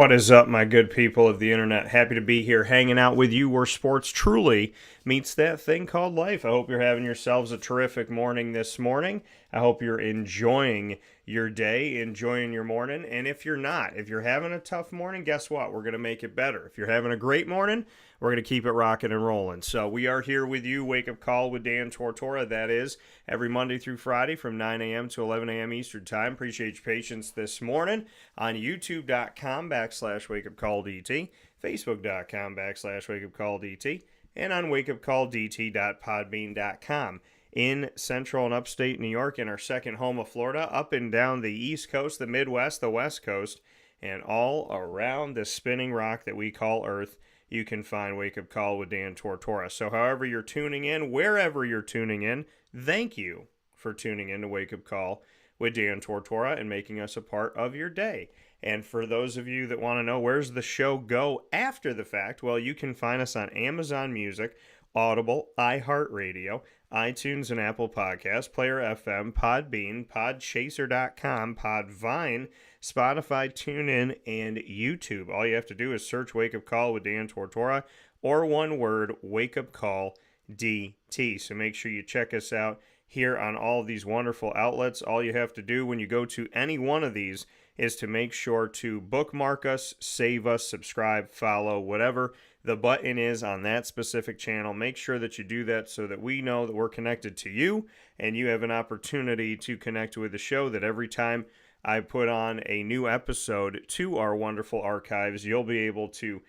What is up, my good people of the internet? Happy to be here hanging out with you where sports truly meets that thing called life. I hope you're having yourselves a terrific morning this morning. I hope you're enjoying your day, enjoying your morning. And if you're not, if you're having a tough morning, guess what? We're going to make it better. If you're having a great morning, we're going to keep it rocking and rolling. So we are here with you, Wake Up Call with Dan Tortora. That is every Monday through Friday from 9 a.m. to 11 a.m. Eastern Time. Appreciate your patience this morning on youtube.com/wakeupcalldt, facebook.com/wakeupcalldt, and on wakeupcalldt.podbean.com. In central and upstate New York, in our second home of Florida, up and down the East Coast, the Midwest, the West Coast, and all around the spinning rock that we call Earth, you can find Wake Up Call with Dan Tortora. So however you're tuning in, wherever you're tuning in, thank you for tuning in to Wake Up Call with Dan Tortora and making us a part of your day. And for those of you that want to know where's the show go after the fact, well, you can find us on Amazon Music, Audible, iHeartRadio, iTunes and Apple Podcasts, Player FM, Podbean, Podchaser.com, Podvine, Spotify, TuneIn, and YouTube. All you have to do is search Wake Up Call with Dan Tortora, or one word, Wake Up Call DT. So make sure you check us out here on all of these wonderful outlets. All you have to do when you go to any one of these is to make sure to bookmark us, save us, subscribe, follow, whatever the button is on that specific channel. Make sure that you do that so that we know that we're connected to you and you have an opportunity to connect with the show, that every time I put on a new episode to our wonderful archives, you'll be able to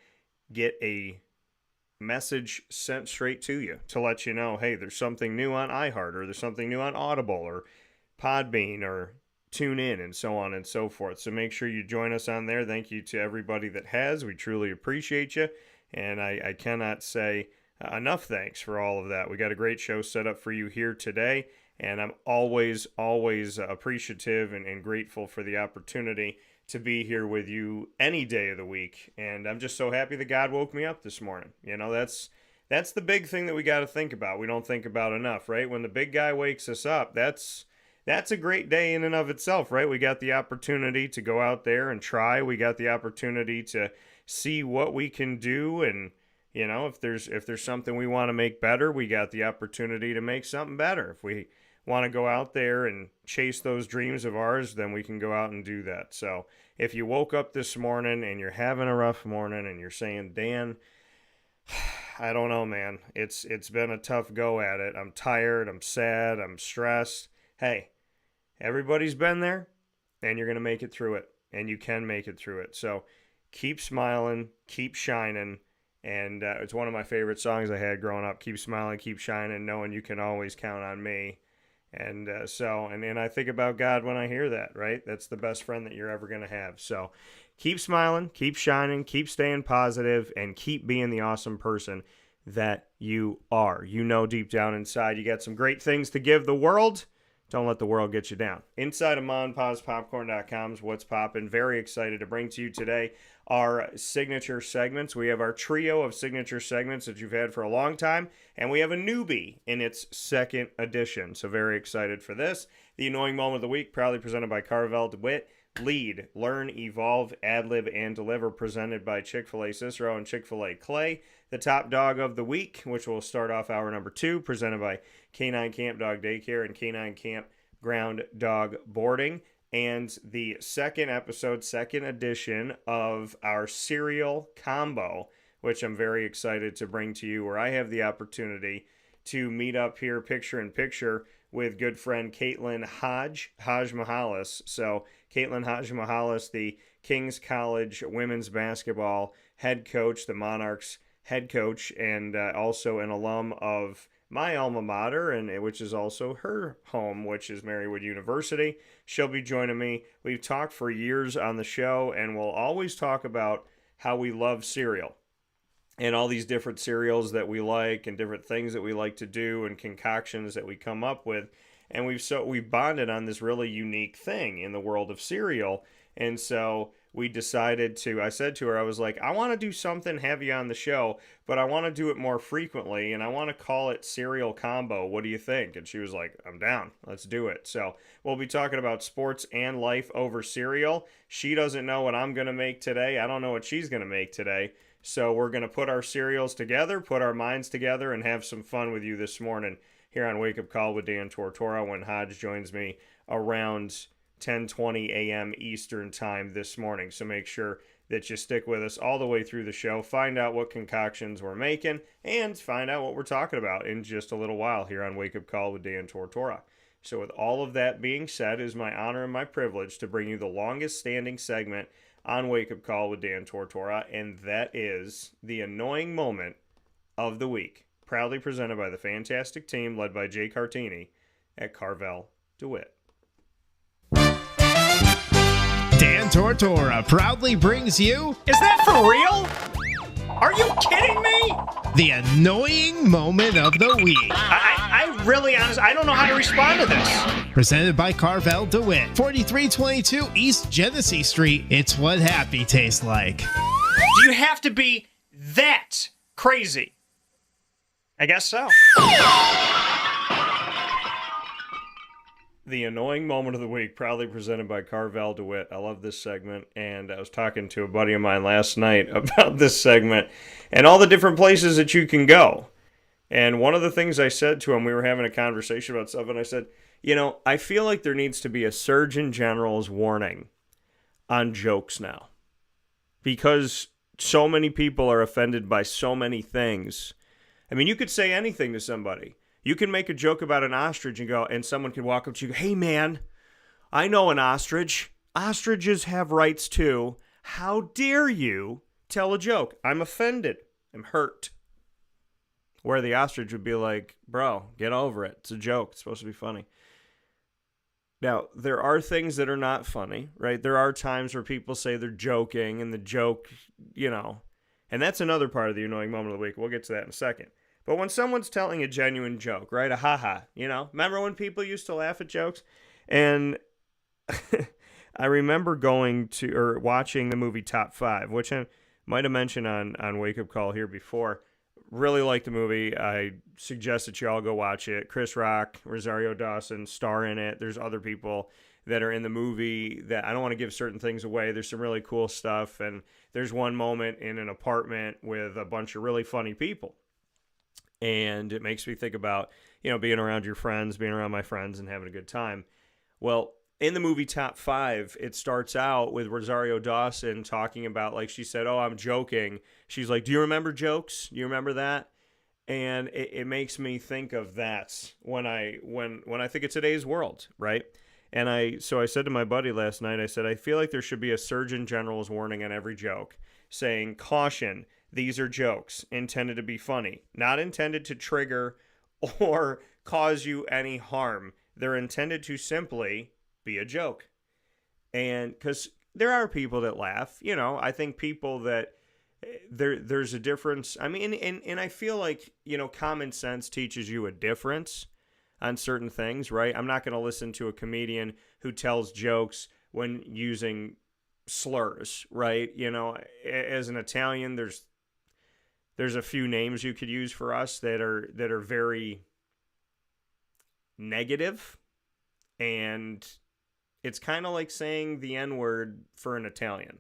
get a message sent straight to you to let you know, hey, there's something new on iHeart, or there's something new on Audible, or Podbean, or TuneIn, and so on and so forth. So make sure you join us on there. Thank you to everybody that has. We truly appreciate you, and I cannot say enough thanks for all of that. We got a great show set up for you here today, and I'm always appreciative and grateful for the opportunity to be here with you any day of the week. And I'm just so happy that God woke me up this morning. You know, that's the big thing that we got to think about. We don't think about enough, right? When the big guy wakes us up, that's a great day in and of itself, right? We got the opportunity to go out there and try. We got the opportunity to see what we can do, and you know, if there's something we want to make better, we got the opportunity to make something better. If we want to go out there and chase those dreams of ours, then we can go out and do that. So if you woke up this morning and you're having a rough morning and you're saying, Dan, I don't know, man, it's been a tough go at it. I'm tired, I'm sad, I'm stressed. Hey, everybody's been there, and you're going to make it through it, and you can make it through it. So keep smiling, keep shining, and it's one of my favorite songs I had growing up. Keep smiling, keep shining, knowing you can always count on me. And and I think about God when I hear that, right? That's the best friend that you're ever going to have. So keep smiling, keep shining, keep staying positive, and keep being the awesome person that you are. You know deep down inside you got some great things to give the world. Don't let the world get you down. Inside of MonPawsPopcorn.com is what's poppin'. Very excited to bring to you today our signature segments. We have our trio of signature segments that you've had for a long time, and we have a newbie in its second edition. So very excited for this. The Annoying Moment of the Week, proudly presented by Carvel DeWitt. Lead, Learn, Evolve, Ad-Lib, and Deliver, presented by Chick-fil-A Cicero and Chick-fil-A Clay. The Top Dog of the Week, which will start off hour number 2, presented by K9 Kamp Dog Daycare and K9 Kampground Dog Boarding. And the second episode, second edition of our cereal combo, which I'm very excited to bring to you, where I have the opportunity to meet up here picture in picture with good friend Caitlin Hadzimichalis. So Caitlin Hadzimichalis, the King's College women's basketball head coach, the Monarchs head coach, and also an alum of my alma mater, and which is also her home, which is Marywood University. She'll be joining me. We've talked for years on the show, and we'll always talk about how we love cereal and all these different cereals that we like and different things that we like to do and concoctions that we come up with. And we've bonded on this really unique thing in the world of cereal. And so we decided to, I said to her, I was like, I want to do something heavy on the show, but I want to do it more frequently, and I want to call it Cereal Combo. What do you think? And she was like, I'm down. Let's do it. So we'll be talking about sports and life over cereal. She doesn't know what I'm going to make today. I don't know what she's going to make today. So we're going to put our cereals together, put our minds together, and have some fun with you this morning here on Wake Up Call with Dan Tortora when Hodge joins me around 10:20 a.m. Eastern Time this morning. So make sure that you stick with us all the way through the show. Find out what concoctions we're making and find out what we're talking about in just a little while here on Wake Up Call with Dan Tortora. So with all of that being said, it is my honor and my privilege to bring you the longest standing segment on Wake Up Call with Dan Tortora, and that is the annoying moment of the week, proudly presented by the fantastic team led by Jay Cartini at Carvel DeWitt. Dan Tortora proudly brings you... Is that for real? Are you kidding me? The annoying moment of the week. I really, honestly, I don't know how to respond to this. Presented by Carvel DeWitt, 4322 East Genesee Street. It's what happy tastes like. Do you have to be that crazy? I guess so. The annoying moment of the week, proudly presented by Carvel DeWitt. I love this segment, and I was talking to a buddy of mine last night about this segment and all the different places that you can go. And one of the things I said to him, we were having a conversation about stuff, and I said, you know, I feel like there needs to be a Surgeon General's warning on jokes now. Because so many people are offended by so many things. I mean, you could say anything to somebody. You can make a joke about an ostrich and go, and someone can walk up to you, hey man, I know an ostrich. Ostriches have rights too. How dare you tell a joke? I'm offended. I'm hurt. Where the ostrich would be like, bro, get over it. It's a joke. It's supposed to be funny. Now, there are things that are not funny, right? There are times where people say they're joking and the joke, you know, and that's another part of the annoying moment of the week. We'll get to that in a second. But when someone's telling a genuine joke, right? A ha-ha, you know? Remember when people used to laugh at jokes? And I remember going to, or watching the movie Top 5, which I might have mentioned on Wake Up Call here before. Really like the movie. I suggest that you all go watch it. Chris Rock, Rosario Dawson star in it. There's other people that are in the movie that I don't want to give certain things away. There's some really cool stuff. And there's one moment in an apartment with a bunch of really funny people. And it makes me think about, you know, being around your friends, being around my friends and having a good time. Well, in the movie Top 5, it starts out with Rosario Dawson talking about, like she said, oh, I'm joking. She's like, do you remember jokes? Do you remember that? And it makes me think of that when I think of today's world, right? And so I said to my buddy last night, I said, I feel like there should be a Surgeon General's warning on every joke saying, caution, these are jokes intended to be funny, not intended to trigger or cause you any harm. They're intended to simply be a joke. And because there are people that laugh, you know, I think people that there's a difference. I mean, and I feel like, you know, common sense teaches you a difference on certain things, right? I'm not going to listen to a comedian who tells jokes when using slurs, right? You know, as an Italian, there's a few names you could use for us that are very negative, and it's kind of like saying the N-word for an Italian.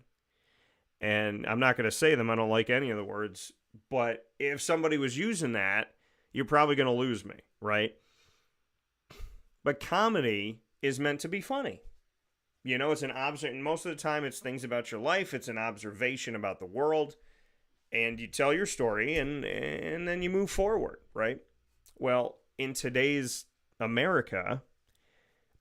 And I'm not going to say them. I don't like any of the words. But if somebody was using that, you're probably going to lose me, right? But comedy is meant to be funny. You know, it's an observation. Most of the time, it's things about your life. It's an observation about the world. And you tell your story, and then you move forward, right? Well, in today's America,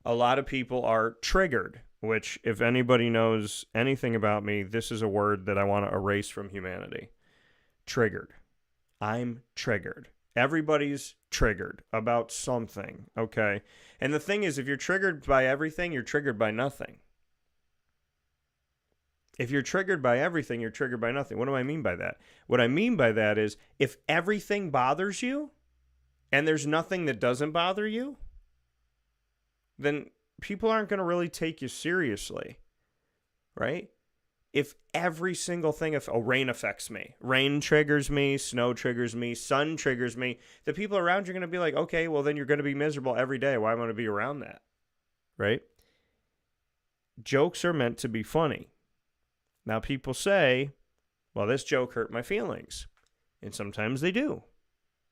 a lot of people are triggered, which, if anybody knows anything about me, this is a word that I want to erase from humanity. Triggered. I'm triggered. Everybody's triggered about something, okay? And the thing is, if you're triggered by everything, you're triggered by nothing. If you're triggered by everything, you're triggered by nothing. What do I mean by that? What I mean by that is, if everything bothers you, and there's nothing that doesn't bother you, then people aren't going to really take you seriously, right? if every single thing, if rain affects me, rain triggers me, snow triggers me, sun triggers me, the people around you are going to be like, okay, well, then you're going to be miserable every day. Why am I going to be around that? Right? Jokes are meant to be funny. Now, people say, well, this joke hurt my feelings. And sometimes they do.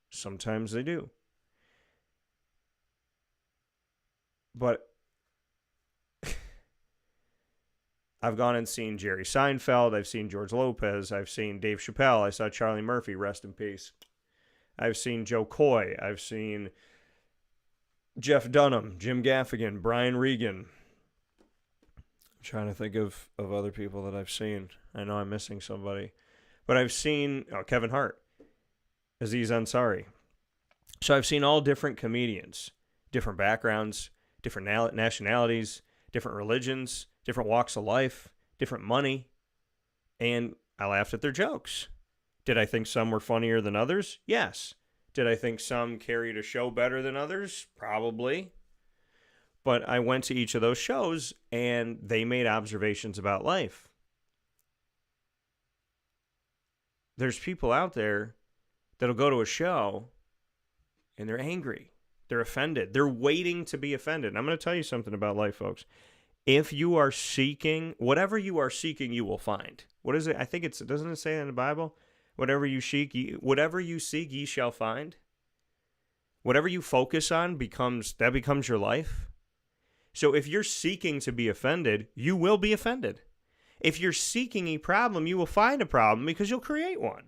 Sometimes they do. But I've gone and seen Jerry Seinfeld. I've seen George Lopez. I've seen Dave Chappelle. I saw Charlie Murphy, rest in peace. I've seen Joe Coy. I've seen Jeff Dunham, Jim Gaffigan, Brian Regan. I'm trying to think of other people that I've seen. I know I'm missing somebody. But I've seen Kevin Hart, Aziz Ansari. So I've seen all different comedians, different backgrounds, different nationalities, different religions, different walks of life, different money, and I laughed at their jokes. Did I think some were funnier than others? Yes. Did I think some carried a show better than others? Probably. But I went to each of those shows, and they made observations about life. There's people out there that'll go to a show, and they're angry. They're offended. They're waiting to be offended. And I'm going to tell you something about life, folks. If you are seeking, whatever you are seeking, you will find. What is it? I think doesn't it say in the Bible? Whatever you seek, ye shall find. Whatever you focus on becomes your life. So if you're seeking to be offended, you will be offended. If you're seeking a problem, you will find a problem because you'll create one.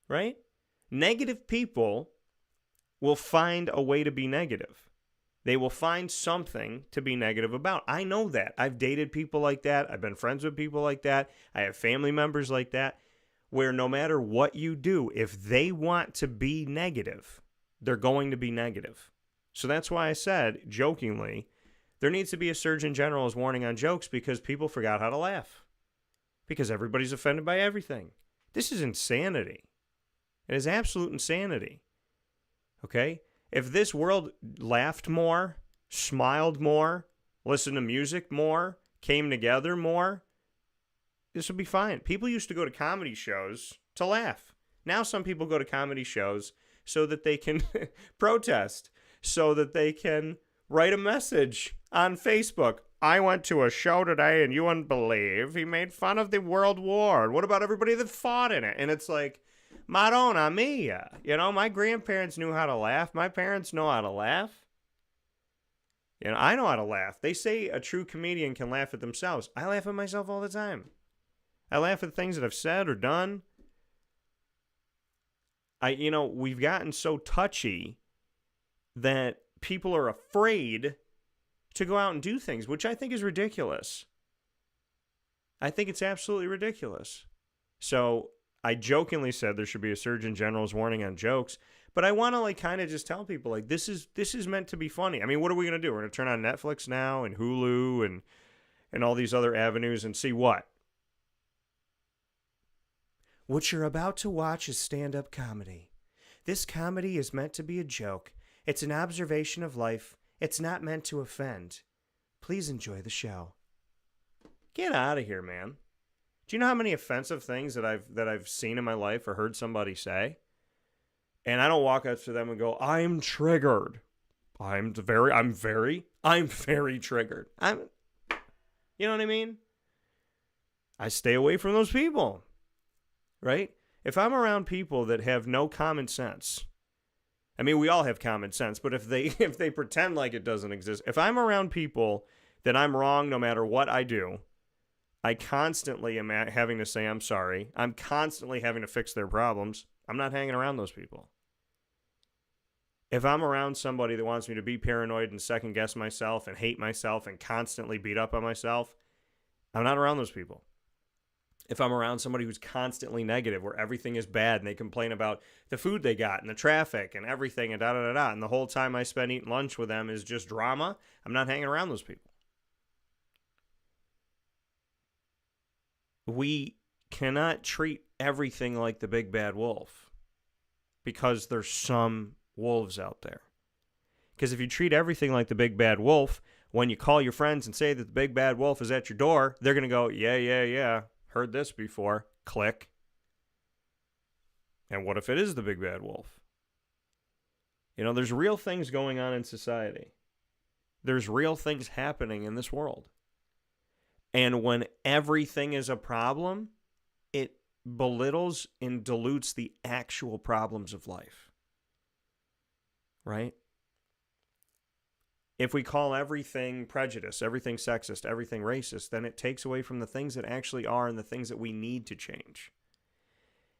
Right? Negative people will find a way to be negative. They will find something to be negative about. I know that. I've dated people like that. I've been friends with people like that. I have family members like that, where no matter what you do, if they want to be negative, they're going to be negative. So that's why I said, jokingly, there needs to be a Surgeon General's warning on jokes because people forgot how to laugh. Because everybody's offended by everything. This is insanity. It is absolute insanity. Okay? If this world laughed more, smiled more, listened to music more, came together more, this would be fine. People used to go to comedy shows to laugh. Now some people go to comedy shows so that they can protest, so that they can write a message on Facebook. I went to a show today and you wouldn't believe he made fun of the World War. What about everybody that fought in it? And it's like, Madonna mia. You know, my grandparents knew how to laugh. My parents know how to laugh. You know, I know how to laugh. They say a true comedian can laugh at themselves. I laugh at myself all the time. I laugh at things that I've said or done. We've gotten so touchy that people are afraid to go out and do things, which I think is ridiculous. I think it's absolutely ridiculous. So I jokingly said there should be a Surgeon General's warning on jokes, but I want to kind of just tell people this is meant to be funny. I mean, what are we going to do? We're going to turn on Netflix now and Hulu and all these other avenues and see what? What you're about to watch is stand-up comedy. This comedy is meant to be a joke. It's an observation of life. It's not meant to offend. Please enjoy the show. Get out of here, man. Do you know how many offensive things that I've seen in my life or heard somebody say? And I don't walk up to them and go, I'm triggered. I'm very triggered. You know what I mean? I stay away from those people. Right? If I'm around people that have no common sense, I mean, we all have common sense, but if they pretend like it doesn't exist, if I'm around people that I'm wrong no matter what I do, I constantly am having to say I'm sorry. I'm constantly having to fix their problems. I'm not hanging around those people. If I'm around somebody that wants me to be paranoid and second guess myself and hate myself and constantly beat up on myself, I'm not around those people. If I'm around somebody who's constantly negative, where everything is bad and they complain about the food they got and the traffic and everything and da-da-da-da, and the whole time I spend eating lunch with them is just drama, I'm not hanging around those people. We cannot treat everything like the big bad wolf because there's some wolves out there. Because if you treat everything like the big bad wolf, when you call your friends and say that the big bad wolf is at your door, they're going to go, yeah, heard this before. Click. And what if it is the big bad wolf? You know, there's real things going on in society. There's real things happening in this world. And when everything is a problem, it belittles and dilutes the actual problems of life. Right? If we call everything prejudice, everything sexist, everything racist, then it takes away from the things that actually are and the things that we need to change.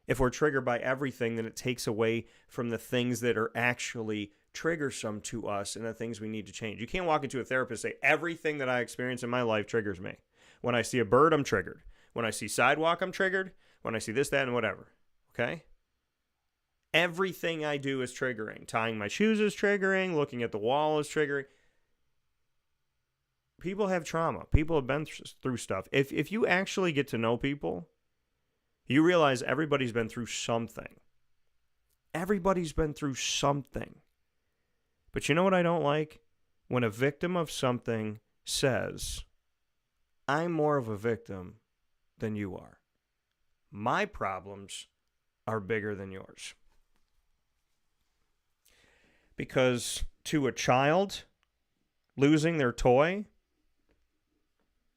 If we're triggered by everything, then it takes away from the things that are actually triggersome to us and the things we need to change. You can't walk into a therapist and say, everything that I experience in my life triggers me. When I see a bird, I'm triggered. When I see sidewalk, I'm triggered. When I see this, that, and whatever. Okay? Everything I do is triggering. Tying my shoes is triggering. Looking at the wall is triggering. People have trauma. People have been through stuff. If you actually get to know people, you realize everybody's been through something. Everybody's been through something. But you know what I don't like? When a victim of something says, I'm more of a victim than you are. My problems are bigger than yours. Because to a child, losing their toy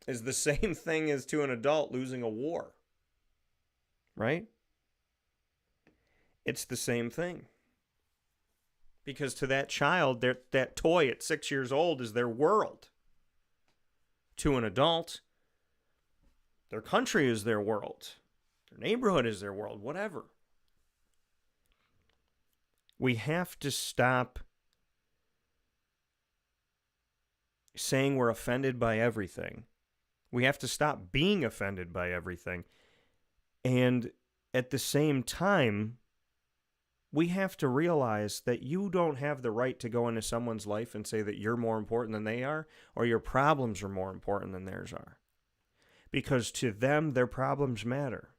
is the same thing as to an adult losing a war. Right? It's the same thing. Because to that child, that toy at 6 years old is their world. To an adult, their country is their world. Their neighborhood is their world, whatever. We have to stop saying we're offended by everything. We have to stop being offended by everything. And at the same time, we have to realize that you don't have the right to go into someone's life and say that you're more important than they are, or your problems are more important than theirs are. Because to them, their problems matter.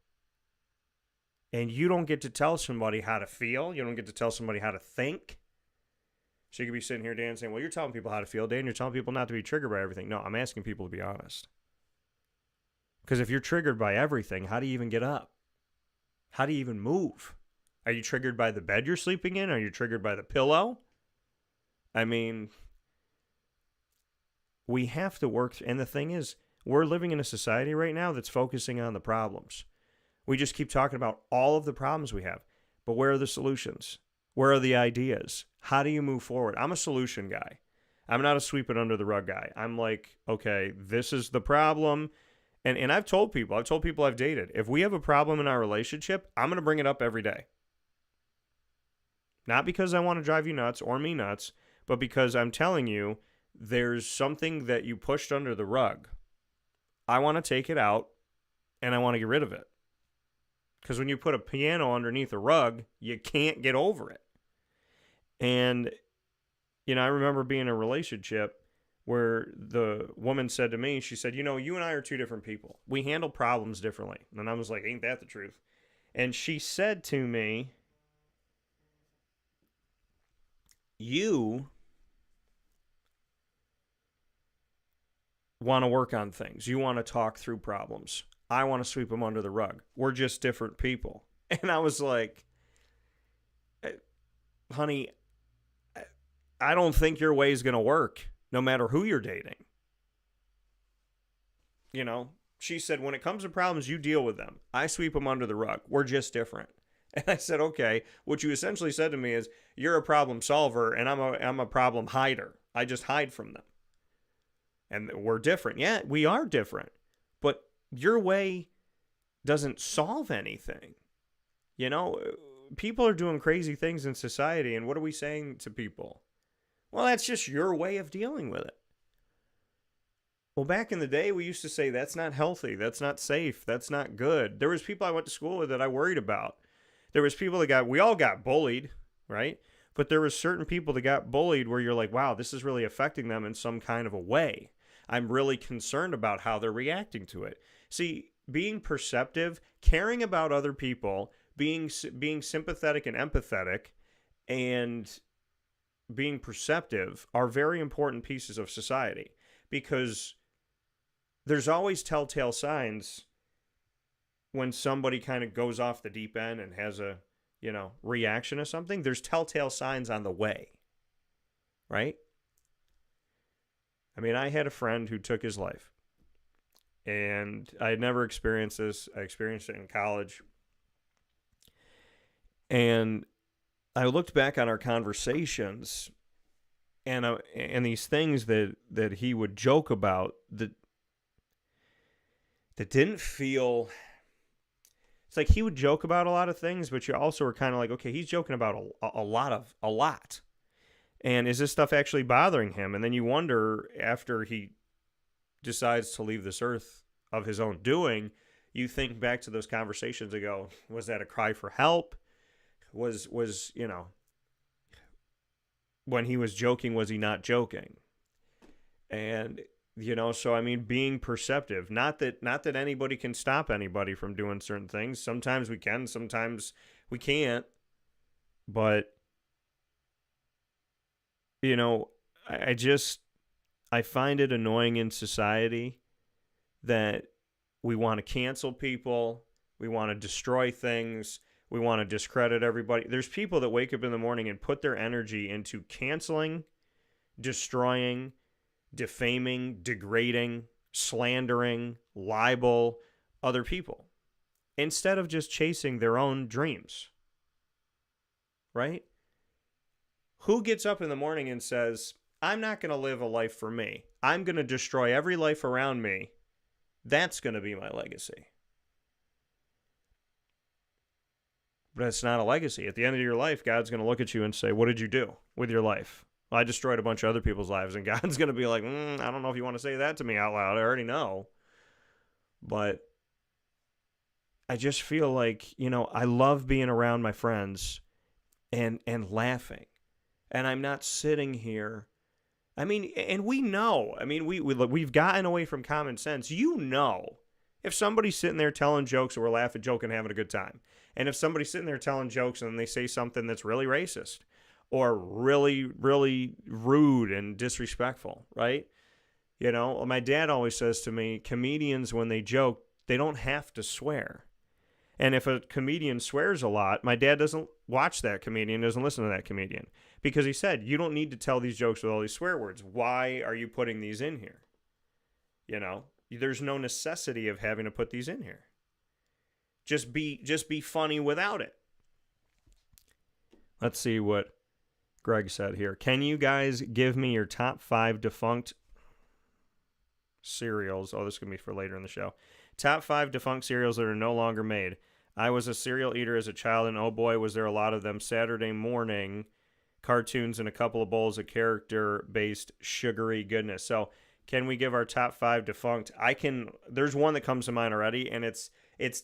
And you don't get to tell somebody how to feel. You don't get to tell somebody how to think. So you could be sitting here, Dan, saying, well, you're telling people how to feel, Dan. You're telling people not to be triggered by everything. No, I'm asking people to be honest. Because if you're triggered by everything, how do you even get up? How do you even move? Are you triggered by the bed you're sleeping in? Are you triggered by the pillow? I mean, we have to work. And the thing is, we're living in a society right now that's focusing on the problems. We just keep talking about all of the problems we have. But where are the solutions? Where are the ideas? How do you move forward? I'm a solution guy. I'm not a sweep it under the rug guy. I'm like, okay, this is the problem. And I've told people I've dated, if we have a problem in our relationship, I'm going to bring it up every day. Not because I want to drive you nuts or me nuts, but because I'm telling you there's something that you pushed under the rug. I want to take it out and I want to get rid of it. Because when you put a piano underneath a rug, you can't get over it. And, you know, I remember being in a relationship where the woman said to me, she said, you know, you and I are two different people. We handle problems differently. And I was like, ain't that the truth? And she said to me, you want to work on things. You want to talk through problems. I want to sweep them under the rug. We're just different people. And I was like, honey, I don't think your way is going to work no matter who you're dating. You know, she said, when it comes to problems, you deal with them. I sweep them under the rug. We're just different. And I said, okay, what you essentially said to me is, you're a problem solver and I'm a problem hider. I just hide from them. And we're different. Yeah, we are different. But your way doesn't solve anything. You know, people are doing crazy things in society, and what are we saying to people? Well, that's just your way of dealing with it. Well, back in the day, we used to say, that's not healthy, that's not safe, that's not good. There was people I went to school with that I worried about. There was people we all got bullied, right? But there was certain people that got bullied where you're like, wow, this is really affecting them in some kind of a way. I'm really concerned about how they're reacting to it. See, being perceptive, caring about other people, being sympathetic and empathetic, and being perceptive are very important pieces of society. because there's always telltale signs when somebody kind of goes off the deep end and has a, reaction to something. There's telltale signs on the way, right? I mean, I had a friend who took his life, and I had never experienced this. I experienced it in college. And I looked back on our conversations and these things that he would joke about that didn't feel... It's like he would joke about a lot of things, but you also were kind of like, okay, he's joking about a lot. And is this stuff actually bothering him? And then you wonder, after he decides to leave this earth of his own doing, you think back to those conversations and go, was that a cry for help? Was when he was joking, was he not joking? And so I mean, being perceptive, not that anybody can stop anybody from doing certain things. Sometimes we can, sometimes we can't. But I find it annoying in society that we want to cancel people, we want to destroy things, we want to discredit everybody. There's people that wake up in the morning and put their energy into canceling, destroying, defaming, degrading, slandering, libel other people, instead of just chasing their own dreams. Right? Who gets up in the morning and says, I'm not going to live a life for me. I'm going to destroy every life around me. That's going to be my legacy. But it's not a legacy. At the end of your life, God's going to look at you and say, what did you do with your life? Well, I destroyed a bunch of other people's lives. And God's going to be like, I don't know if you want to say that to me out loud. I already know. But I just feel like, I love being around my friends and laughing. And I'm not sitting here. I mean, and we know. I mean, we've gotten away from common sense. If somebody's sitting there telling jokes and we're laughing, joking, having a good time. And if somebody's sitting there telling jokes and they say something that's really racist or really, really rude and disrespectful, right? My dad always says to me, comedians, when they joke, they don't have to swear. And if a comedian swears a lot, my dad doesn't watch that comedian, doesn't listen to that comedian. Because he said, you don't need to tell these jokes with all these swear words. Why are you putting these in here? There's no necessity of having to put these in here. Just be funny without it. Let's see what Greg said here. Can you guys give me your top 5 defunct cereals? Oh, this is going to be for later in the show. Top 5 defunct cereals that are no longer made. I was a cereal eater as a child, and oh boy, was there a lot of them. Saturday morning cartoons and a couple of bowls of character-based sugary goodness. So can we give our top 5 defunct? There's one that comes to mind already, and it's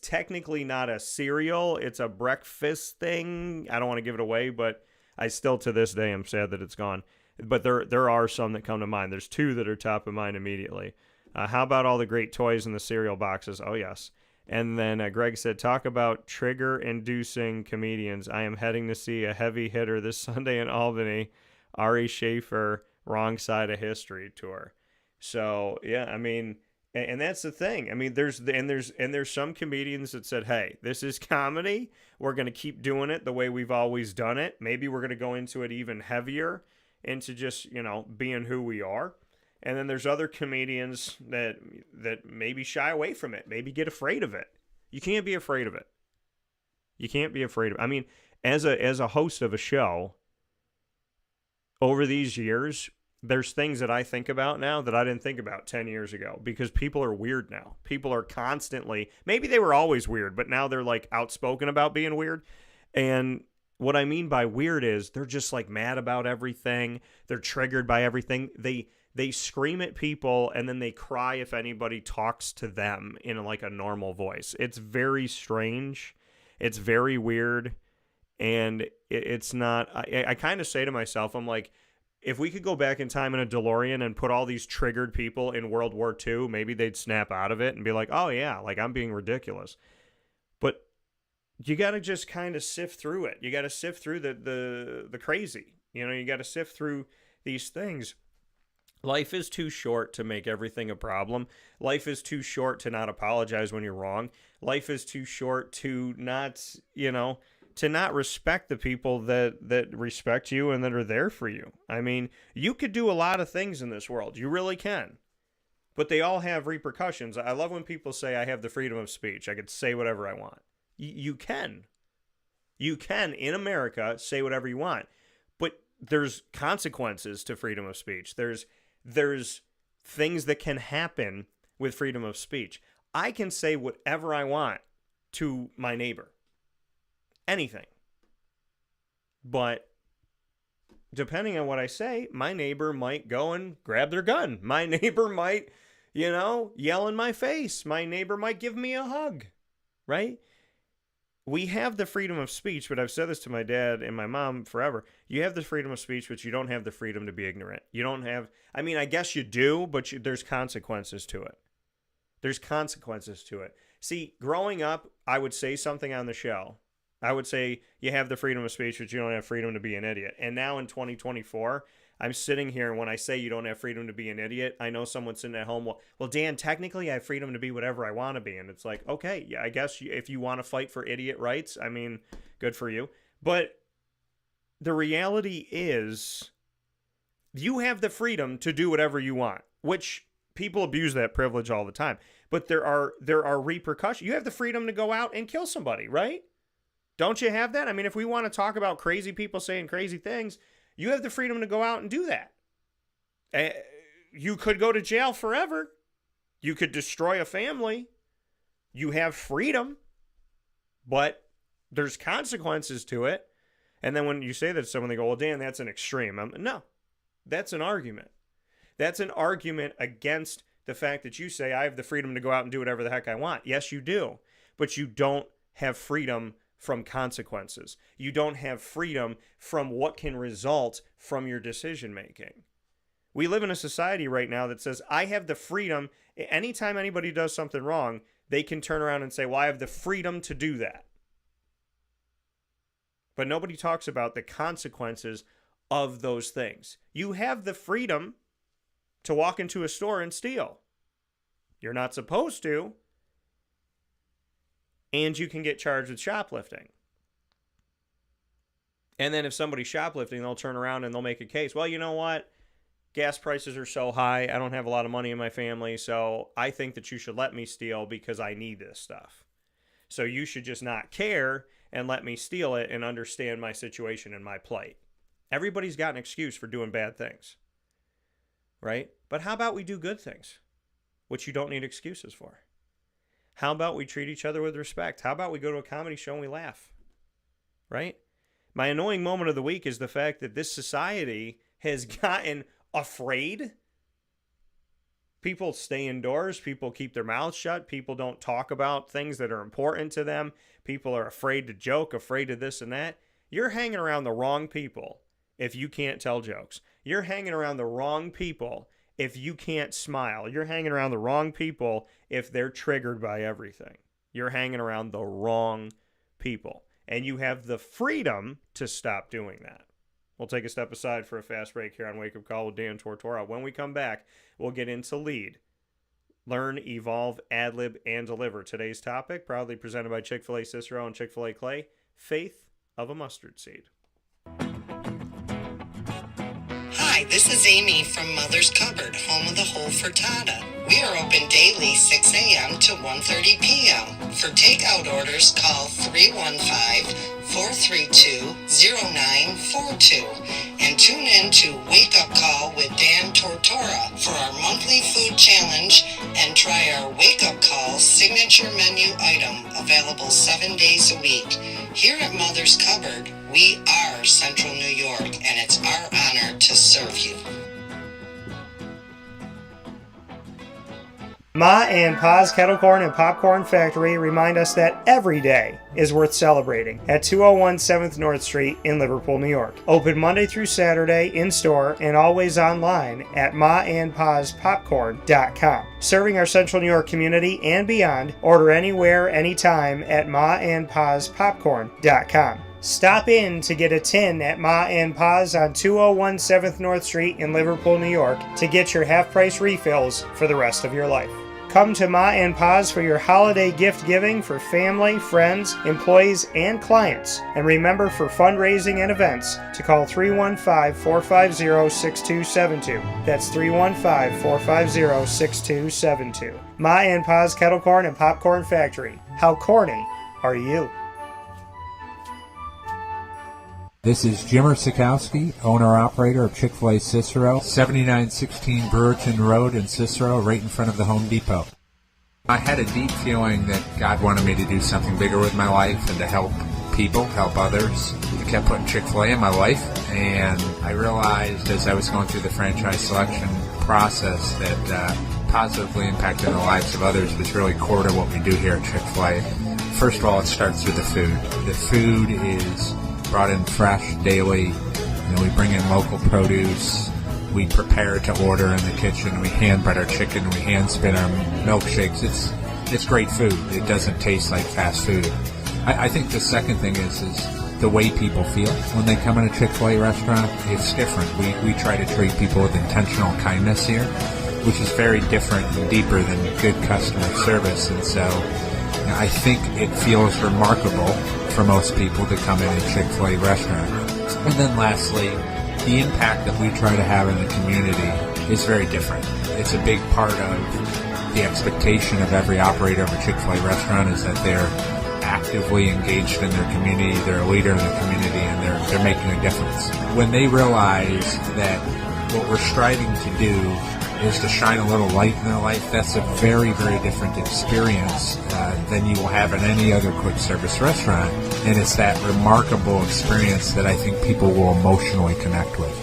technically not a cereal. It's a breakfast thing. I don't want to give it away, but I still, to this day, am sad that it's gone. But there are some that come to mind. There's 2 that are top of mind immediately. How about all the great toys in the cereal boxes? Oh, yes. And then Greg said, talk about trigger-inducing comedians. I am heading to see a heavy hitter this Sunday in Albany, Ari Schaefer, Wrong Side of History tour. So, yeah, I mean, and that's the thing. I mean, there's some comedians that said, hey, this is comedy. We're going to keep doing it the way we've always done it. Maybe we're going to go into it even heavier, into just, being who we are. And then there's other comedians that maybe shy away from it, maybe get afraid of it. You can't be afraid of it. You can't be afraid of it. I mean, as a host of a show, over these years, there's things that I think about now that I didn't think about 10 years ago, because people are weird now. People are constantly, maybe they were always weird, but now they're like outspoken about being weird. And what I mean by weird is they're just like mad about everything. They're triggered by everything. They scream at people and then they cry if anybody talks to them in like a normal voice. It's very strange. It's very weird. And it's not, I kind of say to myself, I'm like, if we could go back in time in a DeLorean and put all these triggered people in World War II, maybe they'd snap out of it and be like, oh yeah, like I'm being ridiculous. But you got to just kind of sift through it. You got to sift through the crazy. You got to sift through these things. Life is too short to make everything a problem. Life is too short to not apologize when you're wrong. Life is too short to not, to not respect the people that respect you and that are there for you. I mean, you could do a lot of things in this world. You really can. But they all have repercussions. I love when people say, I have the freedom of speech. I could say whatever I want. You can. You can, in America, say whatever you want. But there's consequences to freedom of speech. There's things that can happen with freedom of speech. I can say whatever I want to my neighbor. Anything. But depending on what I say, my neighbor might go and grab their gun. My neighbor might, yell in my face. My neighbor might give me a hug. Right? We have the freedom of speech, but I've said this to my dad and my mom forever. You have the freedom of speech, but you don't have the freedom to be ignorant. You don't have, I guess you do, but there's consequences to it. There's consequences to it. See, growing up, I would say something on the show. I would say you have the freedom of speech, but you don't have freedom to be an idiot. And now in 2024, I'm sitting here, and when I say you don't have freedom to be an idiot, I know someone's sitting at home, well, Dan, technically I have freedom to be whatever I want to be. And it's like, okay, yeah, I guess if you want to fight for idiot rights, good for you. But the reality is you have the freedom to do whatever you want, which people abuse that privilege all the time. But there are repercussions. You have the freedom to go out and kill somebody, right? Don't you have that? If we want to talk about crazy people saying crazy things, you have the freedom to go out and do that. You could go to jail forever. You could destroy a family. You have freedom, but there's consequences to it. And then when you say that to someone, they go, well, Dan, that's an extreme. No, that's an argument. That's an argument against the fact that you say I have the freedom to go out and do whatever the heck I want. Yes, you do. But you don't have freedom from consequences. You don't have freedom from what can result from your decision making. We live in a society right now that says I have the freedom. Anytime anybody does something wrong, they can turn around and say, well, I have the freedom to do that. But nobody talks about the consequences of those things. You have the freedom to walk into a store and steal. You're not supposed to. And you can get charged with shoplifting. And then if somebody's shoplifting, they'll turn around and they'll make a case. Well, you know what? Gas prices are so high. I don't have a lot of money in my family, so I think that you should let me steal because I need this stuff. So you should just not care and let me steal it and understand my situation and my plight. Everybody's got an excuse for doing bad things. Right? But how about we do good things, which you don't need excuses for? How about we treat each other with respect? How about we go to a comedy show and we laugh? Right? My annoying moment of the week is the fact that this society has gotten afraid. People stay indoors. People keep their mouths shut. People don't talk about things that are important to them. People are afraid to joke, afraid of this and that. You're hanging around the wrong people if you can't tell jokes. You're hanging around the wrong people if you can't smile. You're hanging around the wrong people if they're triggered by everything. You're hanging around the wrong people. And you have the freedom to stop doing that. We'll take a step aside for a fast break here on Wake Up Call with Dan Tortora. When we come back, we'll get into Lead, Learn, Evolve, Ad-lib, and Deliver. Today's topic, proudly presented by Chick-fil-A Cicero and Chick-fil-A Clay, Faith of a Mustard Seed. Hi, this is Amy from Mother's Cupboard, home of the whole frittata. We are open daily 6 a.m. to 1:30 p.m. For takeout orders, call 315-432-0942 and tune in to Wake Up Call with Dan Tortora for our monthly food challenge and try our Wake Up Call signature menu item available 7 days a week. Here at Mother's Cupboard, we are Central New York, and it's our honor to serve you. Ma and Pa's Kettle Corn and Popcorn Factory remind us that every day is worth celebrating at 201 7th North Street in Liverpool, New York. Open Monday through Saturday in-store and always online at maandpaspopcorn.com. Serving our Central New York community and beyond, order anywhere, anytime at maandpaspopcorn.com. Stop in to get a tin at Ma and Pa's on 201 7th North Street in Liverpool, New York to get your half-price refills for the rest of your life. Come to Ma and Pa's for your holiday gift giving for family, friends, employees, and clients. And remember, for fundraising and events, to call 315-450-6272. That's 315-450-6272. Ma and Pa's Kettle Corn and Popcorn Factory. How corny are you? This is Jimmer Sikowski, owner-operator of Chick-fil-A Cicero, 7916 Brewerton Rd in Cicero, right in front of the Home Depot. I had a deep feeling that God wanted me to do something bigger with my life and to help people, help others. I kept putting Chick-fil-A in my life, and I realized as I was going through the franchise selection process that positively impacting the lives of others was really core to what we do here at Chick-fil-A. First of all, it starts with the food. The food is brought in fresh daily. We bring in local produce. We prepare to order in the kitchen. We hand bread our chicken. We hand spin our milkshakes. It's great food. It doesn't taste like fast food. I think the second thing is the way people feel when they come in a Chick-fil-A restaurant. It's different. We try to treat people with intentional kindness here, which is very different and deeper than good customer service. And so I think it feels remarkable for most people to come in a Chick-fil-A restaurant. And then lastly, the impact that we try to have in the community is very different. It's a big part of the expectation of every operator of a Chick-fil-A restaurant is that they're actively engaged in their community, they're a leader in the community, and they're making a difference. When they realize that what we're striving to do is to shine a little light in their life, that's a very, very different experience than you will have in any other quick service restaurant. And it's that remarkable experience that I think people will emotionally connect with.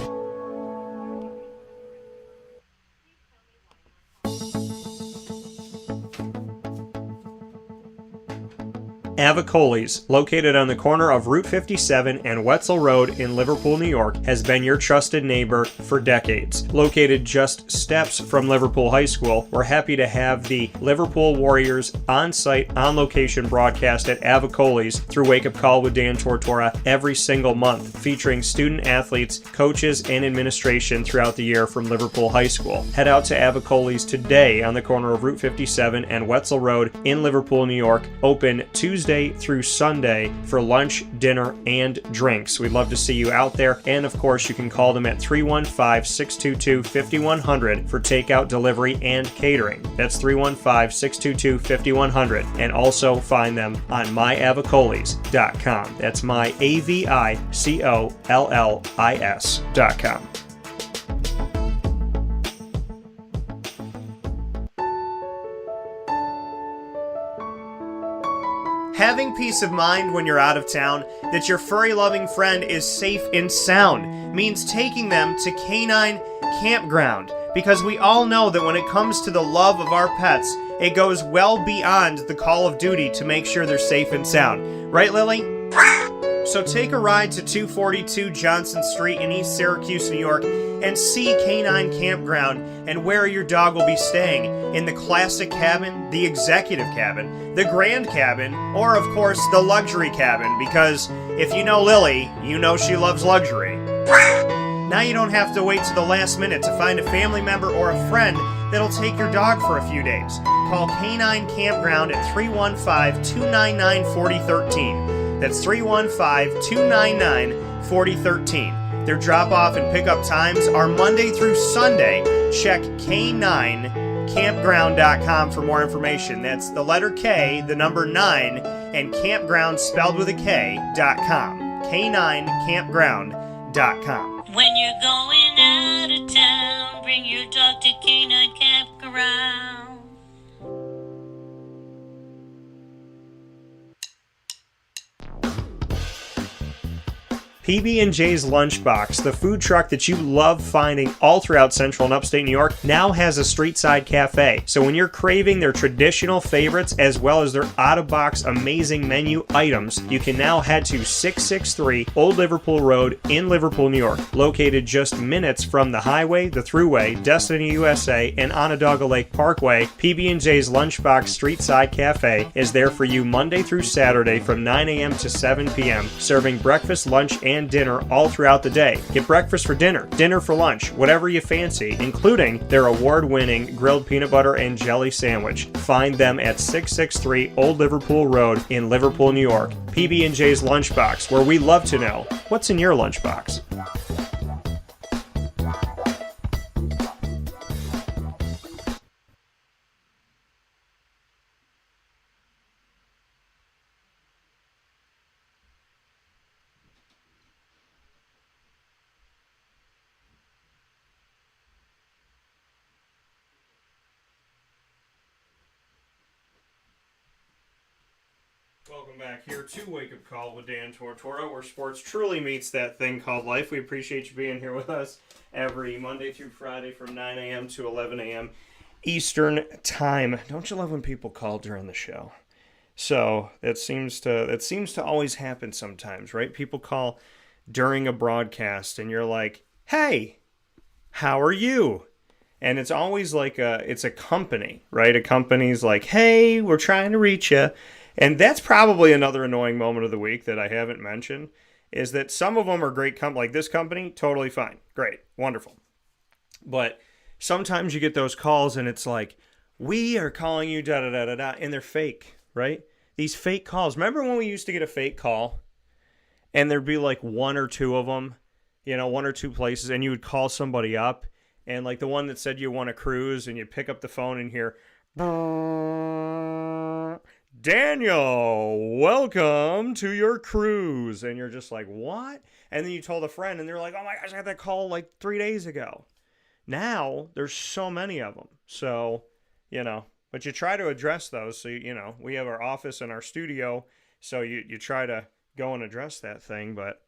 Avocolis, located on the corner of Route 57 and Wetzel Road in Liverpool, New York, has been your trusted neighbor for decades. Located just steps from Liverpool High School, we're happy to have the Liverpool Warriors on-site, on-location broadcast at Avocolis through Wake Up Call with Dan Tortora every single month, featuring student athletes, coaches, and administration throughout the year from Liverpool High School. Head out to Avocolis today on the corner of Route 57 and Wetzel Road in Liverpool, New York, open Tuesday through Sunday for lunch, dinner, and drinks. We'd love to see you out there, and of course you can call them at 315-622-5100 for takeout, delivery, and catering. That's 315-622-5100, and also find them on myavocolis.com. That's myAVICOLLIS.com. Having peace of mind when you're out of town that your furry-loving friend is safe and sound means taking them to Canine Kampground, because we all know that when it comes to the love of our pets, it goes well beyond the call of duty to make sure they're safe and sound. Right, Lily? So take a ride to 242 Johnson Street in East Syracuse, New York, and see Canine Kampground and where your dog will be staying, in the classic cabin, the executive cabin, the grand cabin, or of course the luxury cabin, because if you know Lily, you know she loves luxury. Now you don't have to wait to the last minute to find a family member or a friend that'll take your dog for a few days. Call Canine Kampground at 315-299-4013. That's 315-299-4013. Their drop-off and pickup times are Monday through Sunday. Check K9Kampground.com for more information. That's the letter K, the number 9, and Kampground spelled with a K.com. K9Kampground.com. When you're going out of town, bring your dog to Canine Kampground. PB&J's Lunchbox, the food truck that you love finding all throughout central and upstate New York, now has a street-side cafe. So when you're craving their traditional favorites as well as their out-of-box amazing menu items, you can now head to 663 Old Liverpool Road in Liverpool, New York. Located just minutes from the highway, the Thruway, Destiny USA, and Onondaga Lake Parkway, PB&J's Lunchbox Street-Side Cafe is there for you Monday through Saturday from 9 a.m. to 7 p.m., serving breakfast, lunch, and dinner all throughout the day. Get breakfast for dinner, dinner for lunch, whatever you fancy, including their award-winning grilled peanut butter and jelly sandwich. Find them at 663 Old Liverpool Road in Liverpool, New York. PB&J's Lunchbox, where we love to know what's in your lunchbox. Welcome back here to Wake Up Call with Dan Tortora, where sports truly meets that thing called life. We appreciate you being here with us every Monday through Friday from 9 a.m. to 11 a.m. Eastern Time. Don't you love when people call during the show? So that seems to always happen sometimes, right? People call during a broadcast, and you're like, "Hey, how are you?" And it's always like it's a company, right? A company's like, "Hey, we're trying to reach you." And that's probably another annoying moment of the week that I haven't mentioned, is that some of them are great like this company, totally fine, great, wonderful. But sometimes you get those calls and it's like, "We are calling you da-da-da-da-da," and they're fake, right? These fake calls. Remember when we used to get a fake call and there'd be like one or two of them, one or two places, and you would call somebody up, and like the one that said you want a cruise, and you pick up the phone and hear, "Daniel, welcome to your cruise." And you're just like, "What?" And then you told a friend and they're like, "Oh my gosh, I got that call like 3 days ago." Now there's so many of them. So, but you try to address those. So, we have our office and our studio. So you try to go and address that thing. But,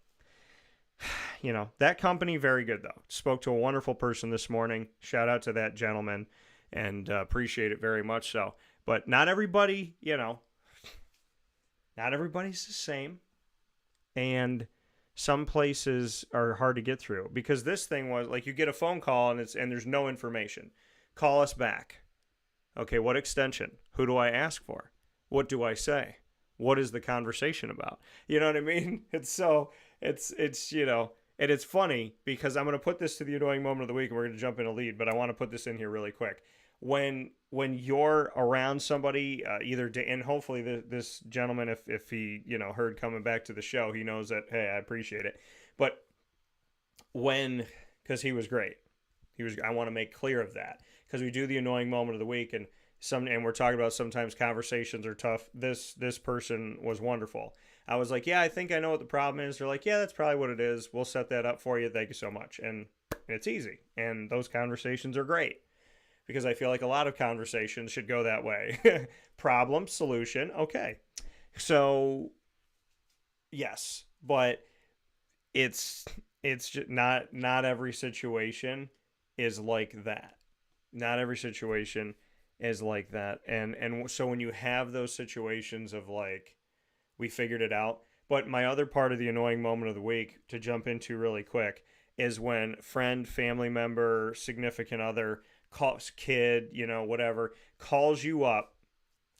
that company, very good though. Spoke to a wonderful person this morning. Shout out to that gentleman, and appreciate it very much so. But not everybody, not everybody's the same. And some places are hard to get through, because this thing was like, you get a phone call and there's no information. Call us back. Okay, what extension? Who do I ask for? What do I say? What is the conversation about? You know what I mean? It's and it's funny because I'm going to put this to the annoying moment of the week, and we're going to jump in a lead, but I want to put this in here really quick. When you're around somebody, and hopefully this gentleman, if he, heard coming back to the show, he knows that, hey, I appreciate it. But because he was great. I want to make clear of that, because we do the annoying moment of the week, and we're talking about sometimes conversations are tough. This person was wonderful. I was like, "Yeah, I think I know what the problem is." They're like, "Yeah, that's probably what it is. We'll set that up for you. Thank you so much." And it's easy. And those conversations are great, because I feel like a lot of conversations should go that way. Problem, solution, okay. So, yes, but it's just not every situation is like that. Not every situation is like that. And so when you have those situations of like, we figured it out. But my other part of the annoying moment of the week, to jump into really quick, is when friend, family member, significant other, kid, whatever, calls you up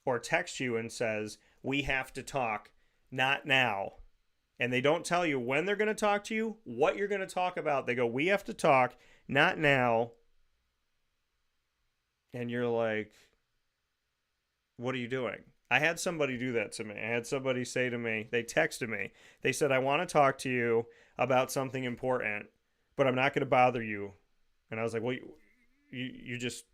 or texts you and says, "We have to talk, not now." And they don't tell you when they're going to talk to you, what you're going to talk about. They go, "We have to talk, not now." And you're like, what are you doing? I had somebody do that to me. I had somebody say to me, they texted me, they said, "I want to talk to you about something important, but I'm not going to bother you." And I was like, "Well, you just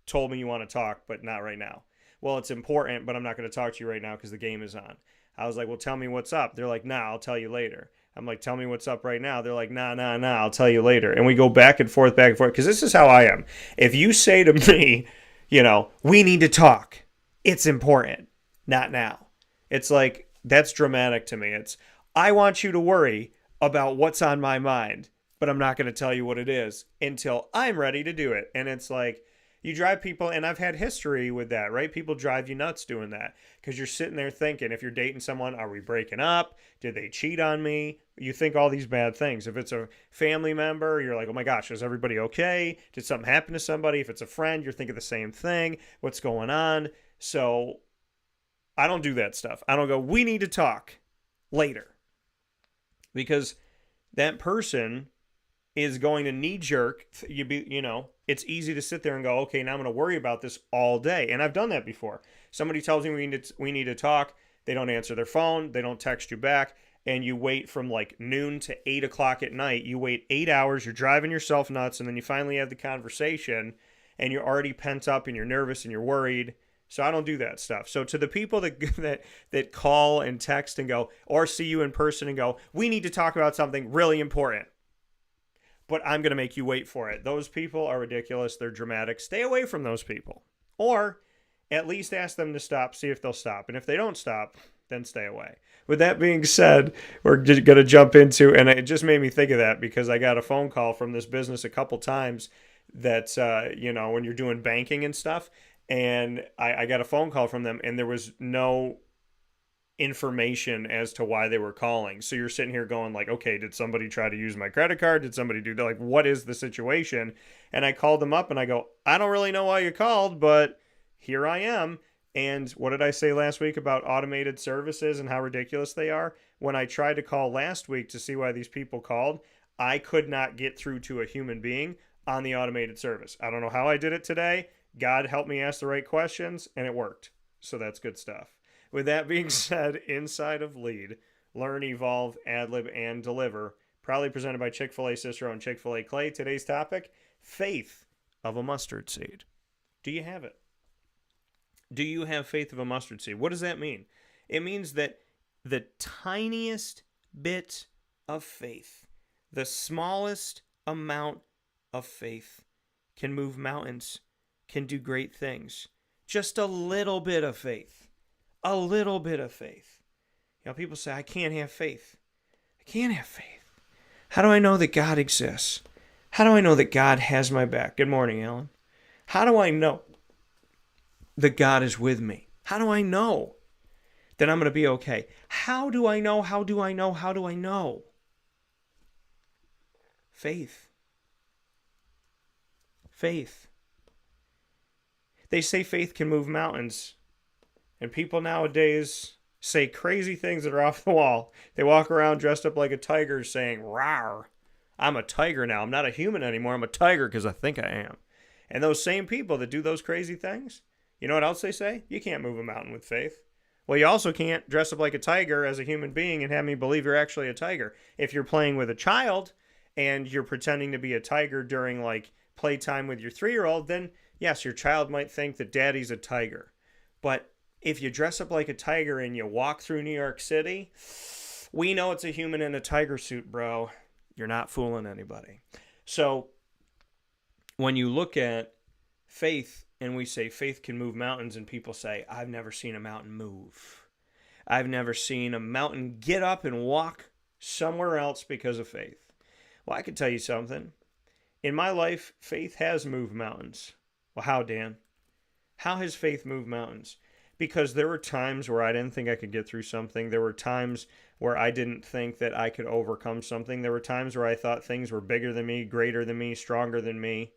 told me you want to talk, but not right now." "Well, it's important, but I'm not going to talk to you right now because the game is on." I was like, "Well, tell me what's up." They're like, "Nah, I'll tell you later." I'm like, "Tell me what's up right now." They're like, Nah, I'll tell you later. And we go back and forth, because this is how I am. If you say to me, "We need to talk, it's important, not now," it's like, that's dramatic to me. It's, I want you to worry about what's on my mind, but I'm not going to tell you what it is until I'm ready to do it. And it's like, you drive people, and I've had history with that, right? People drive you nuts doing that because you're sitting there thinking, if you're dating someone, are we breaking up? Did they cheat on me? You think all these bad things. If it's a family member, you're like, oh my gosh, is everybody okay? Did something happen to somebody? If it's a friend, you're thinking the same thing. What's going on? So I don't do that stuff. I don't go, we need to talk later, because that person is going to knee jerk. It's easy to sit there and go, okay, now I'm going to worry about this all day. And I've done that before. Somebody tells me we need to talk. They don't answer their phone. They don't text you back. And you wait from like noon to 8 o'clock at night. You wait 8 hours. You're driving yourself nuts. And then you finally have the conversation and you're already pent up and you're nervous and you're worried. So I don't do that stuff. So to the people that call and text and go, or see you in person and go, we need to talk about something really important, but I'm going to make you wait for it. Those people are ridiculous. They're dramatic. Stay away from those people. Or at least ask them to stop, see if they'll stop. And if they don't stop, then stay away. With that being said, we're going to jump into, and it just made me think of that because I got a phone call from this business a couple times that, when you're doing banking and stuff, and I got a phone call from them, and there was no information as to why they were calling. So you're sitting here going like, okay, did somebody try to use my credit card? Did somebody do that? Like, what is the situation? And I called them up and I go, I don't really know why you called, but here I am. And what did I say last week about automated services and how ridiculous they are? When I tried to call last week to see why these people called, I could not get through to a human being on the automated service. I don't know how I did it today. God helped me ask the right questions, and it worked. So that's good stuff. With that being said, inside of Lead, Learn, Evolve, Ad-Lib, and Deliver, proudly presented by Chick-fil-A Cicero and Chick-fil-A Clay. Today's topic, faith of a mustard seed. Do you have it? Do you have faith of a mustard seed? What does that mean? It means that the tiniest bit of faith, the smallest amount of faith, can move mountains, can do great things. Just a little bit of faith. A little bit of faith. People say, I can't have faith. I can't have faith. How do I know that God exists? How do I know that God has my back? Good morning, Alan. How do I know that God is with me? How do I know that I'm going to be okay? How do I know? How do I know? How do I know? Faith. Faith. They say faith can move mountains. And people nowadays say crazy things that are off the wall. They walk around dressed up like a tiger saying, rawr, I'm a tiger now. I'm not a human anymore. I'm a tiger because I think I am. And those same people that do those crazy things, you know what else they say? You can't move a mountain with faith. Well, you also can't dress up like a tiger as a human being and have me believe you're actually a tiger. If you're playing with a child and you're pretending to be a tiger during like playtime with your 3-year-old, then yes, your child might think that daddy's a tiger. But if you dress up like a tiger and you walk through New York City, we know it's a human in a tiger suit, bro. You're not fooling anybody. So when you look at faith and we say faith can move mountains, and people say, I've never seen a mountain move. I've never seen a mountain get up and walk somewhere else because of faith. Well, I can tell you something. In my life, faith has moved mountains. Well, how, Dan? How has faith moved mountains? Because there were times where I didn't think I could get through something. There were times where I didn't think that I could overcome something. There were times where I thought things were bigger than me, greater than me, stronger than me.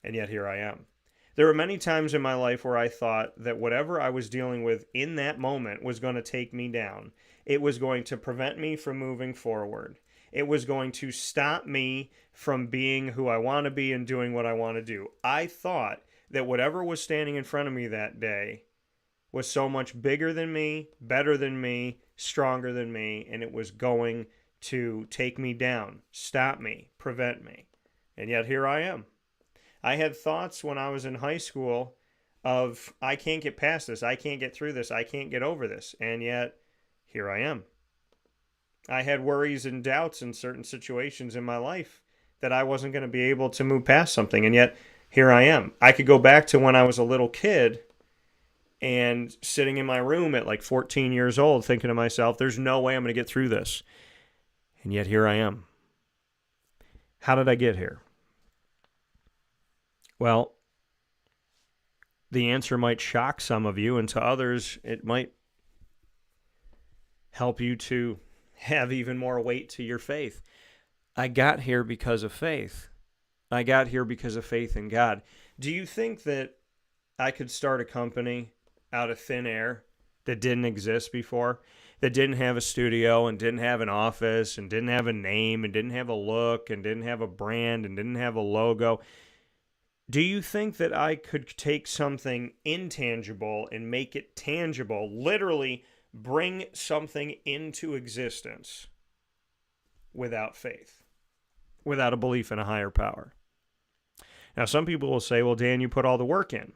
And yet here I am. There were many times in my life where I thought that whatever I was dealing with in that moment was going to take me down. It was going to prevent me from moving forward. It was going to stop me from being who I want to be and doing what I want to do. I thought that whatever was standing in front of me that day was so much bigger than me, better than me, stronger than me, and it was going to take me down, stop me, prevent me. And yet here I am. I had thoughts when I was in high school of, I can't get past this, I can't get through this, I can't get over this, and yet here I am. I had worries and doubts in certain situations in my life that I wasn't going to be able to move past something, and yet here I am. I could go back to when I was a little kid and sitting in my room at like 14 years old thinking to myself, there's no way I'm going to get through this. And yet here I am. How did I get here? Well, the answer might shock some of you, and to others, it might help you to have even more weight to your faith. I got here because of faith. I got here because of faith in God. Do you think that I could start a company out of thin air that didn't exist before, that didn't have a studio and didn't have an office and didn't have a name and didn't have a look and didn't have a brand and didn't have a logo? Do you think that I could take something intangible and make it tangible, literally bring something into existence without faith, without a belief in a higher power? Now, some people will say, well, Dan, you put all the work in.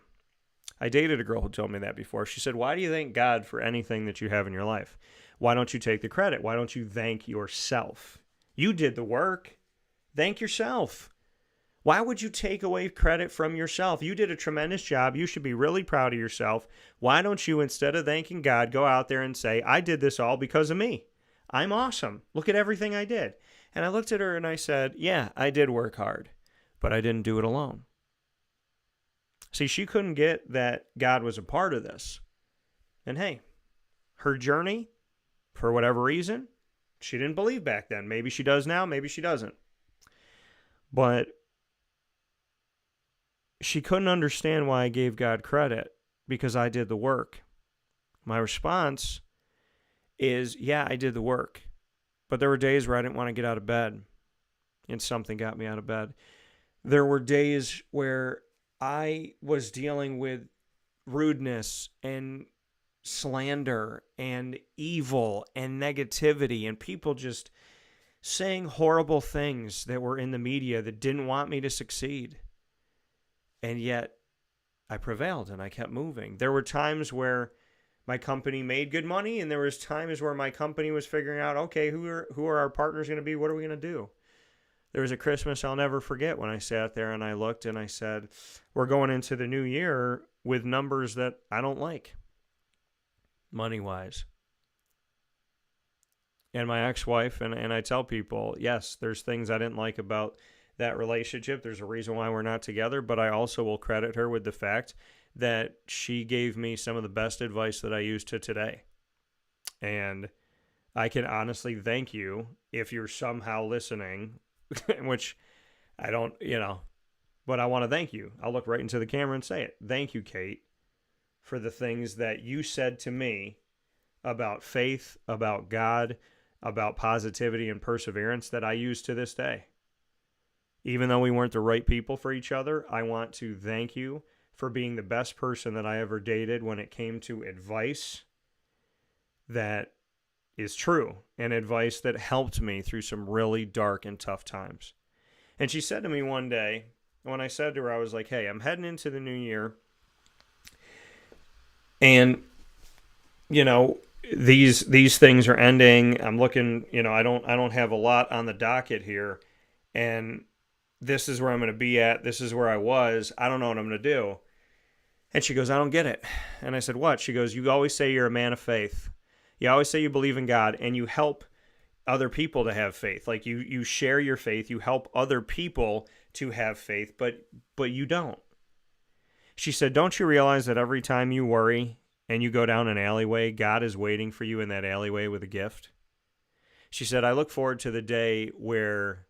I dated a girl who told me that before. She said, why do you thank God for anything that you have in your life? Why don't you take the credit? Why don't you thank yourself? You did the work. Thank yourself. Why would you take away credit from yourself? You did a tremendous job. You should be really proud of yourself. Why don't you, instead of thanking God, go out there and say, I did this all because of me. I'm awesome. Look at everything I did. And I looked at her and I said, yeah, I did work hard, but I didn't do it alone. See, she couldn't get that God was a part of this. And hey, her journey, for whatever reason, she didn't believe back then. Maybe she does now, maybe she doesn't. But she couldn't understand why I gave God credit, because I did the work. My response is, yeah, I did the work. But there were days where I didn't want to get out of bed, and something got me out of bed. There were days where I was dealing with rudeness and slander and evil and negativity and people just saying horrible things that were in the media that didn't want me to succeed. And yet I prevailed and I kept moving. There were times where my company made good money, and there was times where my company was figuring out, okay, who are our partners going to be? What are we going to do? There was a Christmas I'll never forget when I sat there and I looked and I said, we're going into the new year with numbers that I don't like, money-wise. And my ex-wife, and I tell people, yes, there's things I didn't like about that relationship. There's a reason why we're not together, but I also will credit her with the fact that she gave me some of the best advice that I use to today. And I can honestly thank you if you're somehow listening, which I don't, but I want to thank you. I'll look right into the camera and say it. Thank you, Kate, for the things that you said to me about faith, about God, about positivity and perseverance that I use to this day. Even though we weren't the right people for each other, I want to thank you for being the best person that I ever dated when it came to advice that is true and advice that helped me through some really dark and tough times. And she said to me one day, when I said to her, I was like, hey, I'm heading into the new year, and these things are ending. I'm looking, I don't have a lot on the docket here, and this is where I'm going to be at. This is where I was. I don't know what I'm going to do. And she goes, I don't get it. And I said, what? She goes, you always say you're a man of faith. You always say you believe in God, and you help other people to have faith. Like you share your faith, you help other people to have faith, but you don't. She said, don't you realize that every time you worry and you go down an alleyway, God is waiting for you in that alleyway with a gift? She said, I look forward to the day where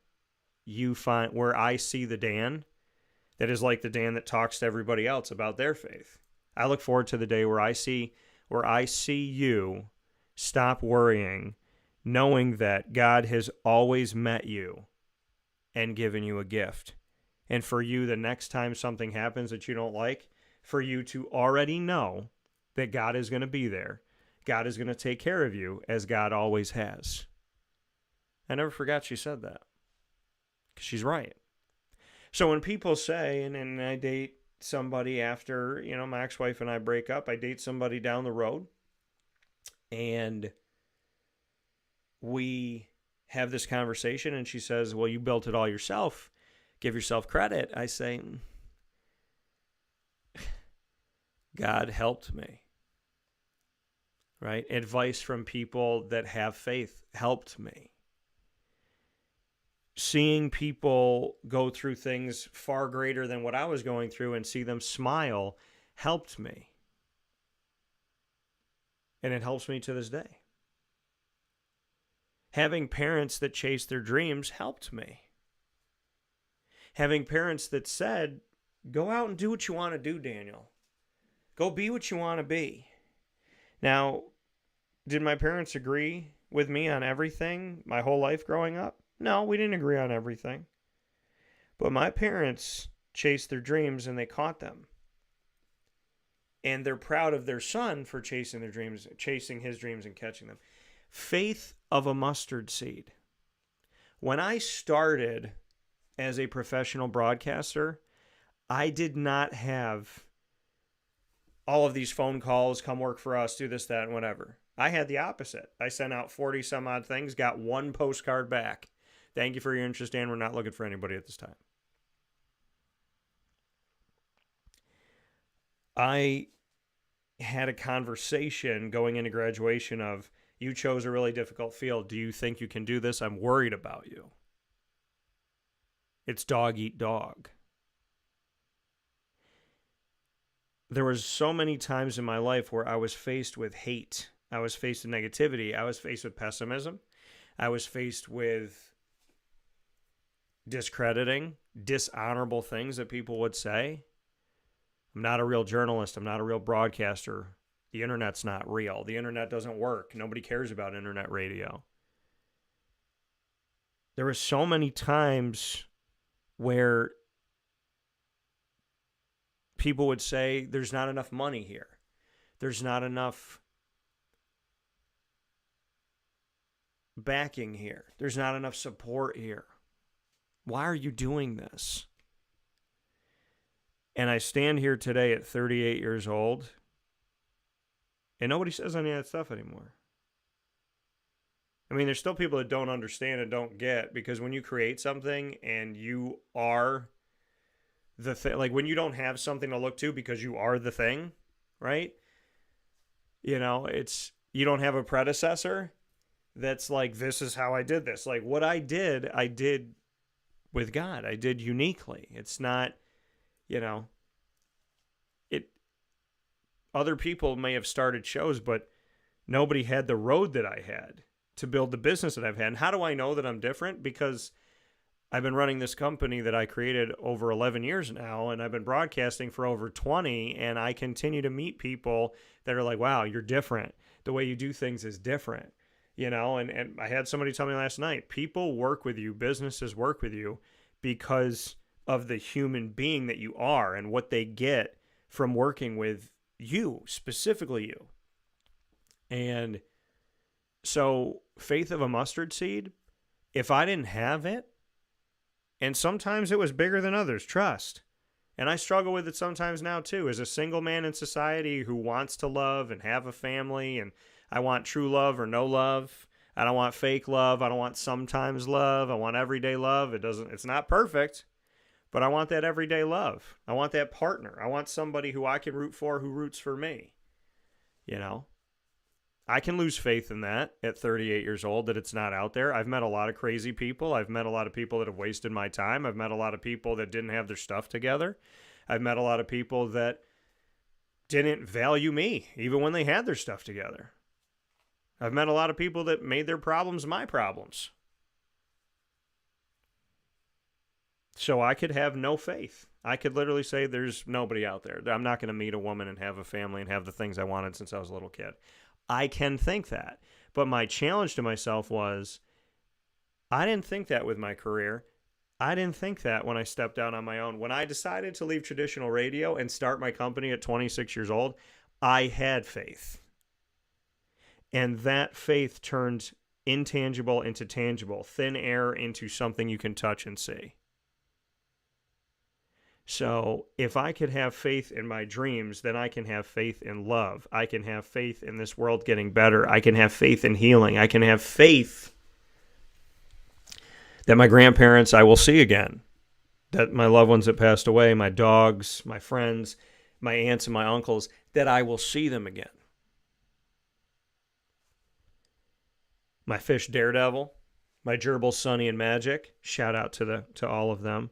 I see the Dan that is like the Dan that talks to everybody else about their faith. I look forward to the day where I see you stop worrying, knowing that God has always met you and given you a gift. And for you, the next time something happens that you don't like, for you to already know that God is going to be there. God is going to take care of you, as God always has. I never forgot she said that, because she's right. So when people say, and I date somebody after, my ex-wife and I break up, I date somebody down the road, and we have this conversation, and she says, well, you built it all yourself. Give yourself credit. I say, God helped me. right? Advice from people that have faith helped me. Seeing people go through things far greater than what I was going through and see them smile helped me. And it helps me to this day. Having parents that chase their dreams helped me. Having parents that said, go out and do what you want to do, Daniel. Go be what you want to be. Now, did my parents agree with me on everything my whole life growing up? No, we didn't agree on everything. But my parents chased their dreams and they caught them. And they're proud of their son for chasing their dreams, chasing his dreams and catching them. Faith of a mustard seed. When I started as a professional broadcaster, I did not have all of these phone calls, come work for us, do this, that, and whatever. I had the opposite. I sent out 40 some odd things, got one postcard back. Thank you for your interest, Dan. We're not looking for anybody at this time. I had a conversation going into graduation of, you chose a really difficult field. Do you think you can do this? I'm worried about you. It's dog eat dog. There was so many times in my life where I was faced with hate. I was faced with negativity. I was faced with pessimism. I was faced with discrediting, dishonorable things that people would say. I'm not a real journalist. I'm not a real broadcaster. The internet's not real. The internet doesn't work. Nobody cares about internet radio. There were so many times where people would say, there's not enough money here. There's not enough backing here. There's not enough support here. Why are you doing this? And I stand here today at 38 years old, and nobody says any of that stuff anymore. I mean, there's still people that don't understand and don't get, because when you create something and you are the thing, like when you don't have something to look to because you are the thing, right? You know, it's, you don't have a predecessor that's like, this is how I did this. Like what I did with God. I did uniquely. It's not, you know, other people may have started shows, but nobody had the road that I had to build the business that I've had. And how do I know that I'm different? Because I've been running this company that I created over 11 years now, and I've been broadcasting for over 20, and I continue to meet people that are like, wow, you're different. The way you do things is different. You know, and I had somebody tell me last night, people work with you, businesses work with you because of the human being that you are and what they get from working with you, specifically you. And so faith of a mustard seed, if I didn't have it, and sometimes it was bigger than others, trust. And I struggle with it sometimes now too, as a single man in society who wants to love and have a family, and I want true love or no love. I don't want fake love. I don't want sometimes love. I want everyday love. It's not perfect, but I want that everyday love. I want that partner. I want somebody who I can root for, who roots for me. You know, I can lose faith in that at 38 years old, that it's not out there. I've met a lot of crazy people. I've met a lot of people that have wasted my time. I've met a lot of people that didn't have their stuff together. I've met a lot of people that didn't value me, even when they had their stuff together. I've met a lot of people that made their problems my problems. So I could have no faith. I could literally say there's nobody out there. I'm not going to meet a woman and have a family and have the things I wanted since I was a little kid. I can think that. But my challenge to myself was, I didn't think that with my career. I didn't think that when I stepped out on my own. When I decided to leave traditional radio and start my company at 26 years old, I had faith. And that faith turned intangible into tangible, thin air into something you can touch and see. So if I could have faith in my dreams, then I can have faith in love. I can have faith in this world getting better. I can have faith in healing. I can have faith that my grandparents I will see again, that my loved ones that passed away, my dogs, my friends, my aunts and my uncles, that I will see them again. my fish Daredevil, my gerbil Sunny and Magic. Shout out to all of them.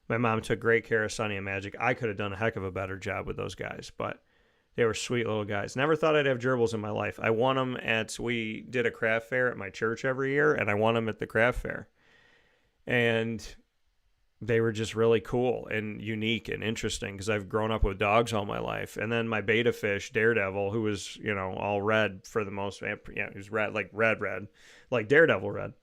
My mom took great care of Sunny and Magic. I could have done a heck of a better job with those guys, but they were sweet little guys. Never thought I'd have gerbils in my life. I won them we did a craft fair at my church every year, and I won them at the craft fair. And they were just really cool and unique and interesting because I've grown up with dogs all my life. And then my beta fish, Daredevil, who was, all red for the most, he was red, like red, like Daredevil red.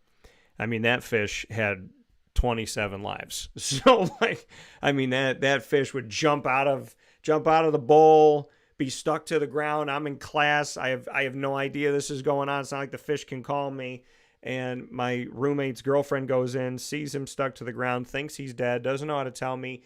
I mean, that fish had 27 lives. So that fish would jump out of the bowl, be stuck to the ground. I'm in class. I have no idea this is going on. It's not like the fish can call me. And my roommate's girlfriend goes in, sees him stuck to the ground, thinks he's dead, doesn't know how to tell me,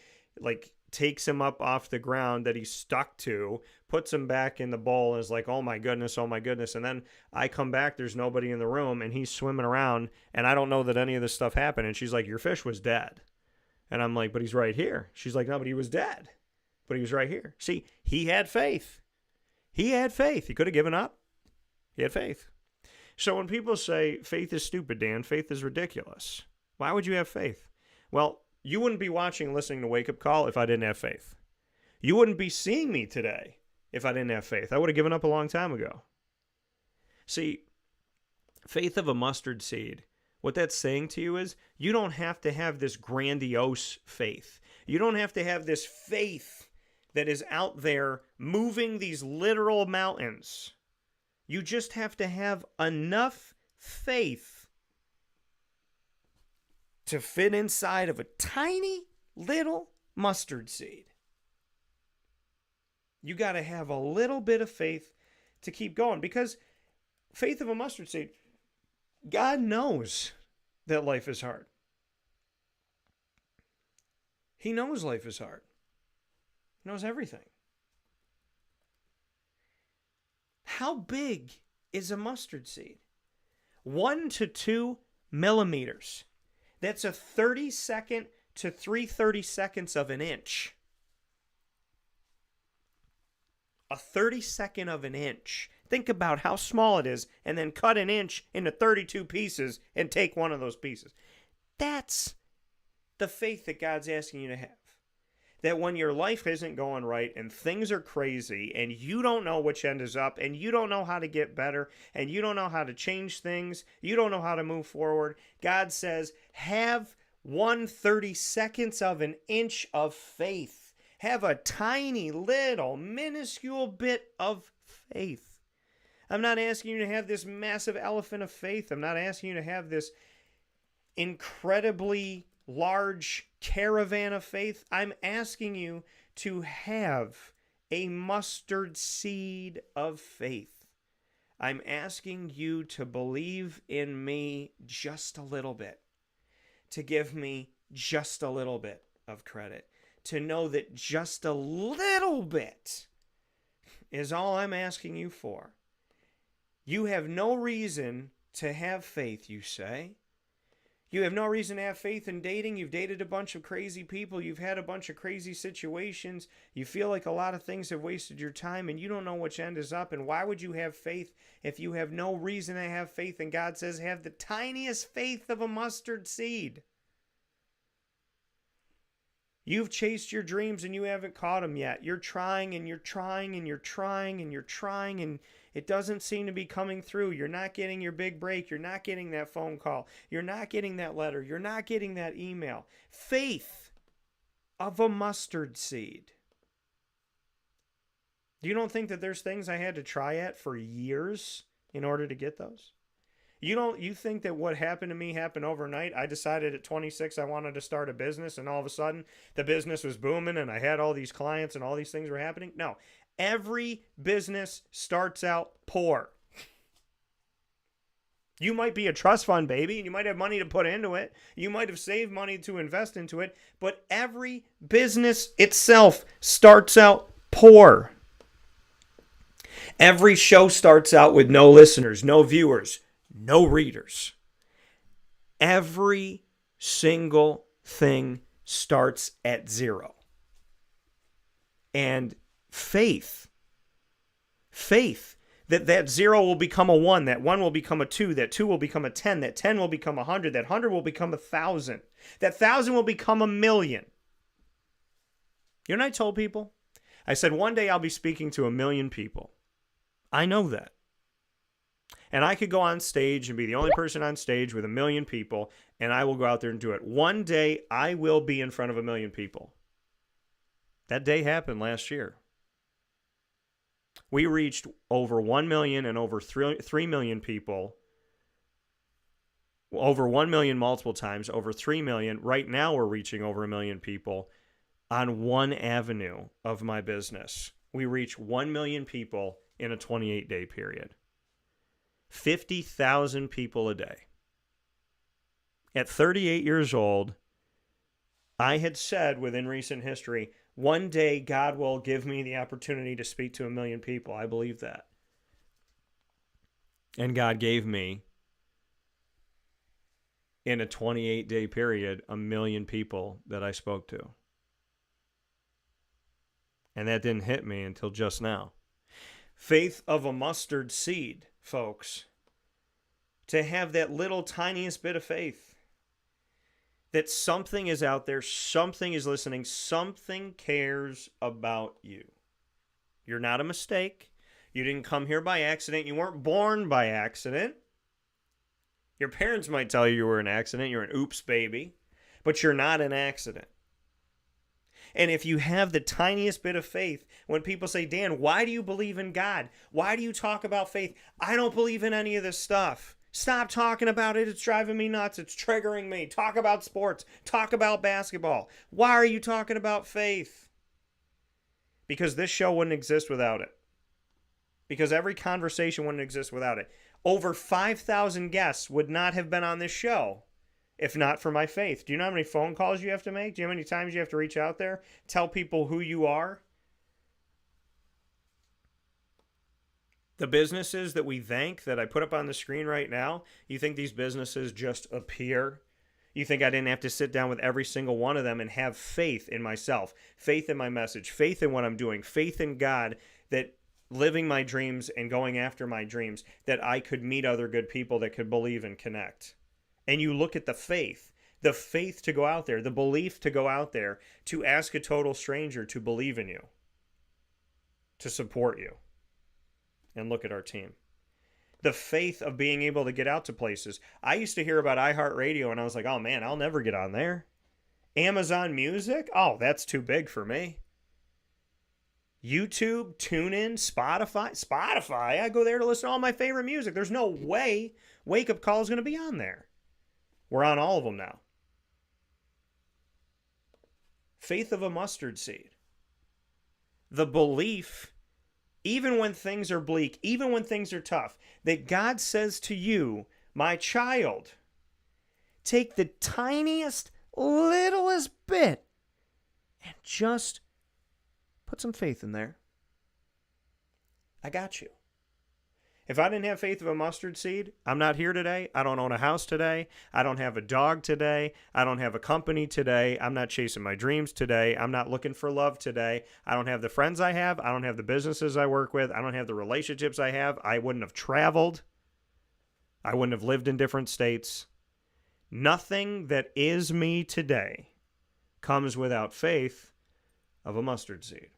takes him up off the ground that he's stuck to, puts him back in the bowl, and is like, oh my goodness. And then I come back, there's nobody in the room, and he's swimming around, and I don't know that any of this stuff happened. And she's like, your fish was dead. And I'm like, but he's right here. She's like, no, but he was dead. But he was right here. See, he had faith. He could have given up. He had faith. So when people say faith is stupid, Dan, faith is ridiculous, why would you have faith? Well, you wouldn't be watching and listening to Wake Up Call if I didn't have faith. You wouldn't be seeing me today if I didn't have faith. I would have given up a long time ago. See, faith of a mustard seed, what that's saying to you is you don't have to have this grandiose faith. You don't have to have this faith that is out there moving these literal mountains. You just have to have enough faith to fit inside of a tiny little mustard seed. You got to have a little bit of faith to keep going, because faith of a mustard seed, God knows that life is hard. He knows life is hard. He knows everything. How big is a mustard seed? 1 to 2 millimeters. That's a 32nd to 3/32 of an inch. A 32nd of an inch. Think about how small it is, and then cut an inch into 32 pieces and take one of those pieces. That's the faith that God's asking you to have. That when your life isn't going right and things are crazy and you don't know which end is up and you don't know how to get better and you don't know how to change things, you don't know how to move forward, God says, have 1/32 of an inch of faith. Have a tiny little minuscule bit of faith. I'm not asking you to have this massive elephant of faith. I'm not asking you to have this incredibly large caravan of faith. I'm asking you to have a mustard seed of faith. I'm asking you to believe in me just a little bit, to give me just a little bit of credit, to know that just a little bit is all I'm asking you for. You have no reason to have faith, you say. You have no reason to have faith in dating. You've dated a bunch of crazy people. You've had a bunch of crazy situations. You feel like a lot of things have wasted your time and you don't know which end is up. And why would you have faith if you have no reason to have faith? And God says, have the tiniest faith of a mustard seed. You've chased your dreams and you haven't caught them yet. You're trying and you're trying and you're trying and you're trying and it doesn't seem to be coming through. You're not getting your big break. You're not getting that phone call. You're not getting that letter. You're not getting that email. Faith of a mustard seed. You don't think that there's things I had to try at for years in order to get those? You think that what happened to me happened overnight? I decided at 26 I wanted to start a business and all of a sudden the business was booming and I had all these clients and all these things were happening? No. Every business starts out poor. You might be a trust fund baby and you might have money to put into it. You might have saved money to invest into it. But every business itself starts out poor. Every show starts out with no listeners, no viewers, no readers. Every single thing starts at zero. And faith That 0 will become a 1, that 1 will become a 2, that 2 will become a 10, that 10 will become 100, that 100 will become 1,000, that 1,000 will become 1,000,000. You know what I told people? I said, one day I'll be speaking to 1,000,000 people. I know that. And I could go on stage and be the only person on stage with 1,000,000 people, and I will go out there and do it. One day I will be in front of 1,000,000 people. That day happened last year. We reached over 1 million and over 3 million people. Over 1 million multiple times, over 3 million. Right now we're reaching over 1 million people on one avenue of my business. We reach 1 million people in a 28-day period. 50,000 people a day. At 38 years old, I had said within recent history, one day God will give me the opportunity to speak to 1 million people. I believe that. And God gave me, in a 28-day period, 1 million people that I spoke to. And that didn't hit me until just now. Faith of a mustard seed, folks. To have that little tiniest bit of faith. That something is out there, something is listening, something cares about you. You're not a mistake. You didn't come here by accident. You weren't born by accident. Your parents might tell you were an accident. You're an oops baby. But you're not an accident. And if you have the tiniest bit of faith, when people say, Dan, why do you believe in God? Why do you talk about faith? I don't believe in any of this stuff. Stop talking about it. It's driving me nuts. It's triggering me. Talk about sports. Talk about basketball. Why are you talking about faith? Because this show wouldn't exist without it. Because every conversation wouldn't exist without it. Over 5,000 guests would not have been on this show if not for my faith. Do you know how many phone calls you have to make? Do you know how many times you have to reach out there? Tell people who you are? The businesses that we thank, that I put up on the screen right now, you think these businesses just appear? You think I didn't have to sit down with every single one of them and have faith in myself, faith in my message, faith in what I'm doing, faith in God, that living my dreams and going after my dreams, that I could meet other good people that could believe and connect. And you look at the faith to go out there, the belief to go out there, to ask a total stranger to believe in you, to support you. And look at our team. The faith of being able to get out to places. I used to hear about iHeartRadio and I was like, oh man, I'll never get on there. Amazon Music? Oh, that's too big for me. YouTube, TuneIn, Spotify. I go there to listen to all my favorite music. There's no way Wake Up Call is going to be on there. We're on all of them now. Faith of a mustard seed. The belief, even when things are bleak, even when things are tough, that God says to you, my child, take the tiniest, littlest bit and just put some faith in there. I got you. If I didn't have faith of a mustard seed, I'm not here today. I don't own a house today. I don't have a dog today. I don't have a company today. I'm not chasing my dreams today. I'm not looking for love today. I don't have the friends I have. I don't have the businesses I work with. I don't have the relationships I have. I wouldn't have traveled. I wouldn't have lived in different states. Nothing that is me today comes without faith of a mustard seed.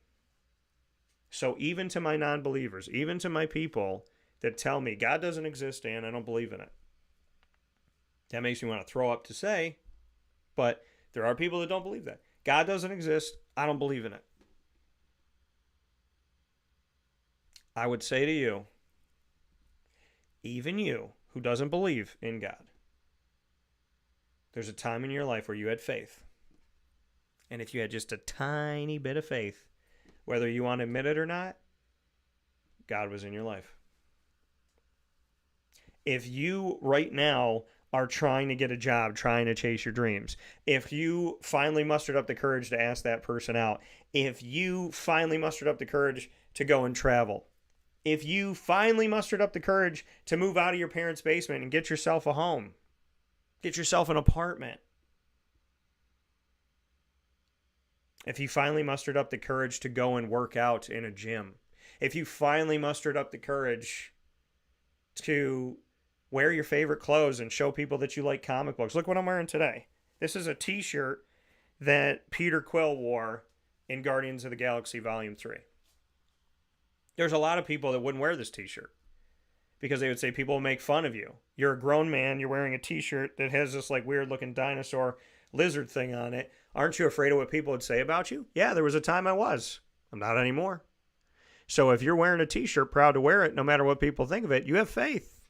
So even to my non-believers, even to my people that tell me God doesn't exist, Dan, I don't believe in it. That makes me want to throw up to say, but there are people that don't believe that. God doesn't exist, I don't believe in it. I would say to you, even you who doesn't believe in God, there's a time in your life where you had faith. And if you had just a tiny bit of faith, whether you want to admit it or not, God was in your life. If you right now are trying to get a job, trying to chase your dreams, if you finally mustered up the courage to ask that person out, if you finally mustered up the courage to go and travel, if you finally mustered up the courage to move out of your parents' basement and get yourself a home, get yourself an apartment, if you finally mustered up the courage to go and work out in a gym, if you finally mustered up the courage to wear your favorite clothes and show people that you like comic books. Look what I'm wearing today. This is a t-shirt that Peter Quill wore in Guardians of the Galaxy Volume 3. There's a lot of people that wouldn't wear this t-shirt because they would say people will make fun of you. You're a grown man, you're wearing a t-shirt that has this like weird looking dinosaur lizard thing on it. Aren't you afraid of what people would say about you? Yeah, there was a time I was. I'm not anymore. So if you're wearing a t-shirt, proud to wear it, no matter what people think of it, you have faith.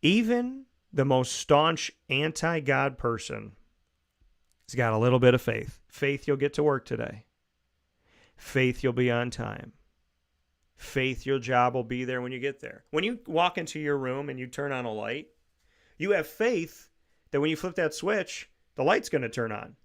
Even the most staunch anti-God person has got a little bit of faith. Faith you'll get to work today. Faith you'll be on time. Faith your job will be there when you get there. When you walk into your room and you turn on a light, you have faith that when you flip that switch, the light's going to turn on.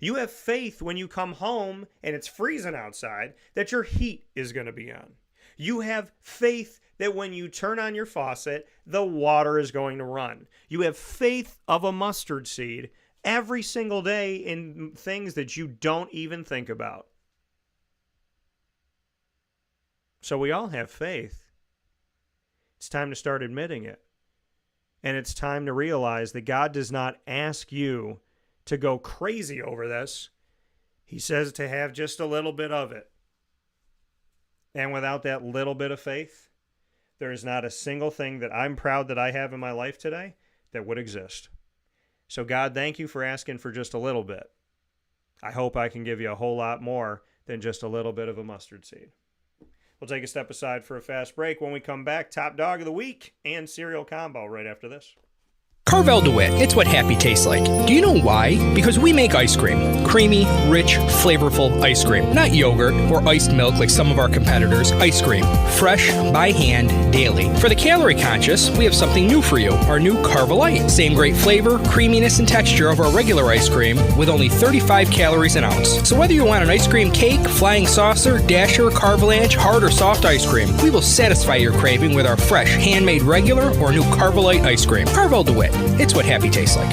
You have faith when you come home and it's freezing outside that your heat is going to be on. You have faith that when you turn on your faucet, the water is going to run. You have faith of a mustard seed every single day in things that you don't even think about. So we all have faith. It's time to start admitting it. And it's time to realize that God does not ask you to go crazy over this. He says to have just a little bit of it. And without that little bit of faith, there is not a single thing that I'm proud that I have in my life today that would exist. So God, thank you for asking for just a little bit. I hope I can give you a whole lot more than just a little bit of a mustard seed. We'll take a step aside for a fast break. When we come back, top dog of the week and cereal combo right after this. Carvel DeWitt, it's what happy tastes like. Do you know why? Because we make ice cream. Creamy, rich, flavorful ice cream. Not yogurt or iced milk like some of our competitors. Ice cream. Fresh, by hand, daily. For the calorie conscious, we have something new for you. Our new Carvelite. Same great flavor, creaminess, and texture of our regular ice cream with only 35 calories an ounce. So whether you want an ice cream cake, flying saucer, dasher, carvalanche, hard or soft ice cream, we will satisfy your craving with our fresh, handmade regular or new Carvelite ice cream. Carvel DeWitt. It's what happy tastes like.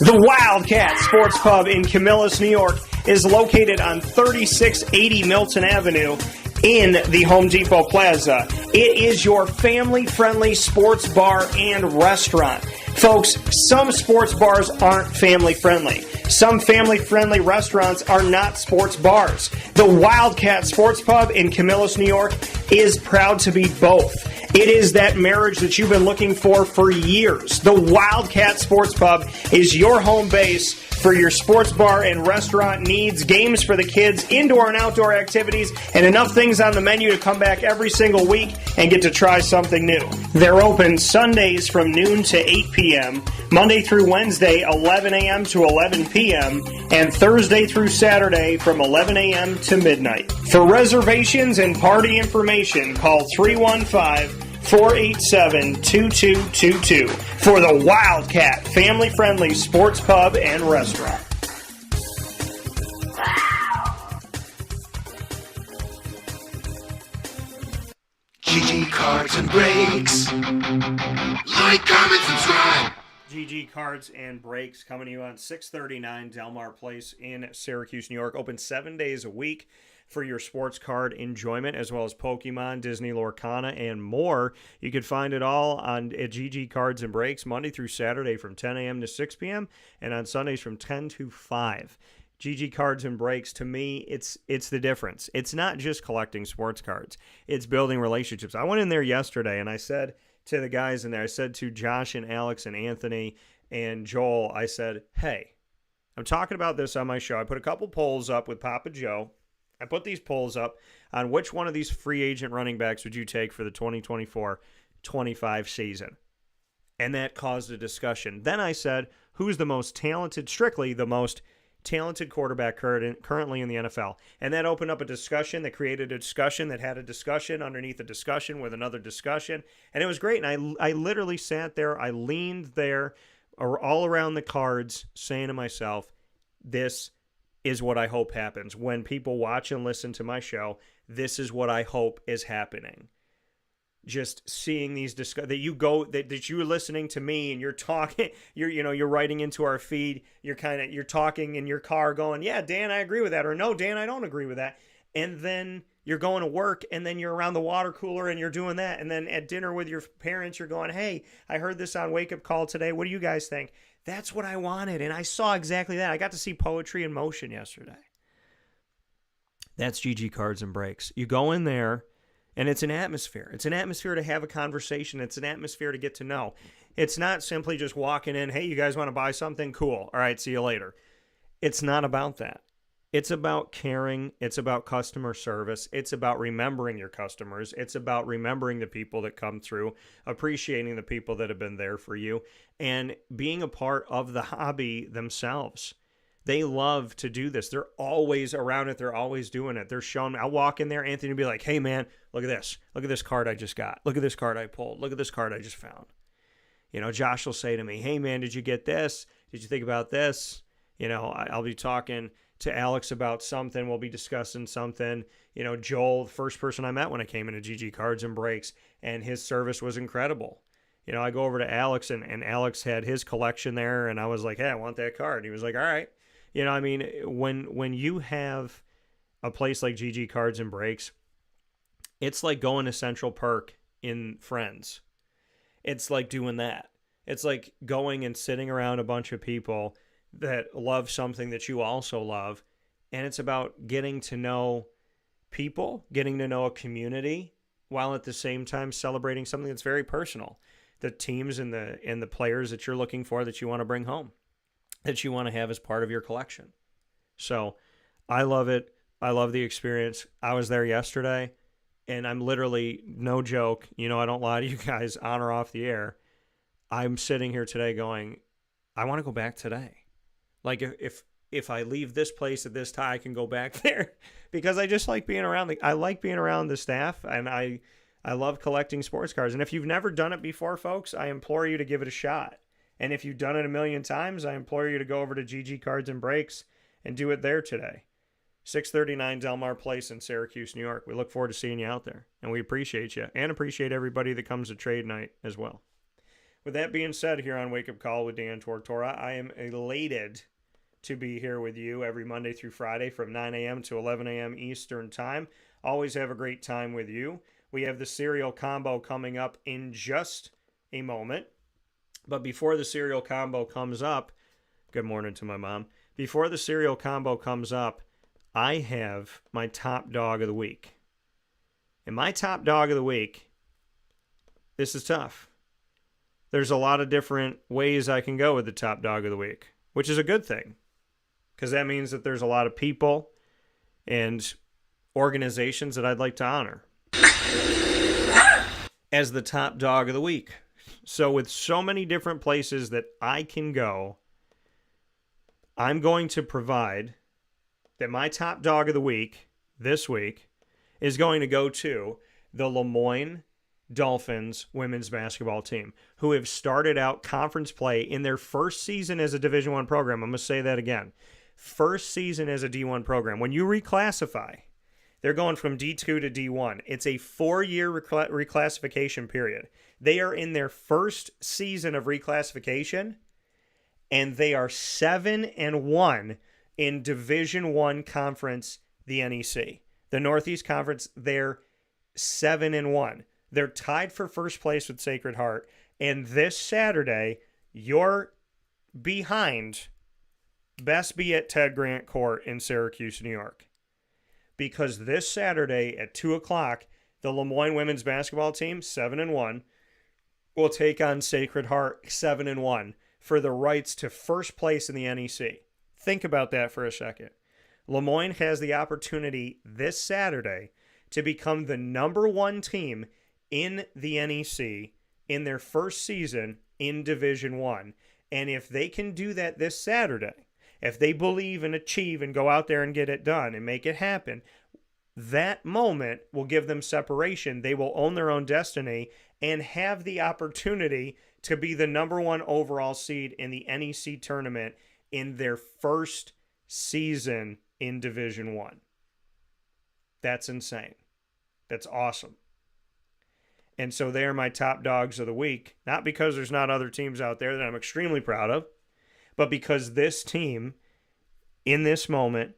The Wildcat Sports Pub in Camillus, New York is located on 3680 Milton Avenue in the Home Depot Plaza. It is your family-friendly sports bar and restaurant. Folks, some sports bars aren't family-friendly. Some family-friendly restaurants are not sports bars. The Wildcat Sports Pub in Camillus, New York is proud to be both. It is that marriage that you've been looking for years. The Wildcat Sports Pub is your home base for your sports bar and restaurant needs, games for the kids, indoor and outdoor activities, and enough things on the menu to come back every single week and get to try something new. They're open Sundays from noon to 8 p.m., Monday through Wednesday, 11 a.m. to 11 p.m., and Thursday through Saturday from 11 a.m. to midnight. For reservations and party information, call 315-487-2222 for the Wildcat family-friendly sports pub and restaurant. GG Cards and Breaks. Like, comment, subscribe. GG Cards and Breaks coming to you on 639 Delmar Place in Syracuse, New York. Open 7 days a week for your sports card enjoyment, as well as Pokemon, Disney Lorcana, and more. You can find it all at GG Cards and Breaks Monday through Saturday from 10 a.m. to 6 p.m. and on Sundays from 10 to 5. GG Cards and Breaks, to me, it's the difference. It's not just collecting sports cards. It's building relationships. I went in there yesterday, and I said to the guys in there, I said to Josh and Alex and Anthony and Joel, I said, hey, I'm talking about this on my show. I put a couple polls up with Papa Joe. I put these polls up on which one of these free agent running backs would you take for the 2024-25 season. And that caused a discussion. Then I said, who's the most talented, strictly the most talented quarterback currently in the NFL? And that opened up a discussion that created a discussion that had a discussion underneath a discussion with another discussion. And it was great. And I literally sat there, I leaned there all around the cards saying to myself, this is what I hope happens. When people watch and listen to my show, this is what I hope is happening. Just seeing these that you're listening to me and you're talking, you're writing into our feed, you're talking in your car going, yeah, Dan, I agree with that, or no, Dan, I don't agree with that. And then you're going to work, and then you're around the water cooler and you're doing that. And then at dinner with your parents, you're going, hey, I heard this on Wake Up Call today. What do you guys think? That's what I wanted. And I saw exactly that. I got to see poetry in motion yesterday. That's GG Cards and Breaks. You go in there, and it's an atmosphere. It's an atmosphere to have a conversation. It's an atmosphere to get to know. It's not simply just walking in, hey, you guys want to buy something? Cool. All right, see you later. It's not about that. It's about caring. It's about customer service. It's about remembering your customers. It's about remembering the people that come through, appreciating the people that have been there for you, and being a part of the hobby themselves. They love to do this. They're always around it. They're always doing it. They're showing me. I'll walk in there, Anthony will be like, hey, man, look at this. Look at this card I just got. Look at this card I pulled. Look at this card I just found. You know, Josh will say to me, hey, man, did you get this? Did you think about this? You know, I'll be talking to Alex about something. We'll be discussing something. You know, Joel, the first person I met when I came into GG Cards and Breaks, and his service was incredible. You know, I go over to Alex, and Alex had his collection there, and I was like, hey, I want that card. And he was like, all right. You know, I mean, when you have a place like GG Cards and Breaks, it's like going to Central Perk in Friends. It's like doing that. It's like going and sitting around a bunch of people that love something that you also love. And it's about getting to know people, getting to know a community, while at the same time celebrating something that's very personal. The teams and the players that you're looking for, that you want to bring home, that you want to have as part of your collection. So I love it. I love the experience. I was there yesterday, and I'm literally, no joke, you know, I don't lie to you guys on or off the air. I'm sitting here today going, I want to go back today. Like, if I leave this place at this time, I can go back there, because I just like being around. I like being around the staff, and I love collecting sports cards. And if you've never done it before, folks, I implore you to give it a shot. And if you've done it a million times, I implore you to go over to GG Cards and Breaks and do it there today. 639 Delmar Place in Syracuse, New York. We look forward to seeing you out there, and we appreciate you, and appreciate everybody that comes to trade night as well. With that being said, here on Wake Up Call with Dan Tortora, I am elated to be here with you every Monday through Friday from 9 a.m. to 11 a.m. Eastern Time. Always have a great time with you. We have the cereal combo coming up in just a moment. But before the cereal combo comes up, good morning to my mom. Before the cereal combo comes up, I have my top dog of the week. And my top dog of the week, this is tough. There's a lot of different ways I can go with the top dog of the week, which is a good thing, because that means that there's a lot of people and organizations that I'd like to honor as the top dog of the week. So with so many different places that I can go, I'm going to provide that my top dog of the week this week is going to go to the Lemoyne Dolphins women's basketball team, who have started out conference play in their first season as a Division I program. I'm going to say that again. First season as a D1 program. When you reclassify, they're going from D2 to D1. It's a 4-year reclassification period. They are in their first season of reclassification, and they are 7-1 in Division I conference, the NEC. The Northeast Conference, they're 7-1. They're tied for first place with Sacred Heart. And this Saturday, you're behind Best Be at Ted Grant Court in Syracuse, New York. Because this Saturday at 2 o'clock, the Lemoyne women's basketball team, 7-1, will take on Sacred Heart, 7-1, for the rights to first place in the NEC. Think about that for a second. Lemoyne has the opportunity this Saturday to become the number 1 team in the NEC in their first season in Division I. And if they can do that this Saturday, if they believe and achieve and go out there and get it done and make it happen, that moment will give them separation. They will own their own destiny and have the opportunity to be the number 1 overall seed in the NEC tournament in their first season in Division I. That's insane. That's awesome. And so they're my top dogs of the week, not because there's not other teams out there that I'm extremely proud of, but because this team in this moment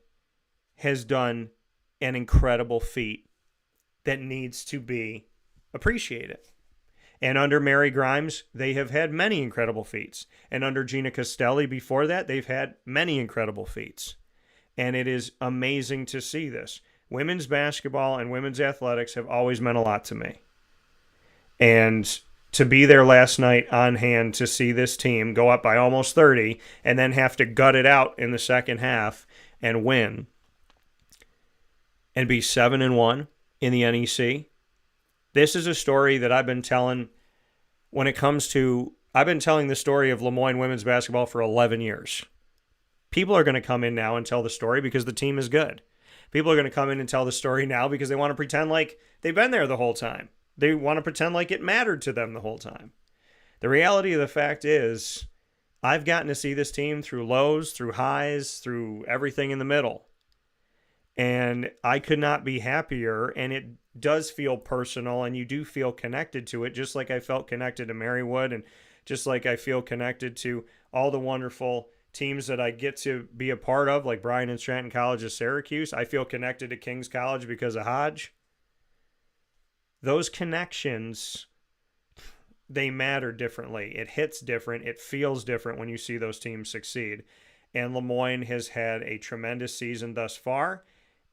has done an incredible feat that needs to be appreciated. And under Mary Grimes, they have had many incredible feats. And under Gina Castelli before that, they've had many incredible feats. And it is amazing to see this. Women's basketball and women's athletics have always meant a lot to me. And to be there last night on hand to see this team go up by almost 30 and then have to gut it out in the second half and win and be 7-1 in the NEC. This is a story that I've been telling when it comes to, I've been telling the story of Lemoyne women's basketball for 11 years. People are going to come in now and tell the story because the team is good. People are going to come in and tell the story now because they want to pretend like they've been there the whole time. They want to pretend like it mattered to them the whole time. The reality of the fact is, I've gotten to see this team through lows, through highs, through everything in the middle. And I could not be happier, and it does feel personal, and you do feel connected to it, just like I felt connected to Marywood, and just like I feel connected to all the wonderful teams that I get to be a part of, like Bryan and Stratton College of Syracuse. I feel connected to King's College because of Hodge. Those connections, they matter differently. It hits different. It feels different when you see those teams succeed. And Lemoyne has had a tremendous season thus far,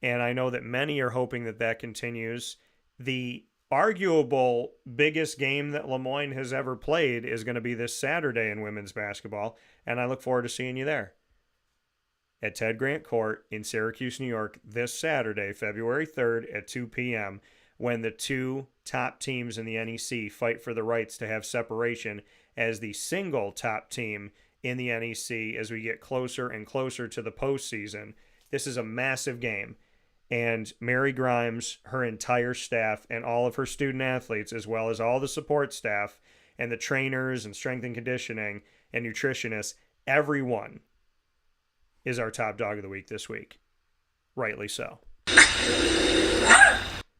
and I know that many are hoping that that continues. The arguable biggest game that Lemoyne has ever played is going to be this Saturday in women's basketball, and I look forward to seeing you there at Ted Grant Court in Syracuse, New York, this Saturday, February 3rd at 2 p.m., when the two top teams in the NEC fight for the rights to have separation as the single top team in the NEC as we get closer and closer to the postseason. This is a massive game. And Mary Grimes, her entire staff, and all of her student athletes, as well as all the support staff and the trainers and strength and conditioning and nutritionists, everyone is our top dog of the week this week. Rightly so.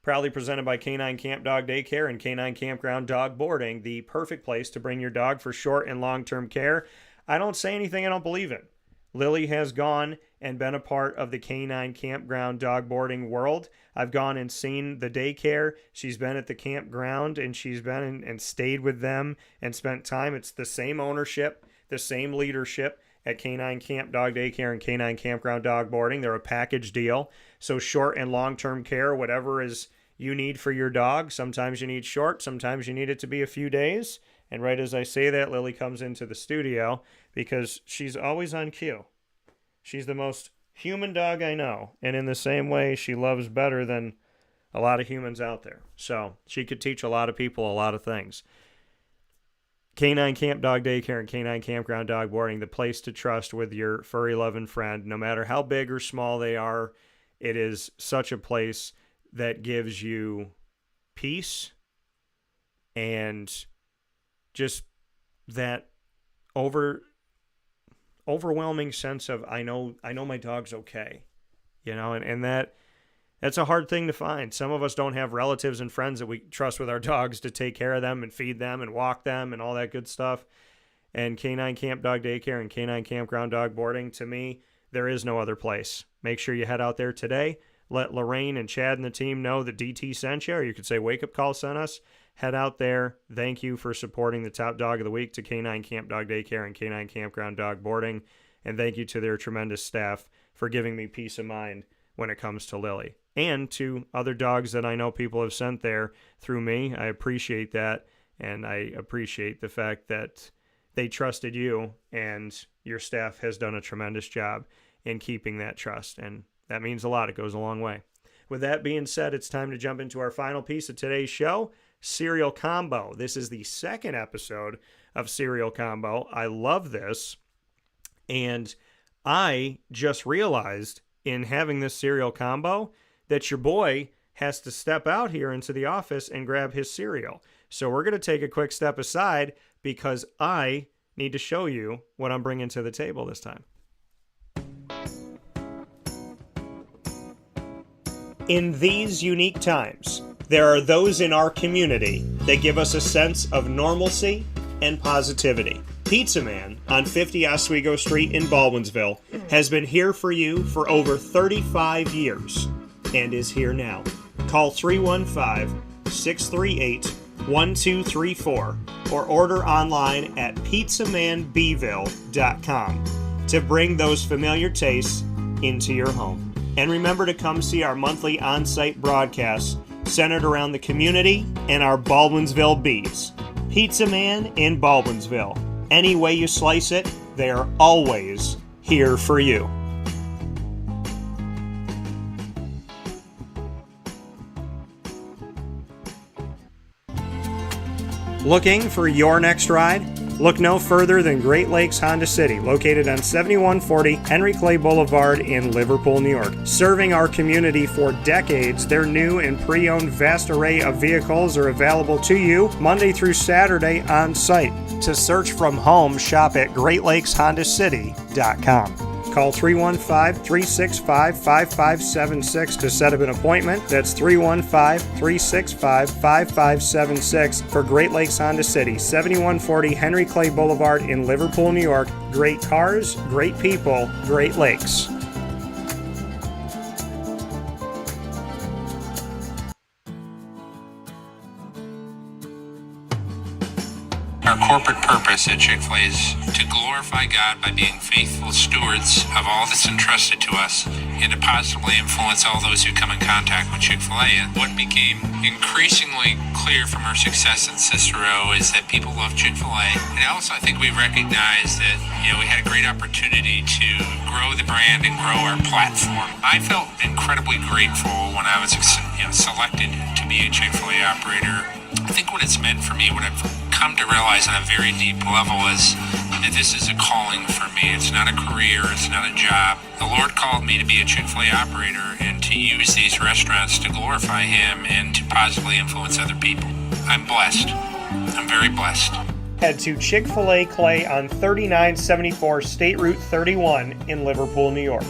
Proudly presented by Canine Camp Dog Daycare and Canine Kampground Dog Boarding, the perfect place to bring your dog for short and long-term care. I don't say anything I don't believe in. Lily has gone and been a part of the Canine Kampground dog boarding world. I've gone and seen the daycare. She's been at the campground, and she's been and stayed with them and spent time. It's the same ownership, the same leadership at Canine Camp Dog Daycare and Canine Kampground Dog Boarding. They're a package deal. So short and long-term care, whatever is you need for your dog. Sometimes you need short, sometimes you need it to be a few days. And right as I say that, Lily comes into the studio because she's always on cue. She's the most human dog I know. And in the same way, she loves better than a lot of humans out there. So she could teach a lot of people a lot of things. Canine Camp Dog Daycare and Canine Kampground Dog Boarding, the place to trust with your furry loving friend. No matter how big or small they are, it is such a place that gives you peace and just that overwhelming sense of I know my dog's okay, and that's a hard thing to find. Some of us don't have relatives and friends that we trust with our dogs to take care of them and feed them and walk them and all that good stuff. And Canine Camp Dog Daycare and Canine Kampground Dog Boarding, to me, there is no other place. Make sure you head out there today. Let Lorraine and Chad and the team know that DT sent you, or you could say Wake Up Call sent us. Head out there. Thank you for supporting the top dog of the week to Canine Camp Dog Daycare and Canine Kampground Dog Boarding. And thank you to their tremendous staff for giving me peace of mind when it comes to Lily. And to other dogs that I know people have sent there through me. I appreciate that. And I appreciate the fact that they trusted you, and your staff has done a tremendous job in keeping that trust. And that means a lot. It goes a long way. With that being said, it's time to jump into our final piece of today's show, Cereal Combo. This is the second episode of Cereal Combo. I love this. And I just realized in having this cereal combo that your boy has to step out here into the office and grab his cereal. So we're going to take a quick step aside because I need to show you what I'm bringing to the table this time. In these unique times, there are those in our community that give us a sense of normalcy and positivity. Pizza Man on 50 Oswego Street in Baldwinsville has been here for you for over 35 years. and is here now. Call 315-638-1234 or order online at pizzamanbville.com to bring those familiar tastes into your home. And remember to come see our monthly on-site broadcasts centered around the community and our Baldwinsville Bees. Pizza Man in Baldwinsville. Any way you slice it, they are always here for you. Looking for your next ride? Look no further than Great Lakes Honda City, located on 7140 Henry Clay Boulevard in Liverpool, New York. Serving our community for decades, their new and pre-owned vast array of vehicles are available to you Monday through Saturday on site. To search from home, shop at GreatLakesHondaCity.com. Call 315-365-5576 to set up an appointment. That's 315-365-5576 for Great Lakes Honda City, 7140 Henry Clay Boulevard in Liverpool, New York. Great cars, great people, Great Lakes. Our corporate purpose at Chick-fil-A is to glorify God by being faithful stewards of all that's entrusted to us and to positively influence all those who come in contact with Chick-fil-A. And what became increasingly clear from our success in Cicero is that people love Chick-fil-A. And also I think we recognized that, we had a great opportunity to grow the brand and grow our platform. I felt incredibly grateful when I was selected to be a Chick-fil-A operator. I think what it's meant for me, what I've come to realize on a very deep level is that this is a calling for me. It's not a career, it's not a job. The Lord called me to be a Chick-fil-A operator and to use these restaurants to glorify Him and to positively influence other people. I'm blessed. I'm very blessed. Head to Chick-fil-A Clay on 3974 State Route 31 in Liverpool, New York.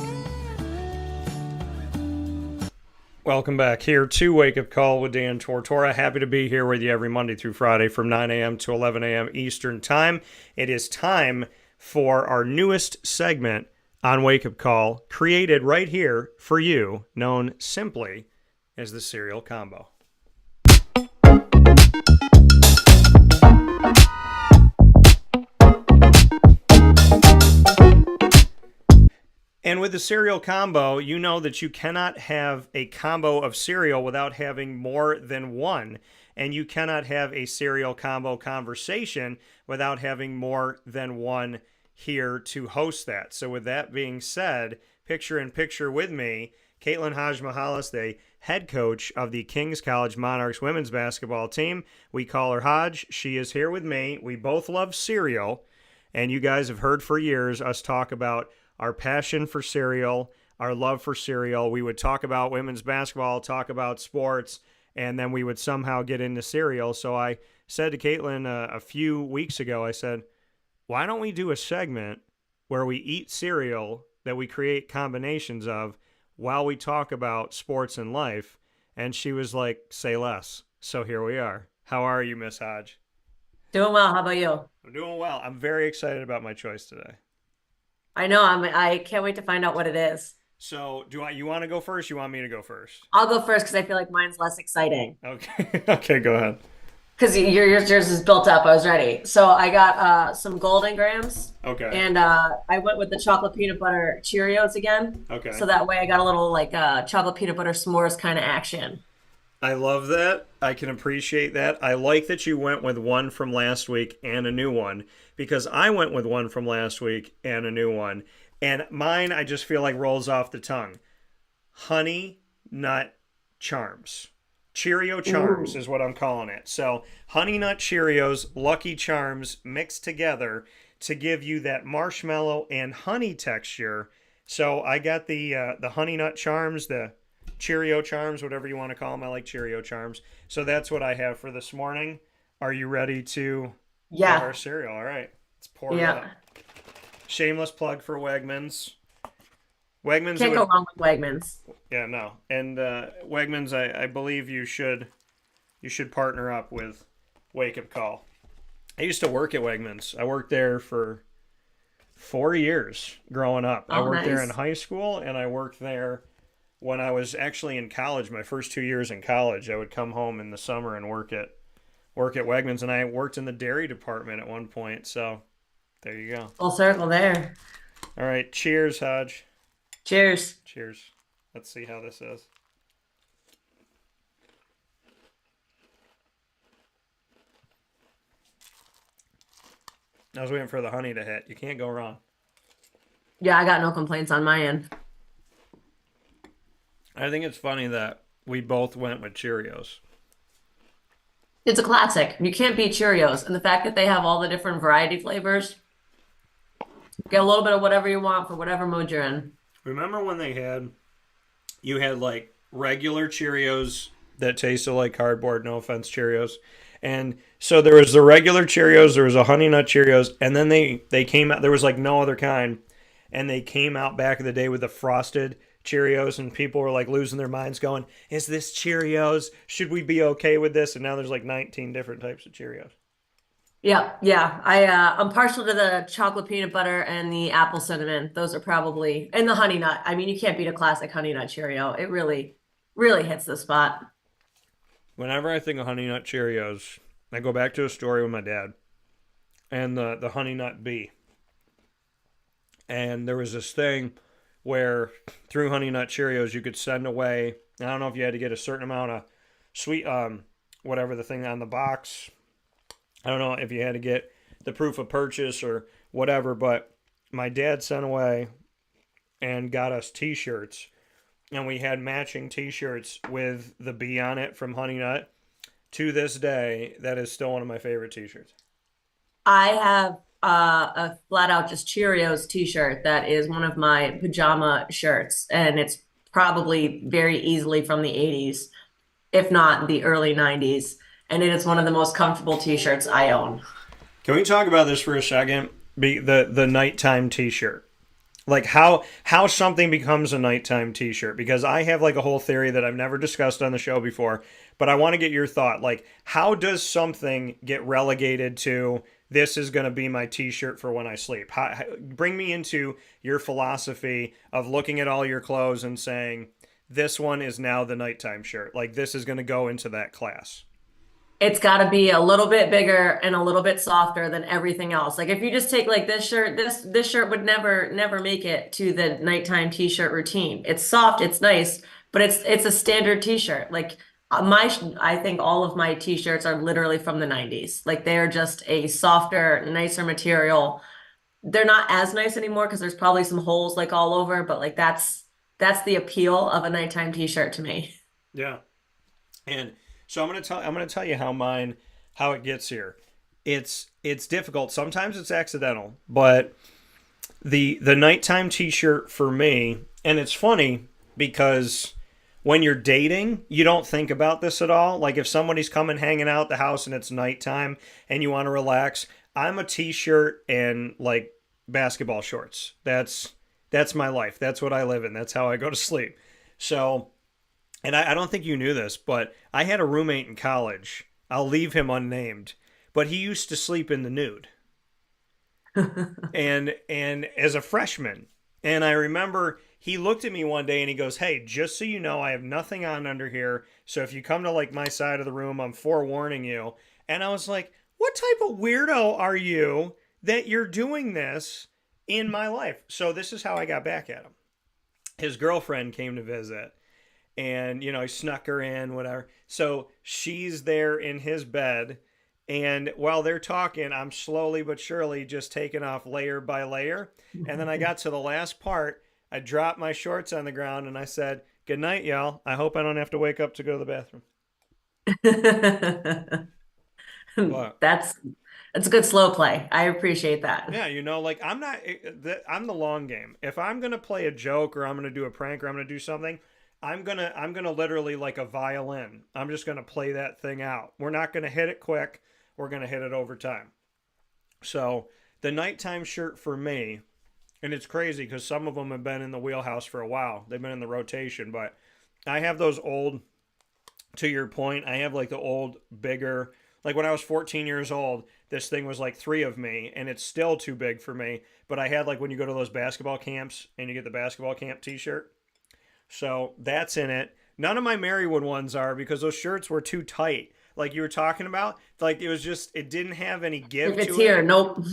Welcome back here to Wake Up Call with Dan Tortora. Happy to be here with you every Monday through Friday from 9 a.m. to 11 a.m. Eastern Time. It is time for our newest segment on Wake Up Call, created right here for you, known simply as the Cereal Combo. And with the cereal combo, you know that you cannot have a combo of cereal without having more than one. And you cannot have a cereal combo conversation without having more than one here to host that. So with that being said, picture in picture with me, Caitlin Hadzimichalis, the head coach of the King's College Monarchs women's basketball team. We call her Hodge. She is here with me. We both love cereal. And you guys have heard for years us talk about our passion for cereal, our love for cereal. We would talk about women's basketball, talk about sports, and then we would somehow get into cereal. So I said to Caitlin a few weeks ago, I said, why don't we do a segment where we eat cereal that we create combinations of while we talk about sports and life? And she was like, say less. So here we are. How are you, Miss Hodge? Doing well. How about you? I'm doing well. I'm very excited about my choice today. I know. I can't wait to find out what it is. So you want to go first? You want me to go first? I'll go first because I feel like mine's less exciting. Okay. Okay, go ahead. Because yours is built up. I was ready. So I got some Golden Grams. Okay. And I went with the chocolate peanut butter Cheerios again. Okay. So that way I got a little chocolate peanut butter s'mores kind of action. I love that. I can appreciate that. I like that you went with one from last week and a new one, because I went with one from last week and a new one. And mine, I just feel like rolls off the tongue. Honey Nut Charms. Cheerio Charms is what I'm calling it. So Honey Nut Cheerios, Lucky Charms mixed together to give you that marshmallow and honey texture. So I got the Honey Nut Charms, the Cheerio Charms, whatever you want to call them. I like Cheerio Charms. So that's what I have for this morning. Are you ready to have our cereal? All right. Let's pour it up. Shameless plug for Wegmans. Wegmans can't go wrong with Wegmans. Yeah, no. And Wegmans, I believe you should partner up with Wake Up Call. I used to work at Wegmans. I worked there for 4 years growing up. I worked there in high school, and I worked there when I was actually in college, my first 2 years in college, I would come home in the summer and work at Wegmans, and I worked in the dairy department at one point. So there you go. Full circle there. All right, cheers, Hodge. Cheers. Cheers. Let's see how this is. I was waiting for the honey to hit. You can't go wrong. Yeah, I got no complaints on my end. I think it's funny that we both went with Cheerios. It's a classic. You can't beat Cheerios. And the fact that they have all the different variety flavors, get a little bit of whatever you want for whatever mood you're in. Remember when you had like regular Cheerios that tasted like cardboard, no offense, Cheerios. And so there was the regular Cheerios, there was a Honey Nut Cheerios, and then they came out, there was like no other kind, and they came out back in the day with the frosted Cheerios, and people were like losing their minds going, is this Cheerios? Should we be okay with this? And now there's like 19 different types of Cheerios. Yeah. I'm partial to the chocolate peanut butter and the apple cinnamon. Those are probably, and the honey nut. I mean, you can't beat a classic honey nut Cheerio. It really, really hits the spot. Whenever I think of Honey Nut Cheerios, I go back to a story with my dad and the Honey Nut Bee. And there was this thing where through Honey Nut Cheerios you could send away, I don't know if you had to get a certain amount of sweet, whatever the thing on the box. I don't know if you had to get the proof of purchase or whatever, but my dad sent away and got us t-shirts. And we had matching t-shirts with the bee on it from Honey Nut. To this day, that is still one of my favorite t-shirts. I have a flat out just Cheerios t-shirt that is one of my pajama shirts, and it's probably very easily from the 80s, if not the early 90s, and it is one of the most comfortable t-shirts I own. Can we talk about this for a second? The nighttime t-shirt. Like how something becomes a nighttime t-shirt, because I have like a whole theory that I've never discussed on the show before, but I want to get your thought. Like, how does something get relegated to this is going to be my t-shirt for when I sleep? Bring me into your philosophy of looking at all your clothes and saying, this one is now the nighttime shirt. Like, this is going to go into that class. It's got to be a little bit bigger and a little bit softer than everything else. Like if you just take like this shirt, this shirt would never make it to the nighttime t-shirt routine. It's soft, it's nice, but it's a standard t-shirt. Like I think all of my t-shirts are literally from the 90s. Like they're just a softer, nicer material. They're not as nice anymore because there's probably some holes like all over, but like that's the appeal of a nighttime t-shirt to me. Yeah. And so I'm gonna tell you how it gets here. It's difficult. Sometimes it's accidental, but the nighttime t-shirt for me, and it's funny because when you're dating, you don't think about this at all. Like if somebody's coming hanging out the house and it's nighttime and you want to relax, I'm a t-shirt and like basketball shorts. That's my life. That's what I live in. That's how I go to sleep. So. And I don't think you knew this, but I had a roommate in college. I'll leave him unnamed, but he used to sleep in the nude. and as a freshman. And I remember he looked at me one day and he goes, hey, just so you know, I have nothing on under here. So if you come to like my side of the room, I'm forewarning you. And I was like, what type of weirdo are you that you're doing this in my life? So this is how I got back at him. His girlfriend came to visit. And, he snuck her in, whatever. So she's there in his bed. And while they're talking, I'm slowly but surely just taking off layer by layer. And then I got to the last part. I dropped my shorts on the ground and I said, good night, y'all. I hope I don't have to wake up to go to the bathroom. But, that's a good slow play. I appreciate that. Yeah, I'm the long game. If I'm going to play a joke or I'm going to do a prank or I'm going to do something, I'm gonna literally like a violin. I'm just gonna play that thing out. We're not gonna hit it quick. We're gonna hit it over time. So the nighttime shirt for me, and it's crazy because some of them have been in the wheelhouse for a while. They've been in the rotation, but I have those old. To your point, I have like the old, bigger. Like when I was 14 years old, this thing was like 3 of me, and it's still too big for me. But I had like when you go to those basketball camps and you get the basketball camp T-shirt. So that's in it. None of my Marywood ones are because those shirts were too tight. Like you were talking about, like it didn't have any give If it's to here, it. nope.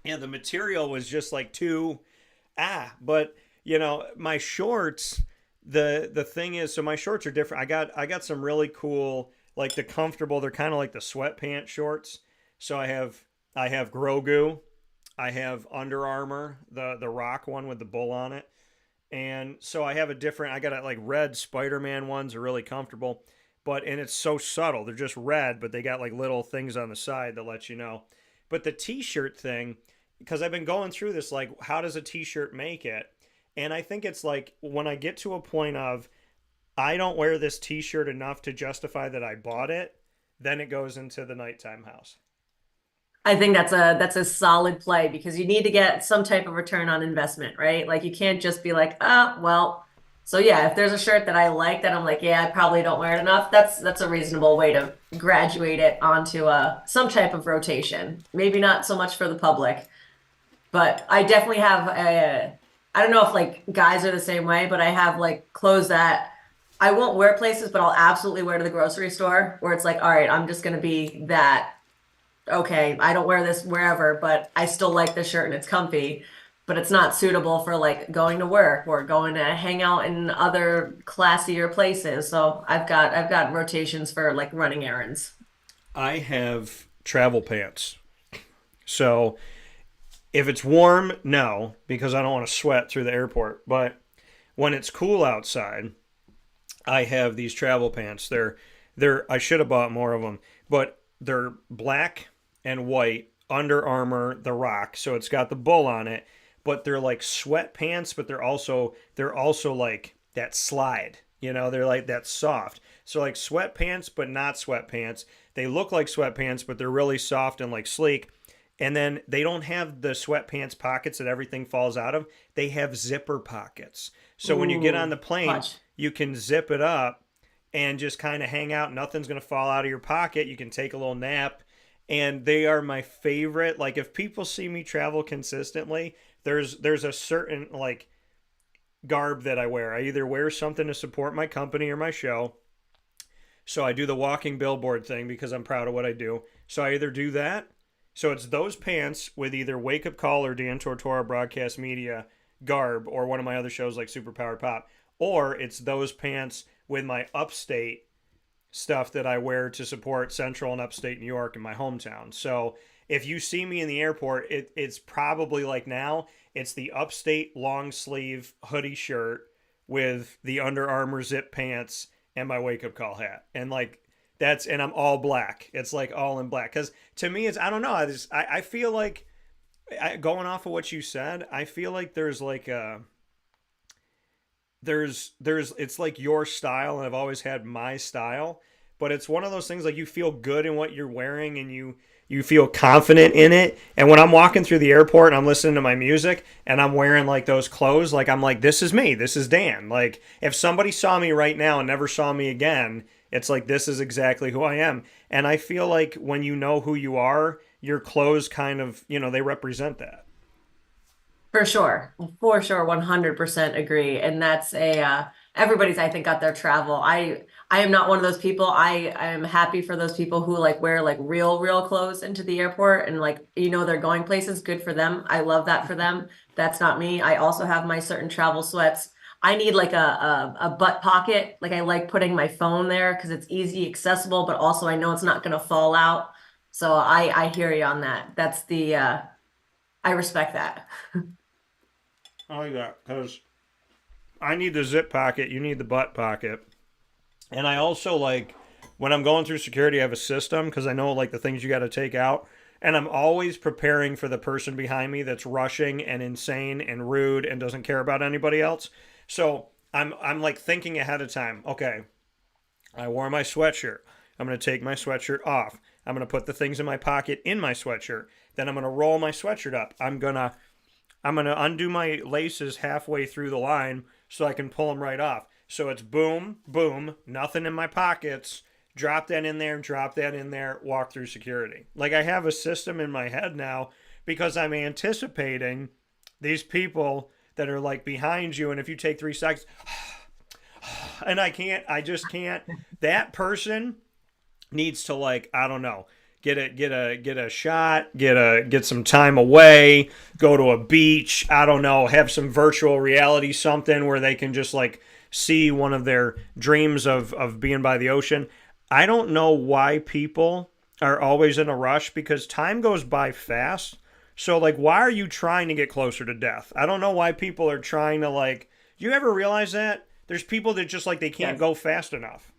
Yeah, the material was just like too but my shorts, the thing is, so my shorts are different. I got some really cool, like the comfortable, they're kind of like the sweatpants shorts. So I have Grogu, I have Under Armour, the rock one with the bull on it. And so I got like red Spider-Man ones are really comfortable, and it's so subtle. They're just red, but they got like little things on the side that let you know. But the t-shirt thing, because I've been going through this, like, how does a t-shirt make it? And I think it's like when I get to a point of I don't wear this t-shirt enough to justify that I bought it, then it goes into the nighttime house. I think that's a solid play because you need to get some type of return on investment, right? Like you can't just be like, well, so yeah, if there's a shirt that I like that I'm like, yeah, I probably don't wear it enough, that's a reasonable way to graduate it onto some type of rotation. Maybe not so much for the public, but I definitely have I don't know if like guys are the same way, but I have like clothes that I won't wear places, but I'll absolutely wear to the grocery store where it's like, all right, I'm just gonna be that. Okay, I don't wear this wherever, but I still like this shirt and it's comfy, but it's not suitable for like going to work or going to hang out in other classier places. So I've got rotations for like running errands. I have travel pants. So if it's warm, no, because I don't want to sweat through the airport. But when it's cool outside, I have these travel pants. I should have bought more of them, but they're black and white, Under Armour, the Rock. So it's got the bull on it, but they're like sweatpants, but they're also like that slide. They're like that soft. So like sweatpants, but not sweatpants. They look like sweatpants, but they're really soft and like sleek. And then they don't have the sweatpants pockets that everything falls out of. They have zipper pockets. So when you get on the plane, Hodge. you can zip it up and just kind of hang out. Nothing's going to fall out of your pocket. You can take a little nap. And they are my favorite. Like if people see me travel consistently, there's a certain like garb that I wear. I either wear something to support my company or my show. So I do the walking billboard thing because I'm proud of what I do. So I either do that. So it's those pants with either Wake Up Call or Dan Tortora Broadcast Media garb or one of my other shows like Super Powered Pop. Or it's those pants with my upstate stuff that I wear to support Central and Upstate New York in my hometown. So if you see me in the airport, it's probably like now, it's the upstate long sleeve hoodie shirt with the Under Armour zip pants and my Wake Up Call hat. And like and I'm all black. It's like all in black. Because to me, I don't know. I feel like, going off of what you said, I feel like there's like it's like your style, and I've always had my style, but it's one of those things like you feel good in what you're wearing and you feel confident in it. And when I'm walking through the airport and I'm listening to my music and I'm wearing like those clothes, like I'm like, this is me, this is Dan. Like if somebody saw me right now and never saw me again, it's like, this is exactly who I am. And I feel like when you know who you are, your clothes kind of, they represent that. For sure. 100% agree. And that's everybody's, I think, got their travel. I am not one of those people. I am happy for those people who like wear like real clothes into the airport and like, they're going places. Good for them. I love that for them. That's not me. I also have my certain travel sweats. I need like a butt pocket. Like I like putting my phone there because it's easy, accessible, but also I know it's not going to fall out. So I hear you on that. That's I respect that. I like that because I need the zip pocket. You need the butt pocket. And I also like when I'm going through security, I have a system because I know like the things you got to take out. And I'm always preparing for the person behind me that's rushing and insane and rude and doesn't care about anybody else. So I'm like thinking ahead of time. Okay, I wore my sweatshirt. I'm going to take my sweatshirt off. I'm going to put the things in my pocket in my sweatshirt. Then I'm going to roll my sweatshirt up. I'm going to undo my laces halfway through the line so I can pull them right off. So it's boom, boom, nothing in my pockets. Drop that in there, walk through security. Like I have a system in my head now because I'm anticipating these people that are like behind you. And if you take 3 seconds, And I just can't. That person needs to, like, I don't know, get a shot, get some time away, go to a beach, I don't know, have some virtual reality something where they can just like see one of their dreams of being by the ocean. I don't know why people are always in a rush, because time goes by fast. So like, why are you trying to get closer to death? I don't know why people are trying to, like, do you ever realize that there's people that just like they can't go fast enough?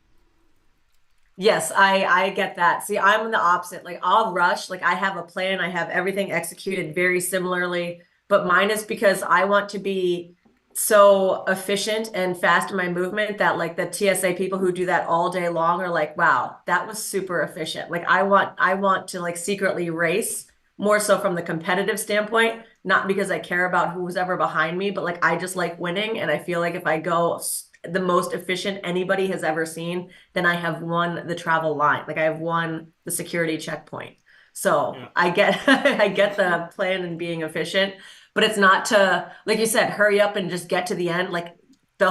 Yes, I get that. See, I'm the opposite. Like I'll rush, like I have a plan, I have everything executed very similarly, but mine is because I want to be so efficient and fast in my movement that like the TSA people who do that all day long are like, wow, that was super efficient. Like I want to like secretly race more so from the competitive standpoint, not because I care about who's ever behind me, but like I just like winning, and I feel like if I go the most efficient anybody has ever seen, then I have won the travel line. Like I have won the security checkpoint. So yeah. I get I get the plan and being efficient, but it's not to, like you said, hurry up and just get to the end. Like the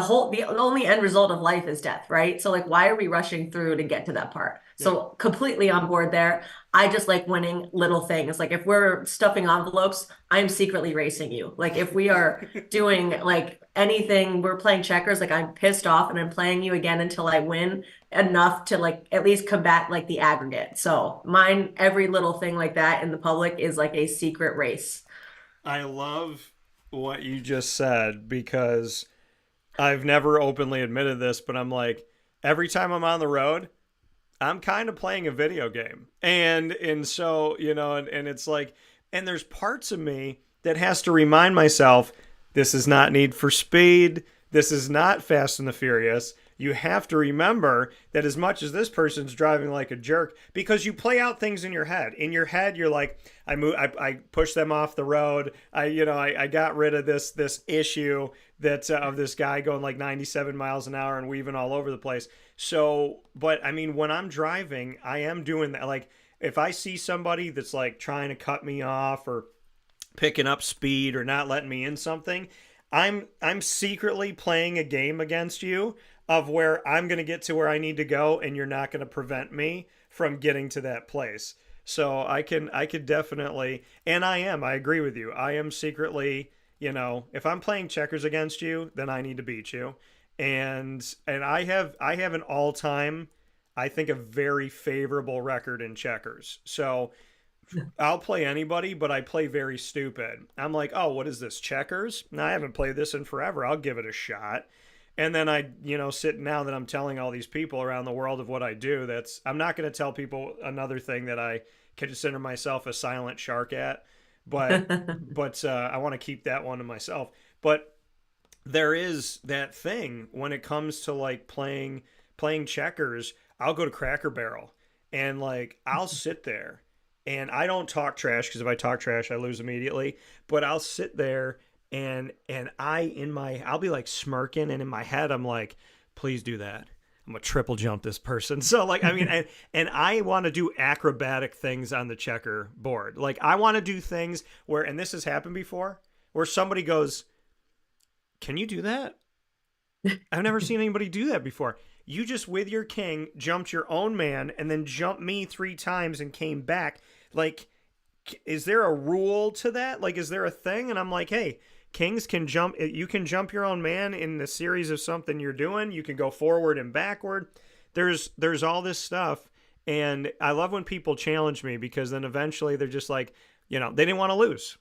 only end result of life is death, right? So like why are we rushing through to get to that part? Yeah. So completely on board there. I just like winning little things. Like if we're stuffing envelopes, I'm secretly racing you. Like if we are doing like anything, we're playing checkers, like I'm pissed off and I'm playing you again until I win enough to like at least combat like the aggregate. So mine, every little thing like that in the public is like a secret race. I love what you just said, because I've never openly admitted this, but I'm like, every time I'm on the road, I'm kind of playing a video game. And so, you know, and it's like, and there's parts of me that has to remind myself, this is not Need for Speed. This is not Fast and the Furious. You have to remember that as much as this person's driving like a jerk, because you play out things in your head. In your head, you're like, I push them off the road. I got rid of this issue that of this guy going like 97 miles an hour and weaving all over the place. So, but I mean, when I'm driving, I am doing that. Like if I see somebody that's like trying to cut me off or picking up speed or not letting me in something, I'm secretly playing a game against you of where I'm going to get to where I need to go, and you're not going to prevent me from getting to that place. So I could definitely, and I agree with you. I am secretly, you know, if I'm playing checkers against you, then I need to beat you. And I have an all-time, I think, a very favorable record in checkers. So I'll play anybody, but I play very stupid. I'm like, oh, what is this, checkers? No, I haven't played this in forever. I'll give it a shot. And then I, you know, now that I'm telling all these people around the world of what I do, I'm not going to tell people another thing that I consider myself a silent shark at, but I want to keep that one to myself. But there is that thing when it comes to like playing checkers. I'll go to Cracker Barrel and like I'll sit there and I don't talk trash, because if I talk trash I lose immediately. But I'll sit there and I'll be like smirking, and in my head I'm like, please do that. I'm gonna triple jump this person. So like, I mean, and I want to do acrobatic things on the checker board. Like I want to do things where, and this has happened before, where somebody goes, can you do that? I've never seen anybody do that before. You just, with your king, jumped your own man and then jumped me 3 times and came back. Like, is there a rule to that? Like, is there a thing? And I'm like, hey, kings can jump. You can jump your own man in the series of something you're doing. You can go forward and backward. There's all this stuff. And I love when people challenge me, because then eventually they're just like, you know, they didn't want to lose.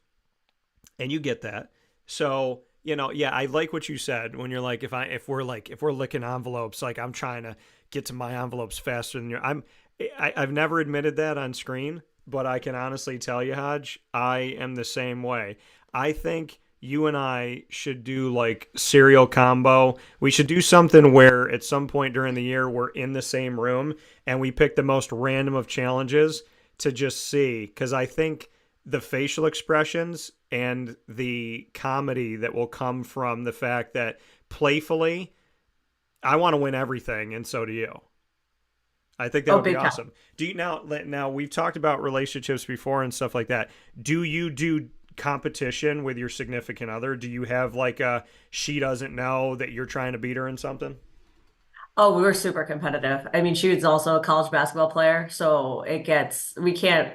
And you get that. So, you know, yeah, I like what you said when you're like, if we're licking envelopes, like I'm trying to get to my envelopes faster than I've never admitted that on screen, but I can honestly tell you, Hodge, I am the same way. I think you and I should do like serial combo. We should do something where at some point during the year we're in the same room and we pick the most random of challenges to just see, because I think the facial expressions and the comedy that will come from the fact that playfully I want to win everything, and so do you. I think that would be awesome. Do you now we've talked about relationships before and stuff like that. Do you do competition with your significant other? Do you have like she doesn't know that you're trying to beat her in something? Oh, we were super competitive. I mean, she was also a college basketball player, so we can't,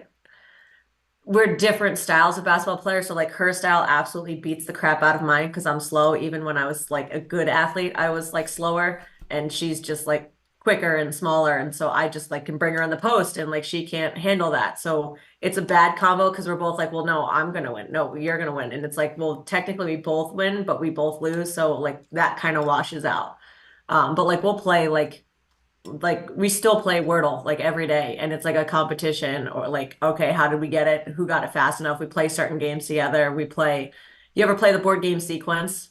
we're different styles of basketball players. So like her style absolutely beats the crap out of mine because I'm slow. Even when I was like a good athlete, I was like slower, and she's just like quicker and smaller. And so I just like can bring her on the post, and like she can't handle that. So it's a bad combo because we're both like, well, no, I'm gonna win. No, you're gonna win. And it's like, well, technically we both win, but we both lose. So like that kind of washes out. But like we'll play like we still play Wordle like every day, and it's like a competition, or like, okay, how did we get it? Who got it fast enough? We play certain games together. You ever play the board game Sequence?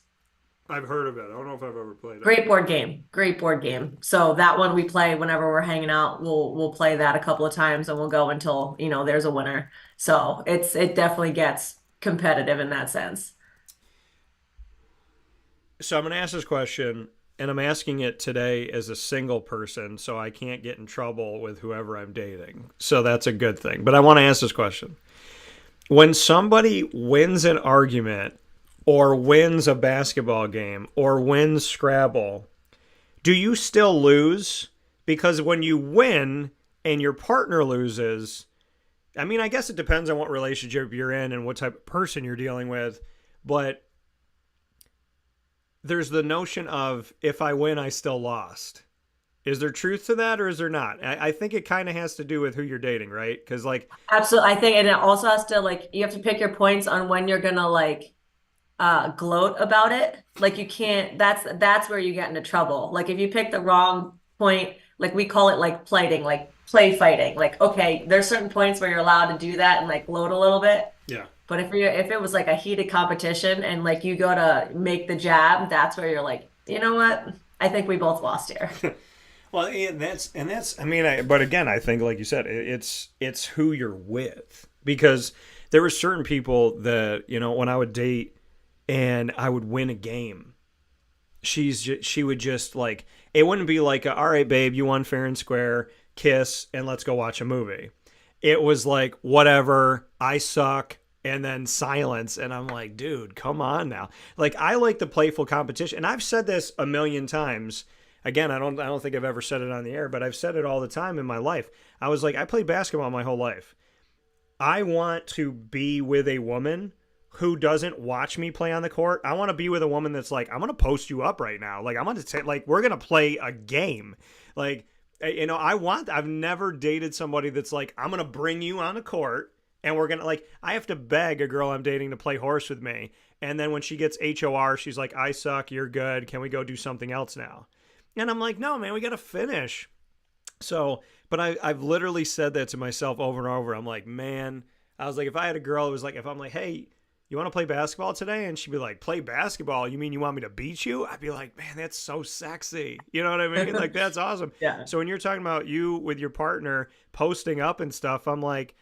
I've heard of it. I don't know if I've ever played it. Great board game. Great board game. So that one we play whenever we're hanging out. We'll play that a couple of times, and we'll go until, there's a winner. So it definitely gets competitive in that sense. So I'm going to ask this question, and I'm asking it today as a single person, so I can't get in trouble with whoever I'm dating. So that's a good thing. But I want to ask this question. When somebody wins an argument or wins a basketball game or wins Scrabble, do you still lose? Because when you win and your partner loses, I mean, I guess it depends on what relationship you're in and what type of person you're dealing with, but there's the notion of, if I win, I still lost. Is there truth to that, or is there not? I think it kind of has to do with who you're dating, right? Because like, Absolutely. I think, and it also has to like, you have to pick your points on when you're gonna like gloat about it. Like you can't, that's where you get into trouble. Like if you pick the wrong point, like we call it like plighting, like play fighting. Like, okay, there's certain points where you're allowed to do that and like gloat a little bit. yeah. But if it was like a heated competition and like you go to make the jab, that's where you're like, you know what? I think we both lost here. Well, and that's. I mean, but again, I think, like you said, it's who you're with, because there were certain people that, when I would date and I would win a game, she would just like, it wouldn't be like, all right, babe, you won fair and square, kiss, and let's go watch a movie. It was like, whatever, I suck. And then silence, and I'm like, dude, come on now. Like, I like the playful competition, and I've said this a million times. Again, I don't think I've ever said it on the air, but I've said it all the time in my life. I was like, I played basketball my whole life. I want to be with a woman who doesn't watch me play on the court. I want to be with a woman that's like, I'm going to post you up right now. Like, I'm going to say, like, we're going to play a game. Like, I've never dated somebody that's like, I'm going to bring you on the court. And we're going to, like, I have to beg a girl I'm dating to play horse with me. And then when she gets HOR, she's like, I suck, you're good. Can we go do something else now? And I'm like, no, man, we got to finish. So, but I've literally said that to myself over and over. I'm like, man, I was like, if I had a girl who was like, if I'm like, hey, you want to play basketball today? And she'd be like, play basketball? You mean you want me to beat you? I'd be like, man, that's so sexy. You know what I mean? Like, that's awesome. Yeah. So when you're talking about you with your partner posting up and stuff, I'm like,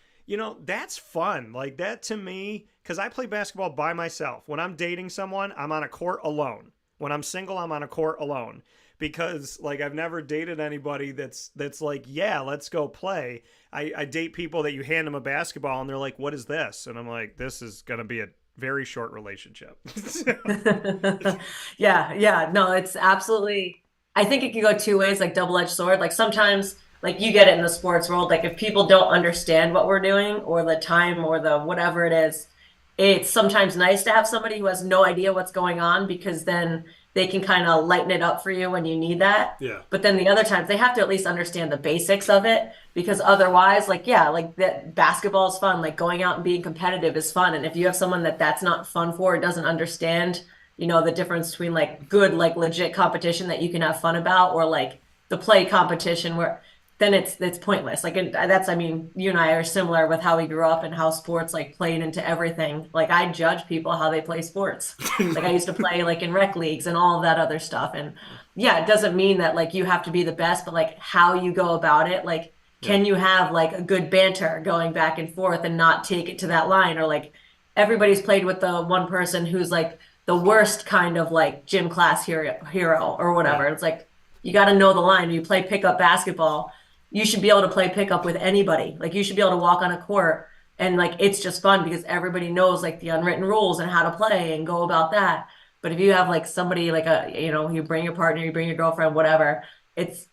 that's fun. Like, that to me, because I play basketball by myself. When I'm dating someone, I'm on a court alone. When I'm single, I'm on a court alone. Because, like, I've never dated anybody that's like, yeah, let's go play. I date people that you hand them a basketball and they're like, what is this? And I'm like, this is going to be a very short relationship. Yeah. No, it's absolutely, I think it can go two ways, like double-edged sword. Like sometimes, like you get it in the sports world, like if people don't understand what we're doing or the time or the whatever it is, it's sometimes nice to have somebody who has no idea what's going on, because then they can kind of lighten it up for you when you need that. Yeah. But then the other times they have to at least understand the basics of it, because otherwise, like, yeah, like that basketball is fun. Like going out and being competitive is fun. And if you have someone that's not fun for, or doesn't understand, the difference between like good, like legit competition that you can have fun about, or like the play competition where then it's pointless. Like, and I mean, you and I are similar with how we grew up and how sports like played into everything. Like I judge people how they play sports. Like I used to play like in rec leagues and all of that other stuff. And yeah, it doesn't mean that like you have to be the best, but like how you go about it, like, can you have like a good banter going back and forth and not take it to that line? Or like everybody's played with the one person who's like the worst kind of like gym class hero or whatever. It's like, you got to know the line. You play pickup basketball, you should be able to play pickup with anybody. Like you should be able to walk on a court and like, it's just fun because everybody knows like the unwritten rules and how to play and go about that. But if you have like somebody like you bring your partner, you bring your girlfriend, whatever,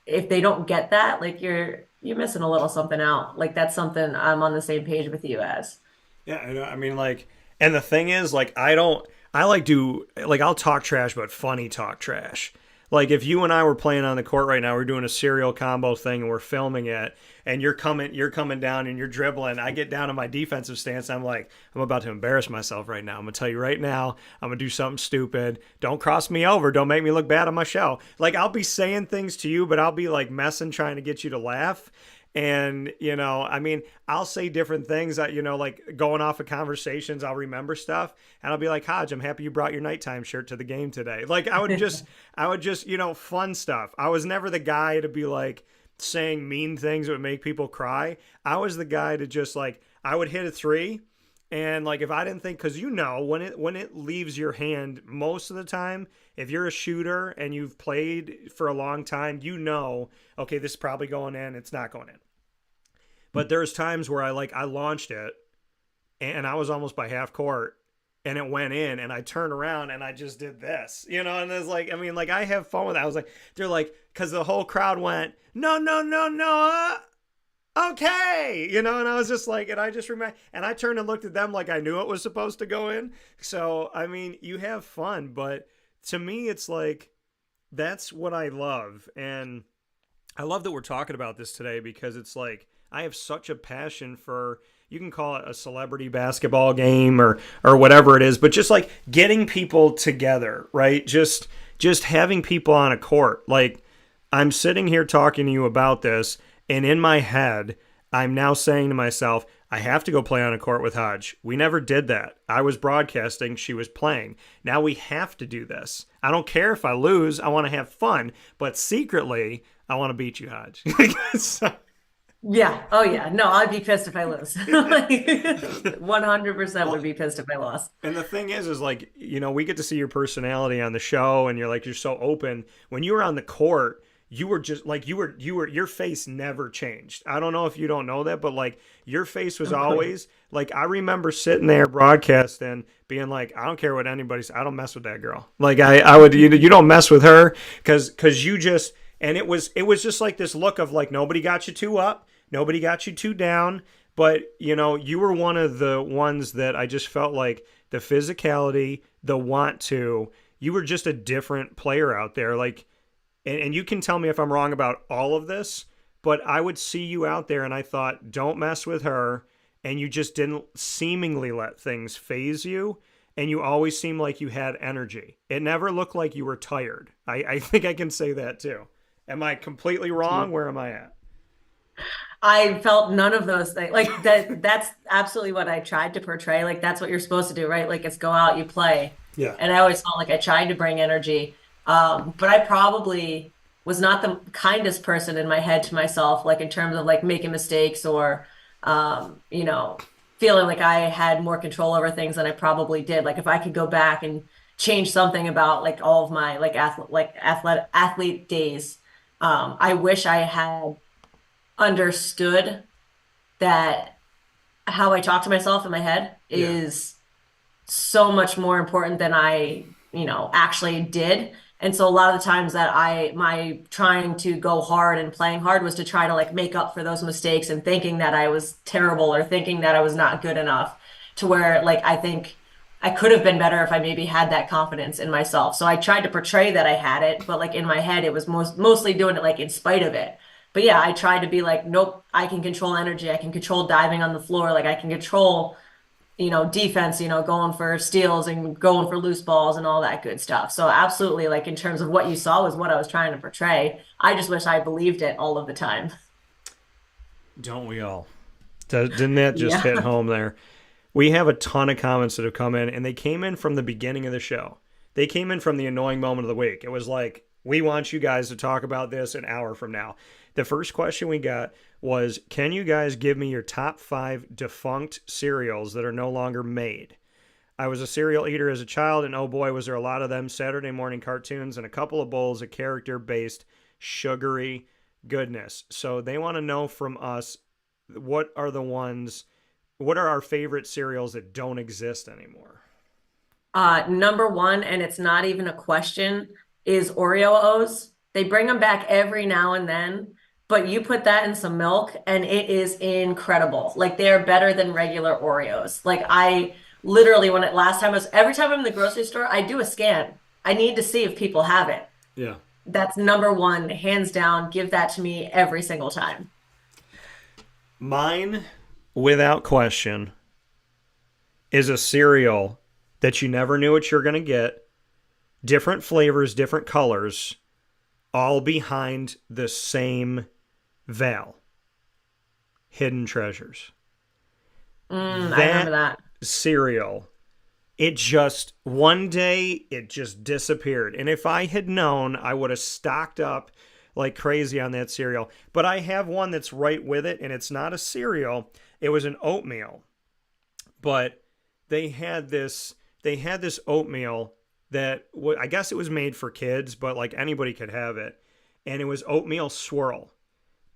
if they don't get that, like you're missing a little something out. Like that's something I'm on the same page with you as. Yeah, I mean, like, and the thing is, like, I'll talk trash, but funny talk trash. Like, if you and I were playing on the court right now, we're doing a serial combo thing and we're filming it, and you're coming down and you're dribbling. I get down in my defensive stance. I'm like, I'm about to embarrass myself right now. I'm gonna tell you right now, I'm gonna do something stupid. Don't cross me over. Don't make me look bad on my show. Like, I'll be saying things to you, but I'll be like messing, trying to get you to laugh. And, I mean, I'll say different things that, like going off of conversations, I'll remember stuff and I'll be like, Hodge, I'm happy you brought your nighttime shirt to the game today. Like I would just, fun stuff. I was never the guy to be like saying mean things that would make people cry. I was the guy to just like, I would hit a three. And like, if I didn't think, cause when it leaves your hand, most of the time, if you're a shooter and you've played for a long time, okay, this is probably going in. It's not going in. But there's times where I launched it and I was almost by half court and it went in and I turned around and I just did this, and it's like, I mean, like I have fun with that. I was like, they're like, cause the whole crowd went, no, okay. And I was just like, and I just remember, and I turned and looked at them like I knew it was supposed to go in. So, I mean, you have fun, but to me, it's like, that's what I love. And I love that we're talking about this today because it's like, I have such a passion for, you can call it a celebrity basketball game or whatever it is, but just like getting people together, right? Just having people on a court. Like I'm sitting here talking to you about this, and in my head, I'm now saying to myself, I have to go play on a court with Hodge. We never did that. I was broadcasting. She was playing. Now we have to do this. I don't care if I lose. I want to have fun. But secretly, I want to beat you, Hodge. So, yeah. Oh, yeah. No, I'd be pissed if I lose. 100% would be pissed if I lost. And the thing is like, we get to see your personality on the show, and you're so open. When you were on the court, you were just like, your face never changed. I don't know if you don't know that, but like your face was always like, I remember sitting there broadcasting being like, I don't care what anybody says. I don't mess with that girl. Like I would, you don't mess with her cause you just, and it was just like this look of like, nobody got you too up. Nobody got you too down. But you were one of the ones that I just felt like the physicality, the want to, you were just a different player out there. Like, and you can tell me if I'm wrong about all of this, but I would see you out there and I thought, don't mess with her. And you just didn't seemingly let things phase you. And you always seemed like you had energy. It never looked like you were tired. I think I can say that too. Am I completely wrong? Where am I at? I felt none of those things. Like that's absolutely what I tried to portray. Like that's what you're supposed to do, right? Like it's go out, you play. Yeah. And I always felt like I tried to bring energy. But I probably was not the kindest person in my head to myself, like in terms of like making mistakes or, feeling like I had more control over things than I probably did. Like if I could go back and change something about like all of my athlete days, I wish I had understood that how I talk to myself in my head is so much more important than I, actually did. And so a lot of the times that my trying to go hard and playing hard was to try to like make up for those mistakes and thinking that I was terrible or thinking that I was not good enough, to where like I think I could have been better if I maybe had that confidence in myself. So I tried to portray that I had it, but like in my head, it was mostly doing it like in spite of it. But yeah, I tried to be like, nope, I can control energy. I can control diving on the floor. Like I can control, defense, going for steals and going for loose balls and all that good stuff. So absolutely, like in terms of what you saw was what I was trying to portray. I just wish I believed it all of the time. Don't we all? Didn't that just hit home there? We have a ton of comments that have come in, and they came in from the beginning of the show. They came in from the annoying moment of the week. It was like, we want you guys to talk about this an hour from now. The first question we got was, can you guys give me your top 5 defunct cereals that are no longer made? I was a cereal eater as a child, and oh boy, was there a lot of them. Saturday morning cartoons and a couple of bowls of character-based sugary goodness. So they want to know from us, what are our favorite cereals that don't exist anymore? Number one, and it's not even a question, is Oreo O's. They bring them back every now and then, but you put that in some milk and it is incredible. Like they're better than regular Oreos. Like I literally every time I'm in the grocery store, I do a scan. I need to see if people have it. Yeah. That's number one, hands down. Give that to me every single time. Mine, without question, is a cereal that you never knew what you're going to get. Different flavors, different colors, all behind the same veil. Hidden Treasures. I remember that. Cereal, it just, one day, it just disappeared. And if I had known, I would have stocked up like crazy on that cereal. But I have one that's right with it, and it's not a cereal. It was an oatmeal. But they had this oatmeal that, I guess it was made for kids, but like anybody could have it. And it was oatmeal swirl.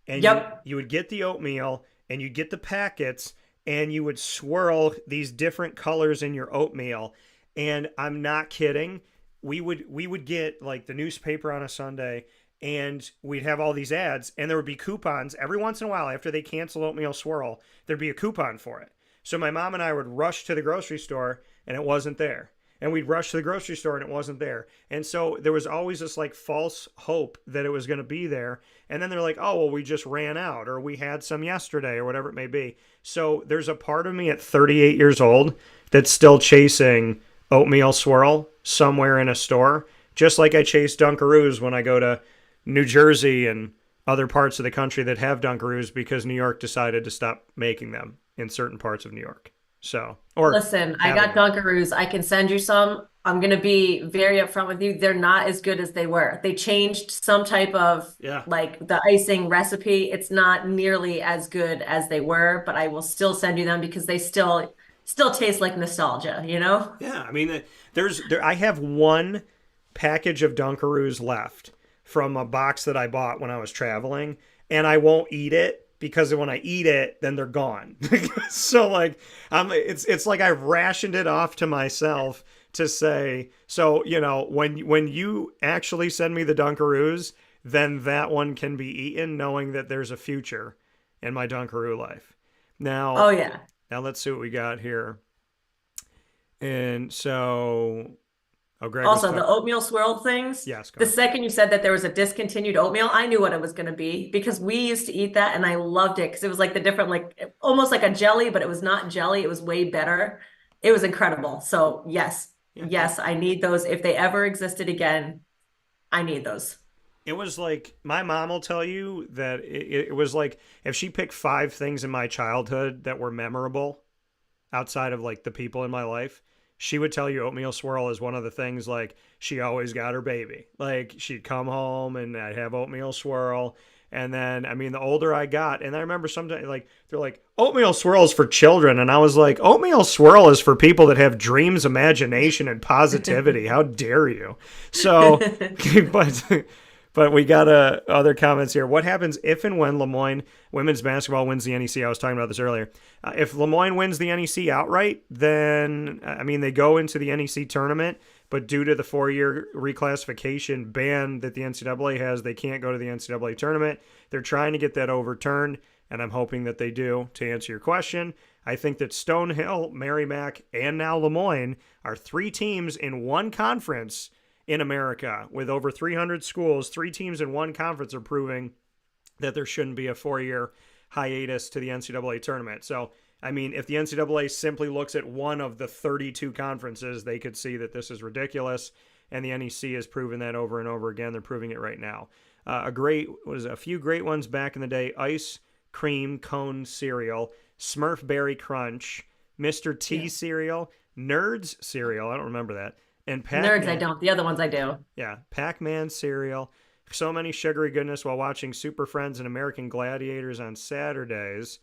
And you would get the oatmeal, and you'd get the packets, and you would swirl these different colors in your oatmeal. And I'm not kidding. We would get like the newspaper on a Sunday, and we'd have all these ads, and there would be coupons every once in a while. After they cancel oatmeal swirl, there'd be a coupon for it. So my mom and I would rush to the grocery store, and it wasn't there. And we'd rush to the grocery store, and it wasn't there. And so there was always this like false hope that it was going to be there. And then they're like, oh, well, we just ran out, or we had some yesterday, or whatever it may be. So there's a part of me at 38 years old that's still chasing oatmeal swirl somewhere in a store, just like I chase Dunkaroos when I go to New Jersey and other parts of the country that have Dunkaroos, because New York decided to stop making them in certain parts of New York. So, or listen, I got Dunkaroos. I can send you some. I'm going to be very upfront with you. They're not as good as they were. They changed some type of like the icing recipe. It's not nearly as good as they were, but I will still send you them because they still taste like nostalgia, you know? Yeah, I mean, I have one package of Dunkaroos left from a box that I bought when I was traveling, and I won't eat it because when I eat it, then they're gone. So like, it's like I've rationed it off to myself to say, so, you know, when you actually send me the Dunkaroos, then that one can be eaten, knowing that there's a future in my Dunkaroo life. Now, oh yeah. Now let's see what we got here. And so, Greg also the oatmeal swirl things. Yes. The second you said that there was a discontinued oatmeal, I knew what it was going to be because we used to eat that and I loved it because it was like the different, like almost like a jelly, but it was not jelly. It was way better. It was incredible. So yes, I need those. If they ever existed again, I need those. It was like, my mom will tell you that it was like, if she picked 5 things in my childhood that were memorable outside of like the people in my life, she would tell you oatmeal swirl is one of the things. Like, she always got her baby. Like, she'd come home and I'd have oatmeal swirl. And then, I mean, the older I got, and I remember sometimes, like, they're like, oatmeal swirl is for children. And I was like, oatmeal swirl is for people that have dreams, imagination, and positivity. How dare you? So, but we got other comments here. What happens if and when Lemoyne women's basketball wins the NEC? I was talking about this earlier. If Lemoyne wins the NEC outright, then, I mean, they go into the NEC tournament, but due to the 4-year reclassification ban that the NCAA has, they can't go to the NCAA tournament. They're trying to get that overturned, and I'm hoping that they do. To answer your question, I think that Stonehill, Merrimack, and now Lemoyne are 3 teams in one conference in America. With over 300 schools, 3 teams in one conference are proving that there shouldn't be a 4-year hiatus to the NCAA tournament. So, I mean, if the NCAA simply looks at one of the 32 conferences, they could see that this is ridiculous. And the NEC has proven that over and over again. They're proving it right now. A few great ones back in the day: ice cream cone cereal, Smurf Berry Crunch, Mr. T cereal, Nerds cereal. I don't remember that. And Pac-Man. Nerds, I don't. The other ones I do. Yeah, Pac-Man cereal. So many sugary goodness while watching Super Friends and American Gladiators on Saturdays.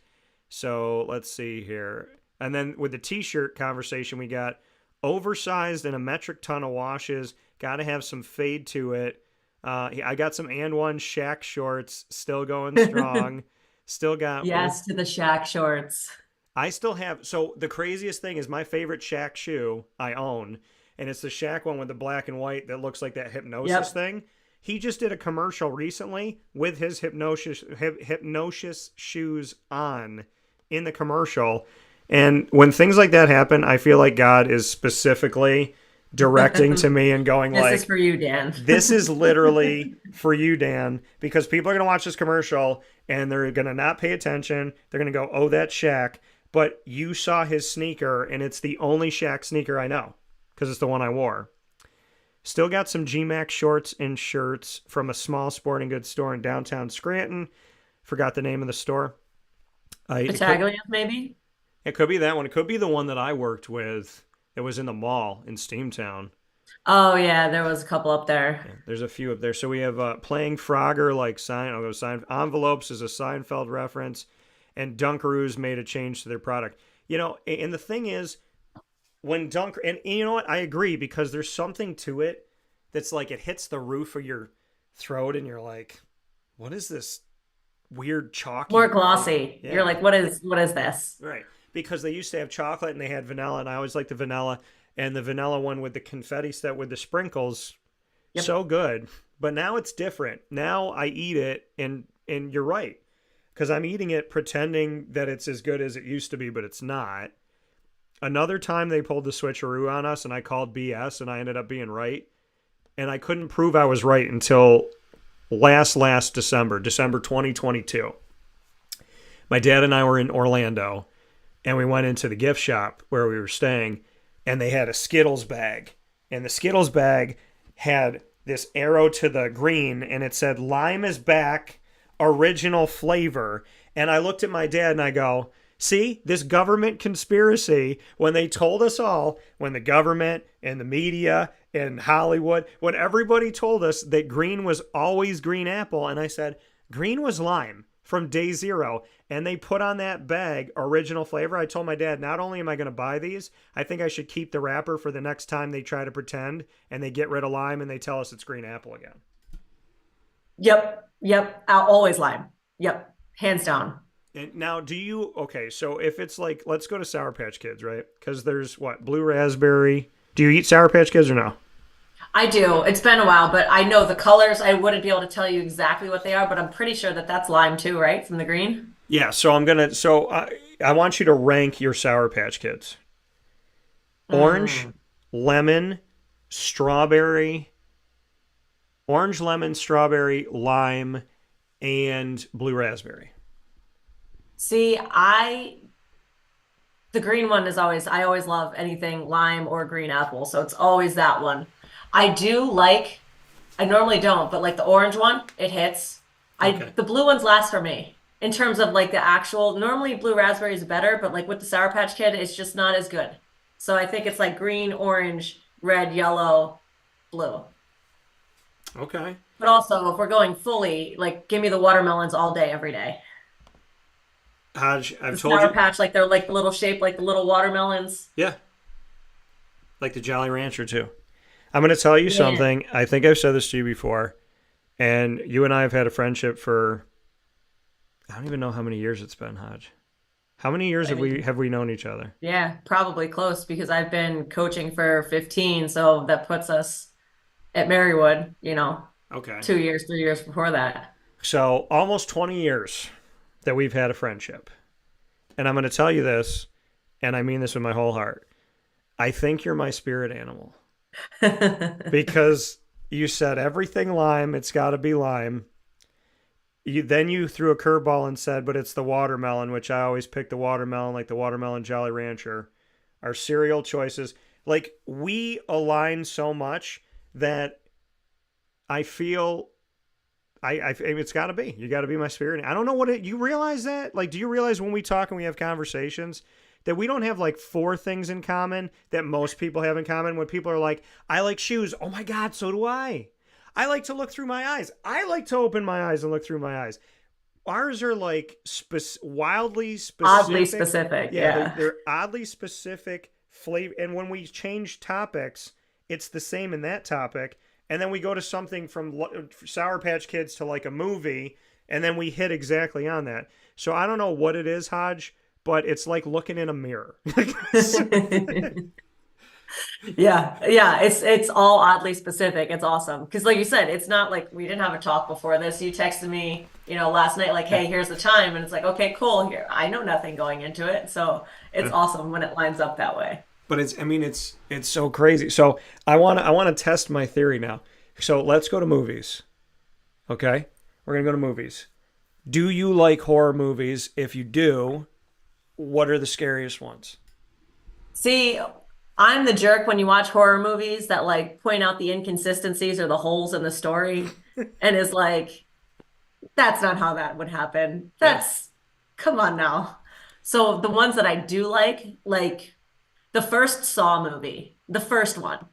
So let's see here. And then with the T-shirt conversation, we got oversized and a metric ton of washes. Got to have some fade to it. I got some and one Shaq shorts, still going strong. Still got yes to the Shaq shorts. I still have. So the craziest thing is my favorite Shaq shoe I own. And it's the Shaq one with the black and white that looks like that hypnosis thing. He just did a commercial recently with his hypnosis shoes on in the commercial. And when things like that happen, I feel like God is specifically directing to me and going This like, is for you, Dan. this is literally for you, Dan, because people are going to watch this commercial and they're going to not pay attention. They're going to go, oh, that's Shaq. But you saw his sneaker, and it's the only Shaq sneaker I know because it's the one I wore. Still got some G-Max shorts and shirts from a small sporting goods store in downtown Scranton. Forgot the name of the store. Battaglia, maybe? It could be that one. It could be the one that I worked with. It was in the mall in Steamtown. Oh, yeah, there was a couple up there. Yeah, there's a few up there. So we have playing Frogger, like envelopes is a Seinfeld reference, and Dunkaroos made a change to their product. You know, and the thing is, when and you know what? I agree, because there's something to it that's like it hits the roof of your throat, and you're like, what is this weird chalky? More glossy. Yeah. You're like, what is this? Right. Because they used to have chocolate and they had vanilla, and I always liked the vanilla. And the vanilla one with the confetti set with the sprinkles, so good. But now it's different. Now I eat it, and you're right. Because I'm eating it pretending that it's as good as it used to be, but it's not. Another time they pulled the switcheroo on us, and I called BS, and I ended up being right. And I couldn't prove I was right until last December 2022. My dad and I were in Orlando, and we went into the gift shop where we were staying, and they had a Skittles bag. And the Skittles bag had this arrow to the green, and it said, lime is back, original flavor. And I looked at my dad and I go, see, this government conspiracy, when they told us all, when the government and the media and Hollywood, when everybody told us that green was always green apple, and I said, green was lime from day zero, and they put on that bag original flavor. I told my dad, not only am I going to buy these, I think I should keep the wrapper for the next time they try to pretend and they get rid of lime and they tell us it's green apple again. Yep. Always lime. Yep. Hands down. And now, okay, so if it's like, let's go to Sour Patch Kids, right? Because there's blue raspberry. Do you eat Sour Patch Kids or no? I do. It's been a while, but I know the colors. I wouldn't be able to tell you exactly what they are, but I'm pretty sure that that's lime too, right? From the green? Yeah, so I want you to rank your Sour Patch Kids. Orange, lemon, strawberry, lime, and blue raspberry. See, the green one is I always love anything lime or green apple, so it's always that one. I normally don't, but like the orange one, it hits. Okay. The blue ones last for me in terms of like the actual, normally blue raspberry is better, but like with the Sour Patch Kid, it's just not as good. So I think it's like green, orange, red, yellow, blue. Okay. But also, if we're going fully, like, give me the watermelons all day, every day. Hodge, I've the told Sour you. Patch, like they're like the little shape, like the little watermelons. Yeah. Like the Jolly Rancher too. I'm going to tell you something. I think I've said this to you before, and you and I have had a friendship for, I don't even know how many years it's been, Hodge. How many years have we known each other? Yeah, probably close, because I've been coaching for 15, so that puts us at Marywood, Okay. 2 years, 3 years before that. So almost 20 years that we've had a friendship. And I'm going to tell you this, and I mean this with my whole heart. I think you're my spirit animal. Because you said everything lime, it's got to be lime. Then you threw a curveball and said, but it's the watermelon, which I always pick the watermelon, like the watermelon Jolly Rancher. Our cereal choices. Like, we align so much that I feel it's got to be. You got to be my spirit. I don't know you realize that? Like, do you realize when we talk and we have conversations that we don't have like 4 things in common that most people have in common? When people are like, I like shoes. Oh my God, so do I. I like to look through my eyes. I like to open my eyes and look through my eyes. Ours are like wildly specific. Oddly specific, yeah. They're oddly specific flavor. And when we change topics, it's the same in that topic. And then we go to something from Sour Patch Kids to like a movie, and then we hit exactly on that. So I don't know what it is, Hodge, but it's like looking in a mirror. Yeah. It's all oddly specific. It's awesome. Because like you said, it's not like we didn't have a talk before this. You texted me, last night, like, hey, here's the time. And it's like, okay, cool. Here. I know nothing going into it. So it's awesome when it lines up that way. But it's so crazy. So I want to test my theory now. So let's go to movies. Okay? We're going to go to movies. Do you like horror movies? If you do, what are the scariest ones? See, I'm the jerk when you watch horror movies that like point out the inconsistencies or the holes in the story and is like, that's not how that would happen. Come on now. So the ones that I do like the first Saw movie, the first one,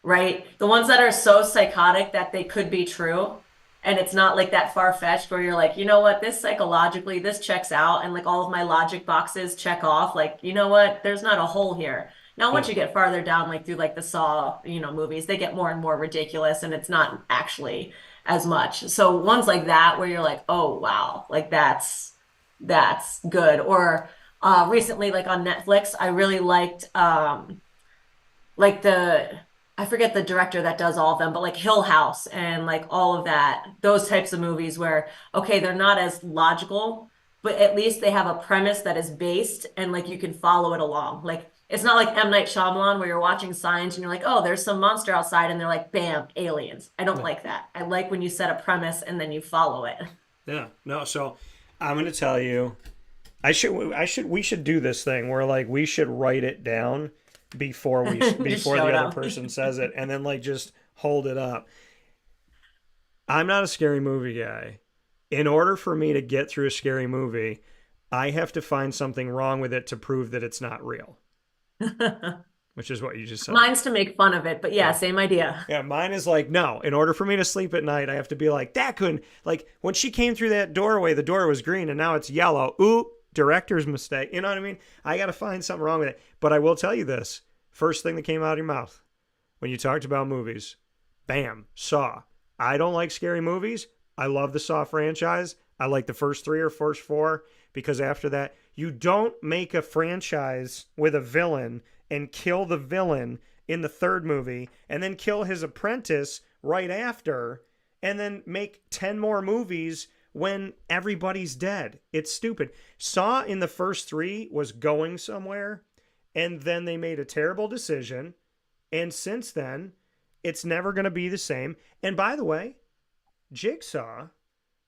right? The ones that are so psychotic that they could be true. And it's not like that far-fetched where you're like, you know what, this psychologically, this checks out, and like all of my logic boxes check off. Like, you know what, there's not a hole here. Now, once you get farther down, like through like the Saw, movies, they get more and more ridiculous, and it's not actually as much. So ones like that where you're like, oh wow, like that's good. Or recently, like on Netflix, I really liked like I forget the director that does all of them, but like Hill House and like all of that, those types of movies where, okay, they're not as logical, but at least they have a premise that is based and like you can follow it along. Like it's not like M. Night Shyamalan where you're watching Signs and you're like, oh, there's some monster outside and they're like, bam, aliens. I don't like that. I like when you set a premise and then you follow it. Yeah. No, so I'm going to tell you, we should do this thing where like we should write it down before the other person says it, and then like just hold it up. I'm not a scary movie guy. In order for me to get through a scary movie, I have to find something wrong with it to prove that it's not real. Which is what you just said. Mine's to make fun of it, but yeah, same idea. Yeah, mine is like, no, in order for me to sleep at night, I have to be like, that couldn't, like when she came through that doorway, the door was green and now it's yellow. Ooh, director's mistake. You know what I mean? I got to find something wrong with it. But I will tell you this. First thing that came out of your mouth when you talked about movies, bam, Saw. I don't like scary movies. I love the Saw franchise. I like the first 3 or first 4 because after that, you don't make a franchise with a villain and kill the villain in the 3rd movie and then kill his apprentice right after and then make 10 more movies when everybody's dead. It's stupid. Saw in the first 3 was going somewhere, and then they made a terrible decision, and since then, it's never going to be the same. And by the way, Jigsaw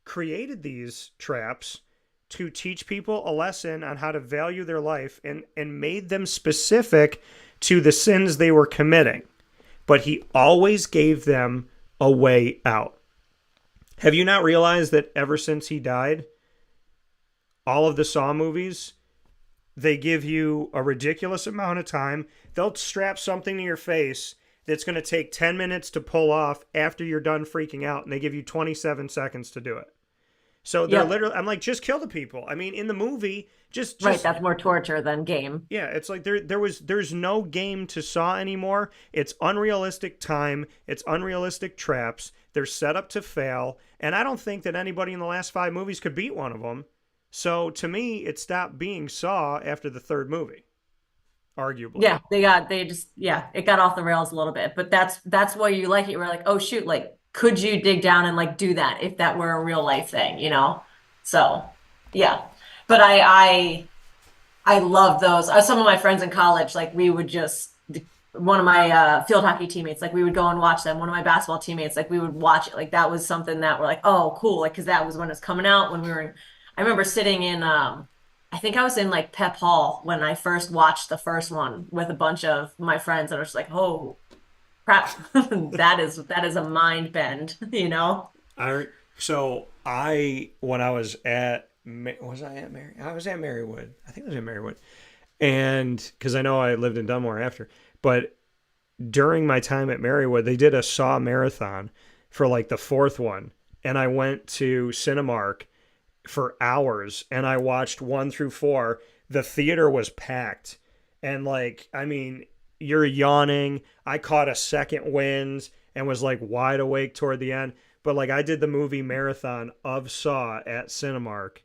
created these traps to teach people a lesson on how to value their life and made them specific to the sins they were committing. But he always gave them a way out. Have you not realized that ever since he died, all of the Saw movies, they give you a ridiculous amount of time. They'll strap something to your face that's going to take 10 minutes to pull off after you're done freaking out, and they give you 27 seconds to do it. So they're literally, I'm like, just kill the people. I mean, in the movie, just right. That's more torture than game. Yeah, it's like there's no game to Saw anymore. It's unrealistic time. It's unrealistic traps. They're set up to fail, and I don't think that anybody in the last 5 movies could beat one of them. So to me, it stopped being Saw after the 3rd movie, arguably. Yeah, it got off the rails a little bit, but that's why you like it. We're like, oh shoot, like could you dig down and like do that if that were a real life thing, So, yeah. But I love those. Some of my friends in college, like we would just, one of my field hockey teammates, like we would go and watch them. One of my basketball teammates, like we would watch it. Like that was something that we're like, oh, cool. Like, cause that was when it was coming out when we were in, I remember sitting in, I think I was in like Pep Hall when I first watched the first one with a bunch of my friends, and I was just like, oh crap, that is a mind bend, So when I was at Marywood? I was at Marywood. I think I was at Marywood. And because I know I lived in Dunmore after. But during my time at Marywood, they did a Saw marathon for like the 4th one. And I went to Cinemark for hours and I watched 1 through 4. The theater was packed. And like, I mean, you're yawning. I caught a second wind and was like wide awake toward the end. But like I did the movie marathon of Saw at Cinemark,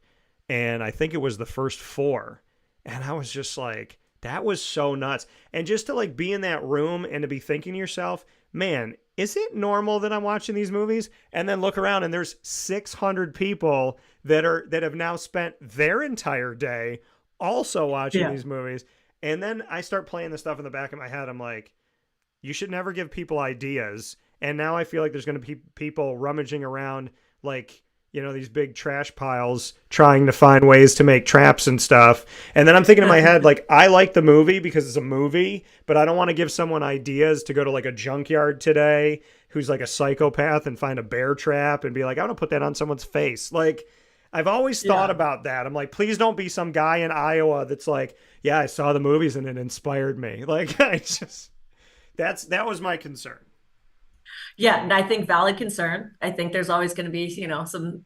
and I think it was the first 4. And I was just like, That was so nuts. And just to like be in that room and to be thinking to yourself, man, is it normal that I'm watching these movies? And then look around and there's 600 people that have now spent their entire day also watching these movies. And then I start playing the stuff in the back of my head. I'm like, you should never give people ideas. And now I feel like there's going to be people rummaging around like, you know, these big trash piles trying to find ways to make traps and stuff. And then I'm thinking in my head, like, I like the movie because it's a movie, but I don't want to give someone ideas to go to like a junkyard today who's like a psychopath and find a bear trap and be like, I want to put that on someone's face. Like, I've always thought about that. I'm like, please don't be some guy in Iowa that's like, yeah, I saw the movies and it inspired me. Like, that was my concern. Yeah, and I think valid concern. I think there's always going to be, you know, some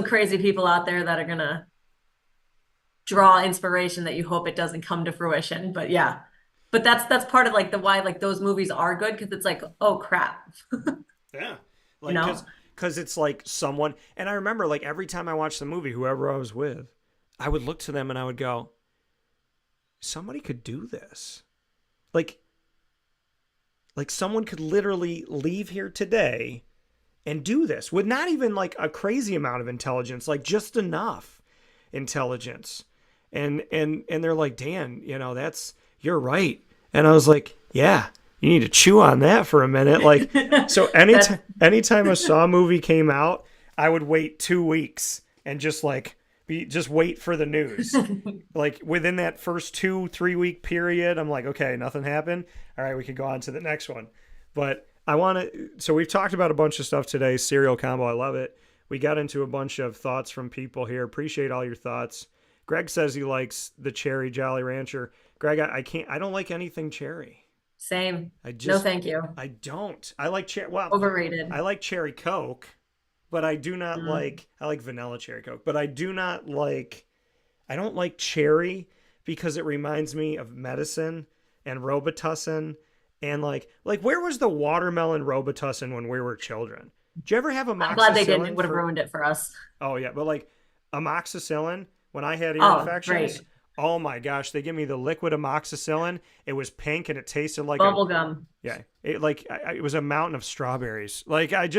crazy people out there that are going to draw inspiration that you hope it doesn't come to fruition. But yeah, but that's part of like the why like those movies are good, because it's like, oh crap. Yeah, like, you know, because it's like someone. And I remember like every time I watched the movie, whoever I was with, I would look to them and I would go, somebody could do this. Like someone could literally leave here today and do this with not even like a crazy amount of intelligence, like just enough intelligence. And they're like, Dan, you know, you're right. And I was like, yeah, you need to chew on that for a minute. Like, so anytime a Saw movie came out, I would wait 2 weeks and just like, just wait for the news. Like within that first 2-3 week period, I'm like, okay, nothing happened. All right, we can go on to the next one. But so we've talked about a bunch of stuff today. Cereal combo, I love it. We got into a bunch of thoughts from people here. Appreciate all your thoughts. Greg says he likes the cherry Jolly Rancher. Greg, I don't like anything cherry. Same. No, thank you. I don't. I like cherry. Well, overrated. I like cherry Coke. But I do not I like vanilla cherry Coke, but I don't like cherry because it reminds me of medicine and Robitussin and like where was the watermelon Robitussin when we were children? Did you ever have amoxicillin? I'm glad they didn't. It would have ruined it for us. Oh yeah, but like amoxicillin, when I had ear infections, great. Oh my gosh, they give me the liquid amoxicillin. It was pink and it tasted like bubble gum. Yeah, it was a mountain of strawberries. Like I